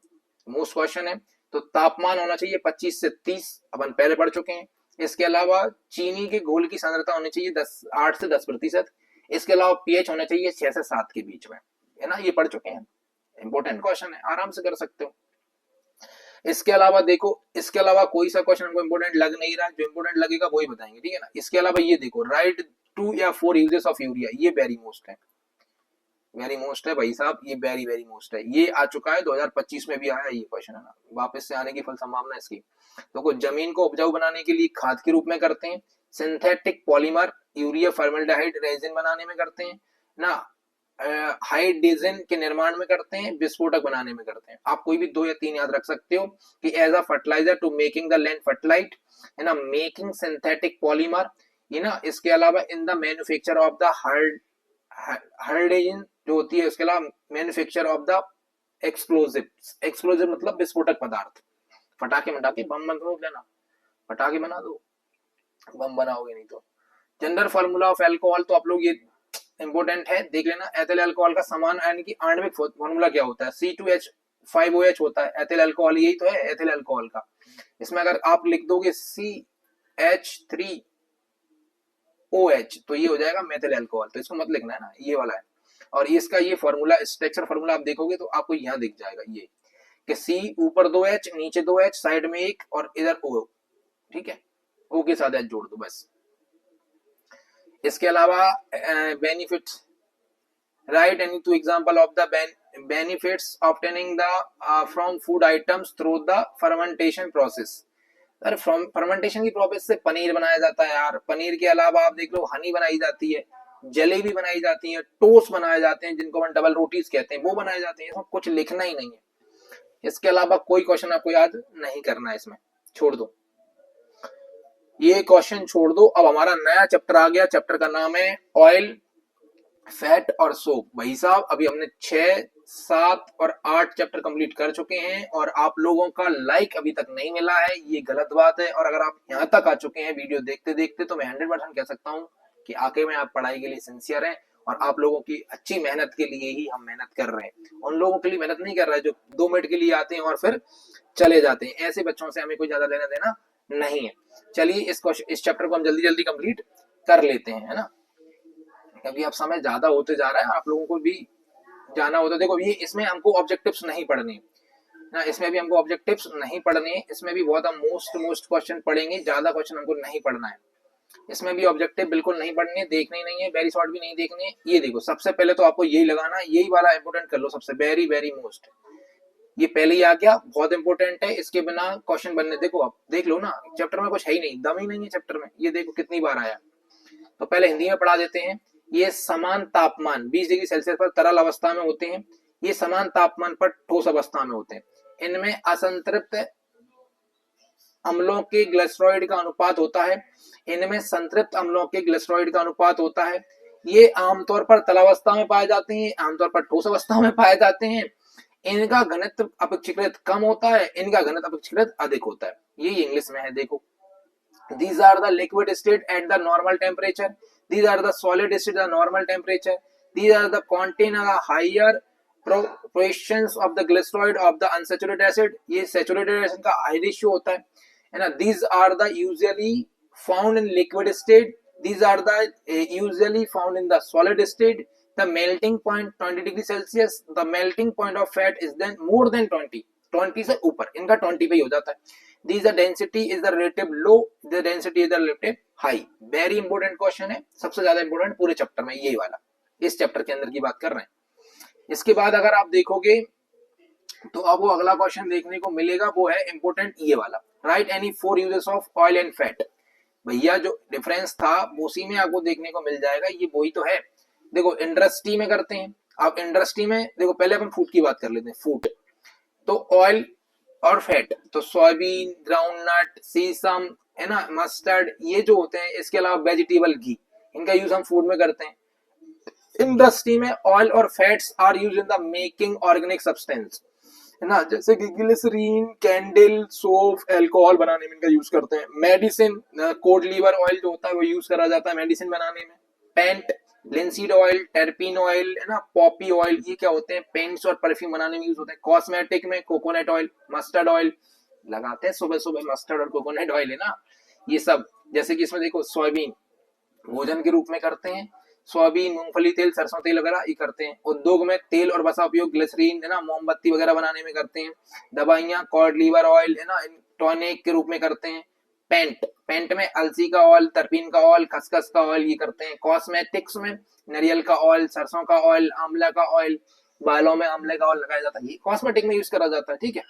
मोस्ट क्वेश्चन है। तो तापमान होना चाहिए 25 से 30, अपन पहले पढ़ चुके हैं। इसके अलावा चीनी के घोल की सांद्रता होनी चाहिए 8 से 10%। इसके अलावा पीएच होना चाहिए 6 से 7 के बीच में है ना, ये पढ़ चुके हैं, इंपॉर्टेंट क्वेश्चन है, आराम से कर सकते हो। इसके अलावा देखो, इसके अलावा कोई सा क्वेश्चन हमको इंपॉर्टेंट लग नहीं रहा, जो इंपॉर्टेंट लगेगा वही बताएंगे, ठीक है ना। इसके अलावा ये देखो राइट 2 या 4 यूजेस ऑफ यूरिया, ये वेरी मोस्ट है भाई साहब, ये वेरी मोस्ट है, ये आ चुका है 2025 में भी आया ये क्वेश्चन है ना, वापस से आने की फल संभावना इसकी। तो कुछ जमीन को उपजाऊ बनाने के लिए खाद के रूप में करते हैं, synthetic polymer urea formaldehyde resin बनाने में करते हैं ना, हाइड्रोजन के निर्माण में करते हैं, विस्फोटक बनाने में करते हैं। आप कोई भी 2 या 3 याद रख सकते हो कि as a fertiliser to making the land fertile है ना, मेकिंग सिंथेटिक पॉलीमर ये ना, इसके अलावा in the manufacture of the hydrogen जो होती है, उसके अलावा मैन्युफैक्चर ऑफ द एक्सप्लोजिव मतलब विस्फोटक पदार्थ, पटाखे बम बना लेना, पटाखे बना दो, बम बनाओगे नहीं तो। जनरल फार्मूला ऑफ अल्कोहल तो आप लोग ये इंपोर्टेंट है, देख लेना। एथिल अल्कोहल का समान यानी कि आणविक फार्मूला क्या होता है, C2H5OH होता है। एथिल अल्कोहल यही तो है एथिल अल्कोहल का। इसमें अगर आप लिख दोगे CH3OH तो ये हो जाएगा मेथिल अल्कोहल, तो इसको मत लिखना है ना, ये वाला है। और इसका ये फार्मूला स्ट्रक्चर फार्मूला आप देखोगे तो आपको यहाँ दिख जाएगा ये कि C ऊपर 2H नीचे 2H साइड में 1 और इधर O, ठीक है, O के साथ H जोड़ दो बस। इसके अलावा benefits, right any 2 example of the benefits obtaining the from food items through the fermentation process. अरे फर्मेंटेशन की प्रोसेस से पनीर बनाया जाता है यार, पनीर के अलावा आप देख लो हनी बनाई जाती है, जलेबी बनाई जाती है, टोस्ट बनाए जाते हैं जिनको हम डबल रोटीज कहते हैं, वो बनाए जाते हैं। इसमें कुछ लिखना ही नहीं है, इसके अलावा कोई क्वेश्चन आपको याद नहीं करना है, इसमें छोड़ दो, ये क्वेश्चन छोड़ दो। अब हमारा नया चैप्टर आ गया, चैप्टर का नाम है ऑयल फैट और सोप। भाई साहब अभी हमने 6, 7 और 8 चैप्टर कंप्लीट कर चुके हैं और आप लोगों का लाइक अभी तक नहीं मिला है, ये गलत बात है। और अगर आप यहाँ तक आ चुके हैं वीडियो देखते देखते तो मैं 100% कह सकता हूँ कि आके में आप पढ़ाई के लिए सिंसियर हैं और आप लोगों की अच्छी मेहनत के लिए ही हम मेहनत कर रहे हैं। उन लोगों के लिए मेहनत नहीं कर रहे हैं जो 2 मिनट के लिए आते हैं और फिर चले जाते हैं। ऐसे बच्चों से हमें कोई ज्यादा लेना देना नहीं है। चलिए इस चैप्टर को हम जल्दी जल्दी कंप्लीट कर लेते हैं, है ना, क्योंकि अब समय ज्यादा होते जा रहा है, आप लोगों को भी जाना होता है। देखो ये इसमें हमको ऑब्जेक्टिव्स नहीं पढ़ने ना, इसमें भी हमको ऑब्जेक्टिव्स नहीं पढ़ने, इसमें भी बहुत हम मोस्ट क्वेश्चन पढ़ेंगे, ज्यादा क्वेश्चन हमको नहीं पढ़ना है। इसमें भी ऑब्जेक्टिव बिल्कुल नहीं पढ़ने, देखने ही नहीं है, वेरी शॉर्ट भी नहीं देखने। ये देखो सबसे पहले तो आपको यही लगाना, यही वाला इंपोर्टेंट कर लो सबसे, वेरी वेरी मोस्ट। ये पहले ही आ गया, बहुत इंपोर्टेंट है, इसके बिना क्वेश्चन बनने, देखो आप देख लो ना, चैप्टर में कुछ है ही नहीं, दम ही नहीं है चैप्टर में। ये देखो कितनी बार आया। तो पहले हिंदी में पढ़ा देते हैं। ये समान तापमान 20 डिग्री सेल्सियस पर तरल अवस्था में होते हैं, ये समान तापमान पर ठोस अवस्था में होते हैं। इनमें असंतृप्त अम्लों के ग्लिसरॉइड का अनुपात होता है, इनमें संतृप्त अम्लों के ग्लिसरॉइड का अनुपात होता है। ये आमतौर पर तरल अवस्था में पाए जाते हैं, आमतौर पर ठोस अवस्था में पाए जाते हैं। इनका घनत्व अपेक्षाकृत कम होता है, इनका घनत्व अपेक्षाकृत अधिक होता है। ये इंग्लिश में है, देखो। These are the liquid state at the normal temperature. These are the solid state at the normal temperature. These are the contain a higher proportions of the glycerol of the unsaturated acid. ये saturated acid का high ratio होता है ना। These are the usually found in liquid state. These are the usually found in the solid state. The melting point 20 degree Celsius. The melting point of fat is then more than 20 से ऊपर, इनका 20 पे ही हो जाता है। These the density is the relative low, the density is the relative high. Very important question है, सबसे ज्यादा important पूरे चैप्टर में यही वाला, इस चैप्टर के अंदर की बात कर रहे हैं। इसके बाद अगर आप देखोगे तो अब वो अगला क्वेश्चन देखने को मिलेगा, वो है इंपोर्टेंट ये वाला, right any 4 uses of oil and fat. भैया जो डिफरेंस था उसी में आपको देखने को मिल जाएगा, ये वही तो है। देखो इंडस्ट्री में करते हैं, आप इंडस्ट्री में देखो, पहले अपन फूड की बात कर लेते हैं। फूड तो ऑयल और फैट, तो सोयाबीन, ग्राउंडनट, सीसम, है ना, मस्टर्ड, ये जो होते हैं। इसके अलावा वेजिटेबल घी, इनका यूज हम फूड में करते हैं। इंडस्ट्री में ऑयल और fats are use in the making organic substance, है ना, जैसे कि ग्लिसरीन, कैंडल, सोप, अल्कोहल बनाने में इनका यूज करते हैं। मेडिसिन, कोड लीवर ऑयल जो होता है वो यूज करा जाता है मेडिसिन बनाने में। Paint, linseed oil, terpene oil, है ना, पॉपी ऑयल, ये क्या होते हैं, पेंट्स और परफ्यूम बनाने में यूज होते हैं। कॉस्मेटिक में कोकोनट ऑयल, मस्टर्ड ऑयल लगाते हैं सुबह सुबह, मस्टर्ड और कोकोनट ऑयल, है ना, ये सब। जैसे कि इसमें देखो सोयाबीन भोजन के रूप में करते हैं, सोयाबीन, मूंगफली तेल, सरसों तेल वगैरह ये करते हैं। उद्योग में तेल और वसा उपयोग ग्लिसरीन, है ना, मोमबत्ती वगैरह बनाने में करते हैं। दवाइयां कॉड लीवर ऑयल, है ना, टॉनिक के रूप में करते हैं। पेंट में अलसी का ऑयल, तरपीन का ऑयल, खसखस का ऑयल ये करते हैं। कॉस्मेटिक्स में नारियल का ऑयल, सरसों का ऑयल, आंवला का ऑयल, बालों में आंवले का ऑयल लगाया जाता है, ये कॉस्मेटिक में यूज करा जाता है। ठीक है,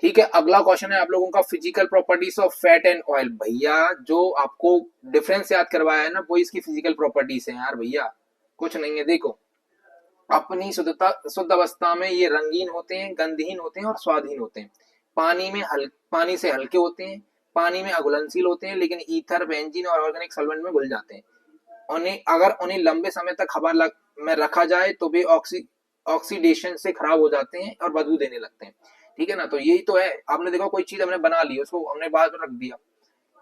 ठीक है। अगला क्वेश्चन है आप लोगों का, physical properties of fat and oil. भैया जो आपको डिफरेंस याद करवाया है ना, वो इसकी फिजिकल प्रॉपर्टीज है यार, भैया कुछ नहीं है। देखो अपनी शुद्ध अवस्था में ये रंगीन होते हैं, गंधहीन होते हैं और स्वादहीन होते हैं। पानी से हल्के होते हैं, पानी में अघुलनशील होते हैं, लेकिन ईथर, बेंजीन और ऑर्गेनिक सॉल्वेंट में घुल जाते हैं। उन्हें लंबे समय तक हवा में रखा जाए तो वे ऑक्सीडेशन से खराब हो जाते हैं और बदबू देने लगते हैं। ठीक है ना, तो यही तो है। आपने देखा कोई चीज हमने बना ली, उसको हमने बाद में रख दिया,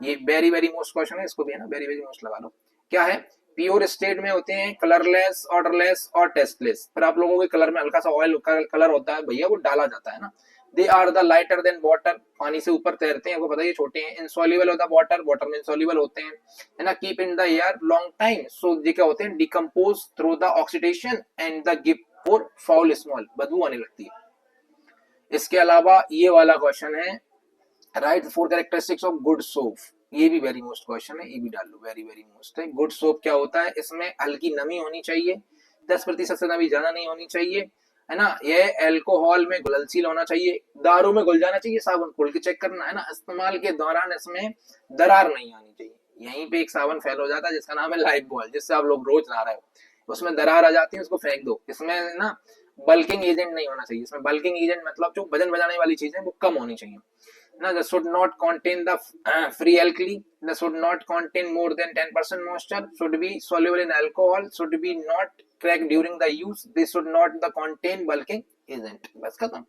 ये वेरी वेरी मोस्ट क्वेश्चन है, इसको भी है ना वेरी वेरी मोस्ट लगा लो। क्या है, प्योर स्टेट में होते हैं कलरलेस, ऑर्डरलेस और टेस्टलेस। फिर आप लोगों के कलर में हल्का सा ऑयल कलर होता है भैया, वो डाला जाता है ना। They are the lighter than water, पानी से ऊपर तैरते हैं, आपको पता है ये छोटे हैं। इनसॉल्युबल होता है वाटर में इनसॉल्युबल होते हैं, है ना। Keep in the air long time, so ये क्या होते हैं, decompose through the oxidation and the give for foul small, बदबू आने लगती है। इसके अलावा ये वाला क्वेश्चन है, right 4 characteristics of good soap, ये भी वेरी मोस्ट क्वेश्चन है, ये भी डाल लो, वेरी वेरी मोस्ट है। गुड सोप क्या होता है, इसमें हल्की नमी होनी चाहिए, 10% से नमी ज्यादा नहीं होनी चाहिए, है ना। ये अल्कोहल में घुलनशील होना चाहिए, दारू में घुल जाना चाहिए, साबुन खोल के चेक करना, है ना। इस्तेमाल के दौरान इसमें दरार नहीं आनी चाहिए। यहीं पे एक साबुन फेल हो जाता है जिसका नाम है लाइफ बॉय, जिससे आप लोग रोज नहा रहे हो, उसमें दरार आ जाती है, उसको फेंक दो। इसमें ना बल्किंग एजेंट नहीं होना चाहिए, इसमें बल्किंग एजेंट मतलब जो वजन बढ़ाने वाली चीजें वो कम होनी चाहिए ना। That should not contain the free alkali, that should not contain more than 10% moisture, should be soluble in alcohol, should be not cracked during the use, they should not the contain bulking agent, बस खत्म।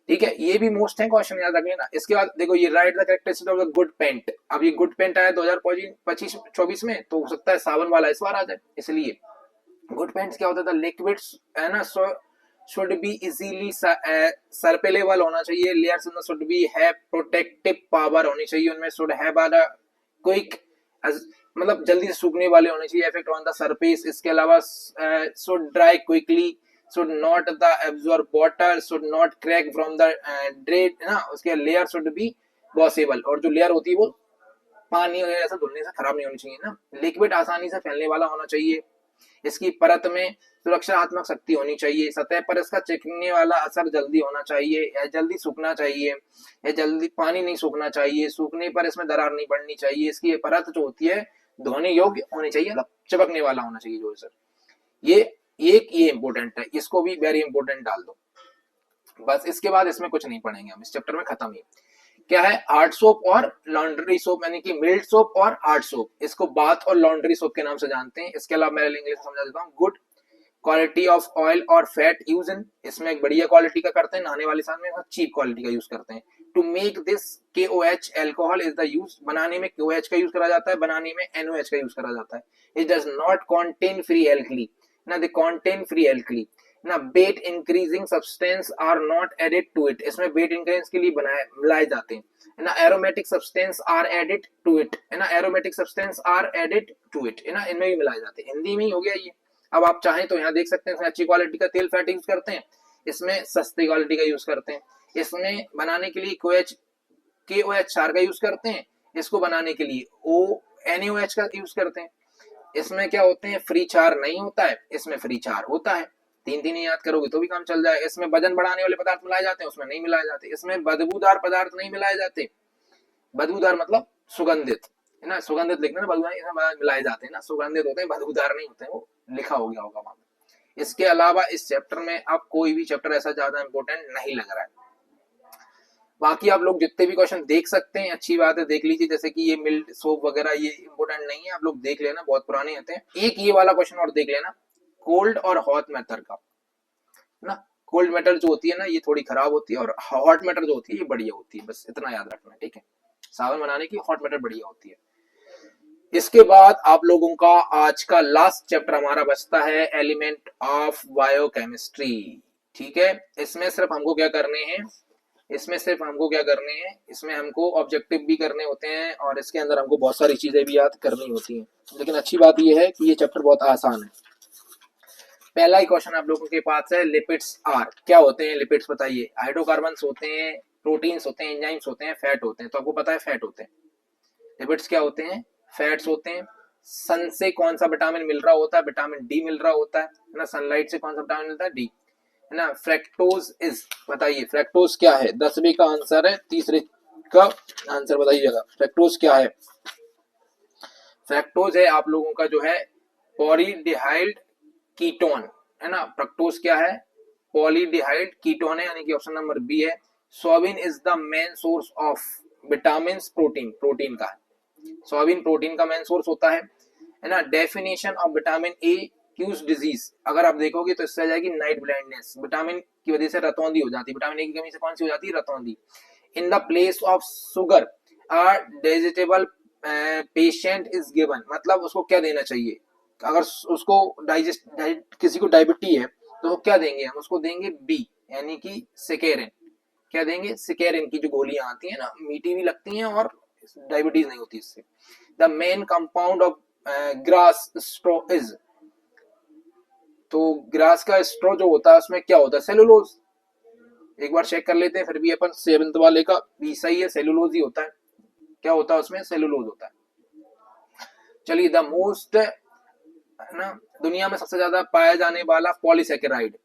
ठीक है, ये भी most है question, याद रखिए ना। इसके बाद देखो ये write the characteristic of the good paint. अब ये गुड पेंट आया 2025-24 में, तो हो सकता है सावन वाला इस बार आ जाए। इसलिए गुड पेंट्स क्या होता था, लिक्विड्स है ना, शुड बी इजीली सरपेलेबल होना चाहिए, लेयर्स शुड बी है प्रोटेक्टिव पावर होनी चाहिए उनमें, शुड हैव अ क्विक मतलब जल्दी से सूखने वाले होने चाहिए, इफेक्ट ऑन द सरफेस। इसके अलावा should dry quickly, should not the absorb water, should not crack from the drain ना, उसके लेयर should be washable, और जो लेयर होती है वो पानी वगैरह से धुलने से खराब नहीं होनी चाहिए ना। लिक्विड आसानी से फैलने वाला होना चाहिए, इसकी परत में सुरक्षात्मक शक्ति होनी चाहिए, सतह पर इसका चिपकने वाला असर जल्दी होना चाहिए, या जल्दी सूखना चाहिए, या जल्दी पानी नहीं सूखना चाहिए, सूखने पर इसमें दरार नहीं पड़नी चाहिए, इसकी परत जो होती है धोने योग्य होनी चाहिए, मतलब चिपकने वाला होना चाहिए जो सर। ये ये इंपॉर्टेंट है, इसको भी वेरी इंपॉर्टेंट डाल दो बस। इसके बाद इसमें कुछ नहीं पढ़ेंगे हम, इस चैप्टर में खत्म ही। क्या है, हार्ड सोप और लॉन्ड्री सोप, यानी कि मिल्ड सोप और हार्ड सोप, इसको बाथ और लॉन्ड्री सोप के नाम से जानते हैं। इसके अलावा मैं इंग्लिश समझा देता हूँ। गुड क्वालिटी ऑफ ऑयल और फैट यूज इन, इसमें एक बढ़िया क्वालिटी का करते हैं, नहाने वाले साथ में चीप क्वालिटी का यूज करते हैं। To make this KOH alcohol is the use, बनाने में KOH का यूज करा जाता है, बनाने में NOH का यूज करा जाता है। It does not contain free alkali ना, दे कॉन्टेन फ्री एल्कली ना। Weight increasing substance are not added to it, इसमें वेट इंक्रीज के लिए बनाए मिलाए जाते हैं ना। Aromatic substance are added to it है ना, aromatic substance are added to it है ना, इनमें भी मिलाए जाते हैं। हिंदी में ही हो गया ये। अब आप चाहें तो यहाँ देख सकते हैं, इसमें अच्छी क्वालिटी का तेल फैट यूज करते हैं, इसमें सस्ती क्वालिटी का यूज करते हैं, इसमें बनाने के लिए KOH का यूज करते हैं, इसको बनाने के लिए NaOH का यूज करते हैं। इसमें क्या होते हैं, फ्री चार नहीं होता है, इसमें फ्री चार होता है। तीन तीन याद करोगे तो भी काम चल जाए। इसमें वजन बढ़ाने वाले पदार्थ मिलाए जाते हैं, उसमें नहीं मिलाए जाते। इसमें बदबूदार पदार्थ नहीं मिलाए जाते, बदबूदार मतलब सुगंधित है ना, सुगंधित लिखना ना, बदबूदार इसमें मिलाए जाते हैं ना, सुगंधित होते हैं, बदबूदार नहीं होते हैं, वो लिखा हो गया होगा वहां। इसके अलावा इस चैप्टर में अब कोई भी चैप्टर ऐसा ज्यादा इंपॉर्टेंट नहीं लग रहा है। बाकी आप लोग जितने भी क्वेश्चन देख सकते हैं, अच्छी बात है, देख लीजिए। जैसे कि ये मिल्ड सोप वगैरह ये इंपॉर्टेंट नहीं है, आप लोग देख लेना, बहुत पुराने होते हैं। एक ये वाला क्वेश्चन और देख लेना, कोल्ड और हॉट मेथड का ना। कोल्ड मेथड जो होती है ना, ये थोड़ी खराब होती है, और हॉट मेथड जो होती है ये बढ़िया होती है, बस इतना याद रखना, ठीक है। सावन बनाने की हॉट मेथड बढ़िया होती है। इसके बाद आप लोगों का आज का लास्ट चैप्टर हमारा बचता है, एलिमेंट ऑफ बायोकेमिस्ट्री। ठीक है, इसमें सिर्फ हमको क्या करने हैं, इसमें हमको ऑब्जेक्टिव भी करने होते हैं, और इसके अंदर हमको बहुत सारी चीजें भी याद करनी होती हैं। लेकिन अच्छी बात यह है कि ये चैप्टर बहुत आसान है। पहला ही क्वेश्चन आप लोगों के पास है, लिपिड्स आर, क्या होते हैं लिपिड्स बताइए। हाइड्रोकार्बन्स होते हैं, प्रोटीन्स होते हैं, एंजाइम्स होते हैं, फैट होते हैं। तो आपको पता है फैट होते हैं। लिपिड्स क्या होते हैं, फैट्स होते हैं। सन से कौन सा विटामिन मिल रहा होता है, विटामिन डी मिल रहा होता है ना। सनलाइट से कौन सा विटामिन मिलता है, डी है ना। फ्रैक्टोज इज, बताइए फ्रैक्टोज क्या है, 10वीं का आंसर है, तीसरे का आंसर बताइएगा। फ्रैक्टोज क्या है, फ्रैक्टोज है आप लोगों का जो है पॉलीडिहाइड कीटोन है ना। फ्रक्टोज क्या है, पॉलीडिहाइड कीटोन है, यानी कि ऑप्शन नंबर बी है। Soybean is the main source of vitamin, protein का है, सोयाबीन प्रोटीन का मेन सोर्स होता है ना। Definition of vitamin A cues disease, अगर आप देखोगे तो इससे आ जाएगी नाइट ब्लाइंडनेस, विटामिन की वजह से रतौंधी हो जाती है, विटामिन ए की कमी से कौन सी हो जाती है, रतौंधी। In the place of sugar are digestible patient is given, मतलब उसको क्या देना चाहिए, अगर उसको किसी को डायबिटी है तो क्या देंगे हम, उसको देंगे बी, यानी कि सिकेरिन। क्या देंगे, सिकेरिन की जो गोलियां आती है ना, मीठी भी लगती हैं और डायबिटीज नहीं होती इससे। The main compound of grass straw is, तो ग्रास का स्ट्रॉ जो होता है उसमें क्या होता है, सेलुलोज। एक बार चेक कर लेते हैं फिर भी अपन, 7th वाले का भी सही है, सेलुलोज ही होता है। क्या होता है उसमें, सेलुलोज होता है। चलिए, द मोस्ट है ना, दुनिया में सबसे ज्यादा पाया जाने वाला पॉलीसेकेराइड,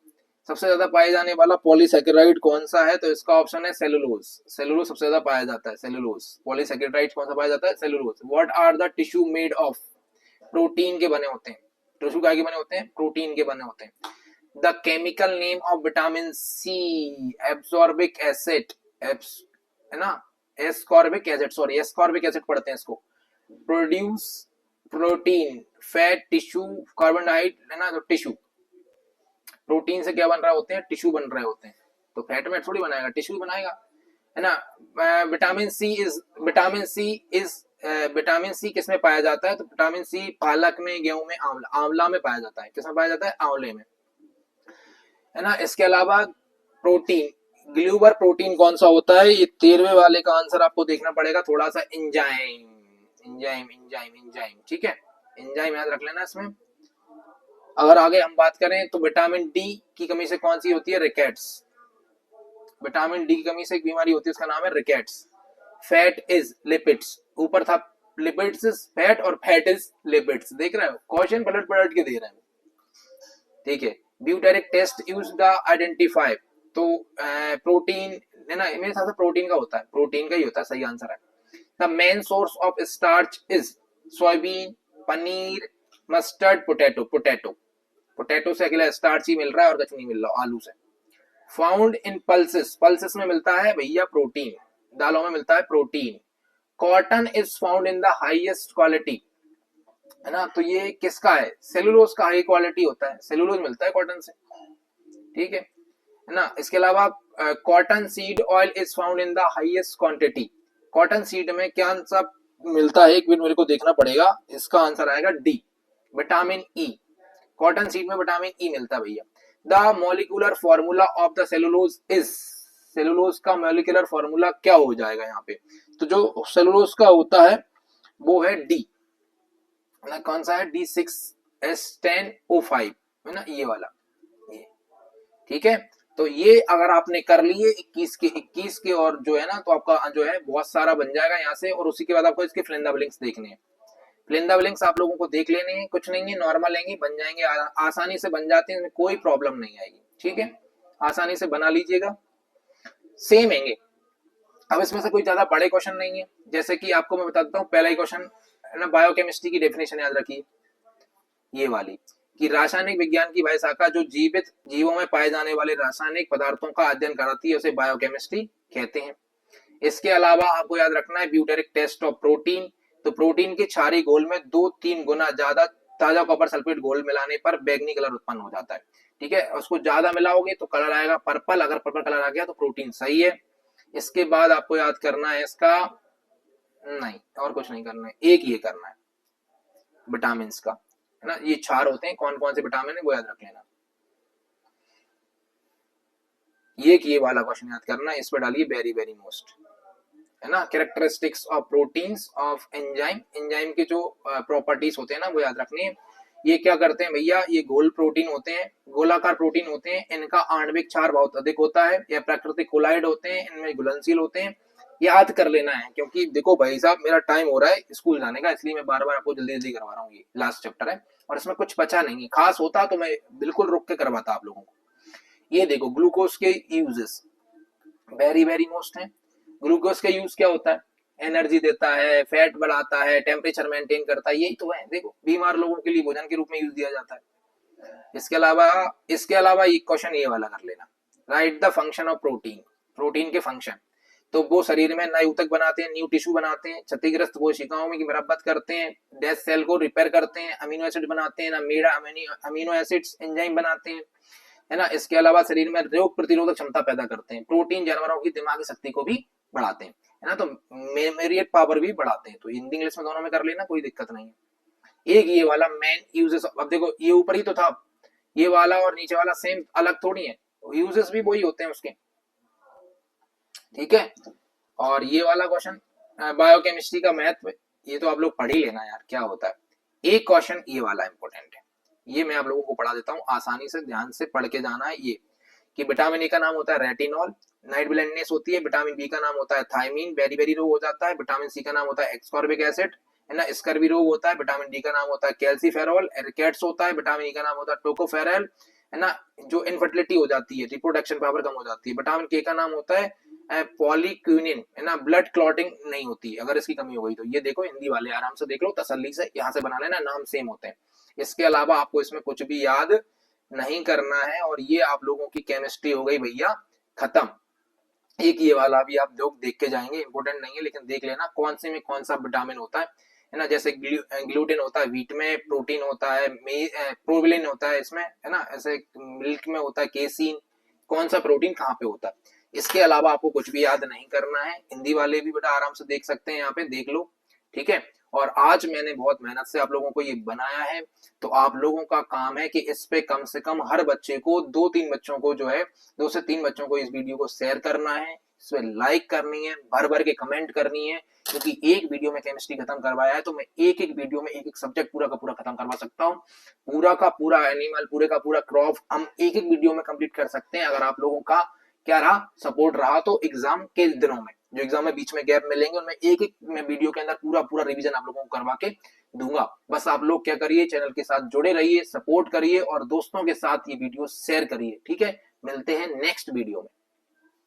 सबसे ज्यादा पाया जाने वाला पॉलीसेकेराइड कौन सा है, तो इसका ऑप्शन है सेलुलोज। सेलुलोज सबसे ज्यादा पाया जाता है, सेलुलोज। पॉलीसेकेराइड कौन सा पाया जाता है, cellulose. What are the tissue made of, protein के बने होते हैं। टिश्यू क्या के बने होते हैं, प्रोटीन के बने होते हैं। The chemical name of vitamin C, absorbic acid, है ना, ascorbic acid, sorry ascorbic acid पढ़ते हैं इसको। Produce protein, fat, tissue, carbon dioxide है ना, तो टिश्यू। प्रोटीन से क्या बन रहे होते हैं, टिश्यू बन रहे होते हैं। तो फैट में थोड़ी बनाएगा, टिश्यू बनाएगा, है ना। विटामिन सी किस में पाया जाता है, तो विटामिन सी पालक में, गेहूं में, आंवला में पाया जाता है। किसमें पाया जाता है, आंवले में, है ना। इसके अलावा प्रोटीन, ग्लूबर प्रोटीन कौन सा होता है, ये 13वें वाले का आंसर आपको देखना पड़ेगा थोड़ा सा, एंजाइम, एंजाइम एंजाइम एंजाइम, ठीक है, एंजाइम याद रख लेना इसमें। अगर आगे हम बात करें तो विटामिन डी की कमी से कौन सी होती है, रिकेट्स। विटामिन डी की कमी से एक बीमारी होती है, उसका नाम है रिकेट्स। फैट इज लिपिड्स, ऊपर था लिपिड्स इज फैट और फैट इज लिपिड्स, देख रहे हो, क्वेश्चन पलट पलट के दे रहे हैं, ठीक है। Butyric test use the identify, तो प्रोटीन, है ना, मेरे हिसाब से प्रोटीन का होता है, प्रोटीन का ही होता है, सही आंसर है। The main source of starch is soybean, paneer, mustard, potato. Potato से अकेला स्टार्च ही मिल रहा है और कुछ नहीं मिल रहा, आलू से। फाउंड इन पल्सेस, पल्सेस में मिलता है भैया प्रोटीन, दालों में मिलता है protein. Cotton is found in the highest quality, है ना, तो ये किसका है, सेलुलोज का हाई क्वालिटी होता है, सेलुलोज मिलता है कॉटन से, ठीक है ना। इसके अलावा cotton seed oil is found in the highest quantity, cotton seed में क्या सा मिलता है, एक मिनट मेरे को देखना पड़ेगा, इसका आंसर आएगा D, vitamin E. Cotton seed में विटामिन ई मिलता है भैया। The molecular formula of the cellulose is, cellulose का मॉलिक्यूलर फॉर्मूला क्या हो जाएगा यहाँ पे, तो जो सेलुलोज का होता है वो है डी, ना, कौन सा है, D6S10O5, है ना, ये वाला, ये, ठीक है। तो ये अगर आपने कर लिए 21 के और जो है ना, तो आपका जो है बहुत सारा बन जाएगा यहाँ से, और उसी के बाद आपको इसके फिल इन द ब्लैंक्स देखने हैं। फिल इन द ब्लैंक्स आप लोगों को देख लेने हैं, कुछ नहीं है, नॉर्मल लेंगे, बन जाएंगे, आसानी से बन जाते हैं, इसमें कोई प्रॉब्लम नहीं आएगी, ठीक है, आसानी से बना लीजिएगा, सेम हैंगे। अब इसमें से कोई ज्यादा बड़े क्वेश्चन नहीं है, जैसे कि आपको मैं बता देता हूँ, पहला ही क्वेश्चन है ना, बायोकेमिस्ट्री की डेफिनेशन याद रखिए, ये वाली, कि रासायनिक विज्ञान की वह शाखा जो जीवित जीवों में पाए जाने वाले रासायनिक पदार्थों का अध्ययन कराती है, उसे बायोकेमिस्ट्री कहते हैं। इसके अलावा आपको याद रखना है ब्यूटेरिक टेस्ट ऑफ प्रोटीन, तो प्रोटीन के क्षारीय घोल में 2-3 गुना ज्यादा ताजा कॉपर सल्फेट घोल मिलाने पर बैगनी कलर उत्पन्न हो जाता है, ठीक है, उसको ज्यादा मिलाओगे तो कलर आएगा पर्पल, अगर पर्पल कलर आ गया तो प्रोटीन सही है। इसके बाद आपको याद करना है इसका, नहीं और कुछ नहीं करना है, एक ये करना है विटामिन का, है ना, ये 4 होते हैं, कौन कौन से विटामिन है वो याद रख लेना, ये वाला क्वेश्चन याद करना, इस पर डालिए वेरी वेरी मोस्ट, है ना। Characteristics of proteins of enzyme, enzyme के जो प्रॉपर्टीज होते हैं ना वो याद रखनी है। ये क्या करते हैं भैया, ये गोल प्रोटीन होते हैं, गोलाकार प्रोटीन होते हैं, इनका आणविक क्षार बहुत अधिक होता है, यह प्राकृतिक कोलाइड होते हैं, इनमें घुलनशील होते हैं, याद कर लेना है, क्योंकि देखो भाई साहब मेरा टाइम हो रहा है स्कूल जाने का, इसलिए मैं बार बार आपको जल्दी जल्दी करवा रहा हूँ, ये लास्ट चैप्टर है और इसमें कुछ बचा नहीं है, खास होता तो मैं बिल्कुल रुक के करवाता आप लोगों को। ये देखो ग्लूकोज के यूजेस वेरी वेरी मोस्ट है। ग्लूकोज का यूज क्या होता है, एनर्जी देता है, फैट बढ़ाता है, टेम्परेचर मेंटेन करता है, यही तो है, देखो बीमार लोगों के लिए भोजन के रूप में यूज दिया जाता है। इसके अलावा ये क्वेश्चन ये वाला कर लेना, right the function of protein, protein के फंक्शन, तो वो शरीर में नए ऊतक बनाते हैं, न्यू टिश्यू बनाते हैं, क्षतिग्रस्त कोशिकाओं में की मरम्मत करते हैं, डेड सेल को रिपेयर करते हैं, अमीनो एसिड बनाते हैं, अमीनो एसिड्स एंजाइम बनाते हैं, है ना। इसके अलावा शरीर में रोग प्रतिरोधक क्षमता पैदा करते हैं, प्रोटीन जानवरों की दिमागी शक्ति को भी बढ़ाते हैं, है ना, तो मेमोरी पावर भी बढ़ाते हैं, तो हिंदी इंग्लिश में दोनों में कर लेना, कोई दिक्कत नहीं है। एक ये वाला मेन यूजेस, अब देखो ये ऊपर ही तो था, ये वाला और नीचे वाला सेम अलग थोड़ी है, यूजेस भी वही होते हैं उसके, ठीक है। और ये वाला क्वेश्चन बायोकेमिस्ट्री का महत्व, ये तो आप लोग पढ़ ही लेना यार क्या होता है। एक क्वेश्चन ये वाला इंपॉर्टेंट है, ये मैं आप लोगों को पढ़ा देता हूँ, आसानी से ध्यान से पढ़ के जाना है, ये कि विटामिन ए का नाम होता है रेटिनॉल, नाइट ब्लाइंडनेस होती है, विटामिन बी का नाम होता है थायमीन, बेरी बेरी रोग हो जाता है, विटामिन सी का नाम होता है एक्सकॉर्बिक एसिड, है ना, स्कर्वी रोग होता है, विटामिन डी का नाम होता है कैल्सीफेरॉल, रिकेट्स होता है, विटामिन ई का नाम होता है टोकोफेरल, है ना, जो इनफर्टिलिटी हो जाती है, रिप्रोडक्शन पावर कम हो जाती है, विटामिन के का नाम होता है पॉलीक्विनिन, है ना, ब्लड क्लॉटिंग नहीं होती अगर इसकी कमी हो गई तो, ये देखो हिंदी वाले आराम से देख लो तसल्ली से, यहाँ से बना लेना, नाम सेम होते हैं। इसके अलावा आपको इसमें कुछ भी याद नहीं करना है, और ये आप लोगों की केमिस्ट्री हो गई भैया खत्म। एक ये वाला भी आप लोग देख के जाएंगे, इंपॉर्टेंट नहीं है लेकिन देख लेना कौन से में कौन सा विटामिन होता है ना, जैसे ग्लूटेन होता है व्हीट में, प्रोटीन होता है, प्रोविलिन होता है इसमें, है ना, ऐसे मिल्क में होता है केसीन, कौन सा प्रोटीन कहाँ पे होता है। इसके अलावा आपको कुछ भी याद नहीं करना है। हिंदी वाले भी बेटा आराम से देख सकते हैं, यहाँ पे देख लो, ठीक है। और आज मैंने बहुत मेहनत से आप लोगों को ये बनाया है, तो आप लोगों का काम है कि इस पे कम से कम हर बच्चे को 2-3 बच्चों को जो है 2 से 3 बच्चों को इस वीडियो को शेयर करना है, इस पे लाइक करनी है, भर भर के कमेंट करनी है, क्योंकि एक वीडियो में केमिस्ट्री खत्म करवाया है तो मैं एक एक वीडियो में एक एक सब्जेक्ट पूरा का पूरा खत्म करवा सकता हूँ। पूरा का पूरा एनिमल, पूरे का पूरा क्रॉप हम एक एक वीडियो में कंप्लीट कर सकते हैं, अगर आप लोगों का क्या रहा, सपोर्ट रहा। तो एग्जाम के दिनों में, जो एग्जाम में बीच में गैप मिलेंगे, उनमें एक एक में वीडियो के अंदर पूरा पूरा रिवीजन आप लोगों को करवा के दूंगा। बस आप लोग क्या करिए, चैनल के साथ जुड़े रहिए, सपोर्ट करिए और दोस्तों के साथ ये वीडियो शेयर करिए, ठीक है। मिलते हैं नेक्स्ट वीडियो में।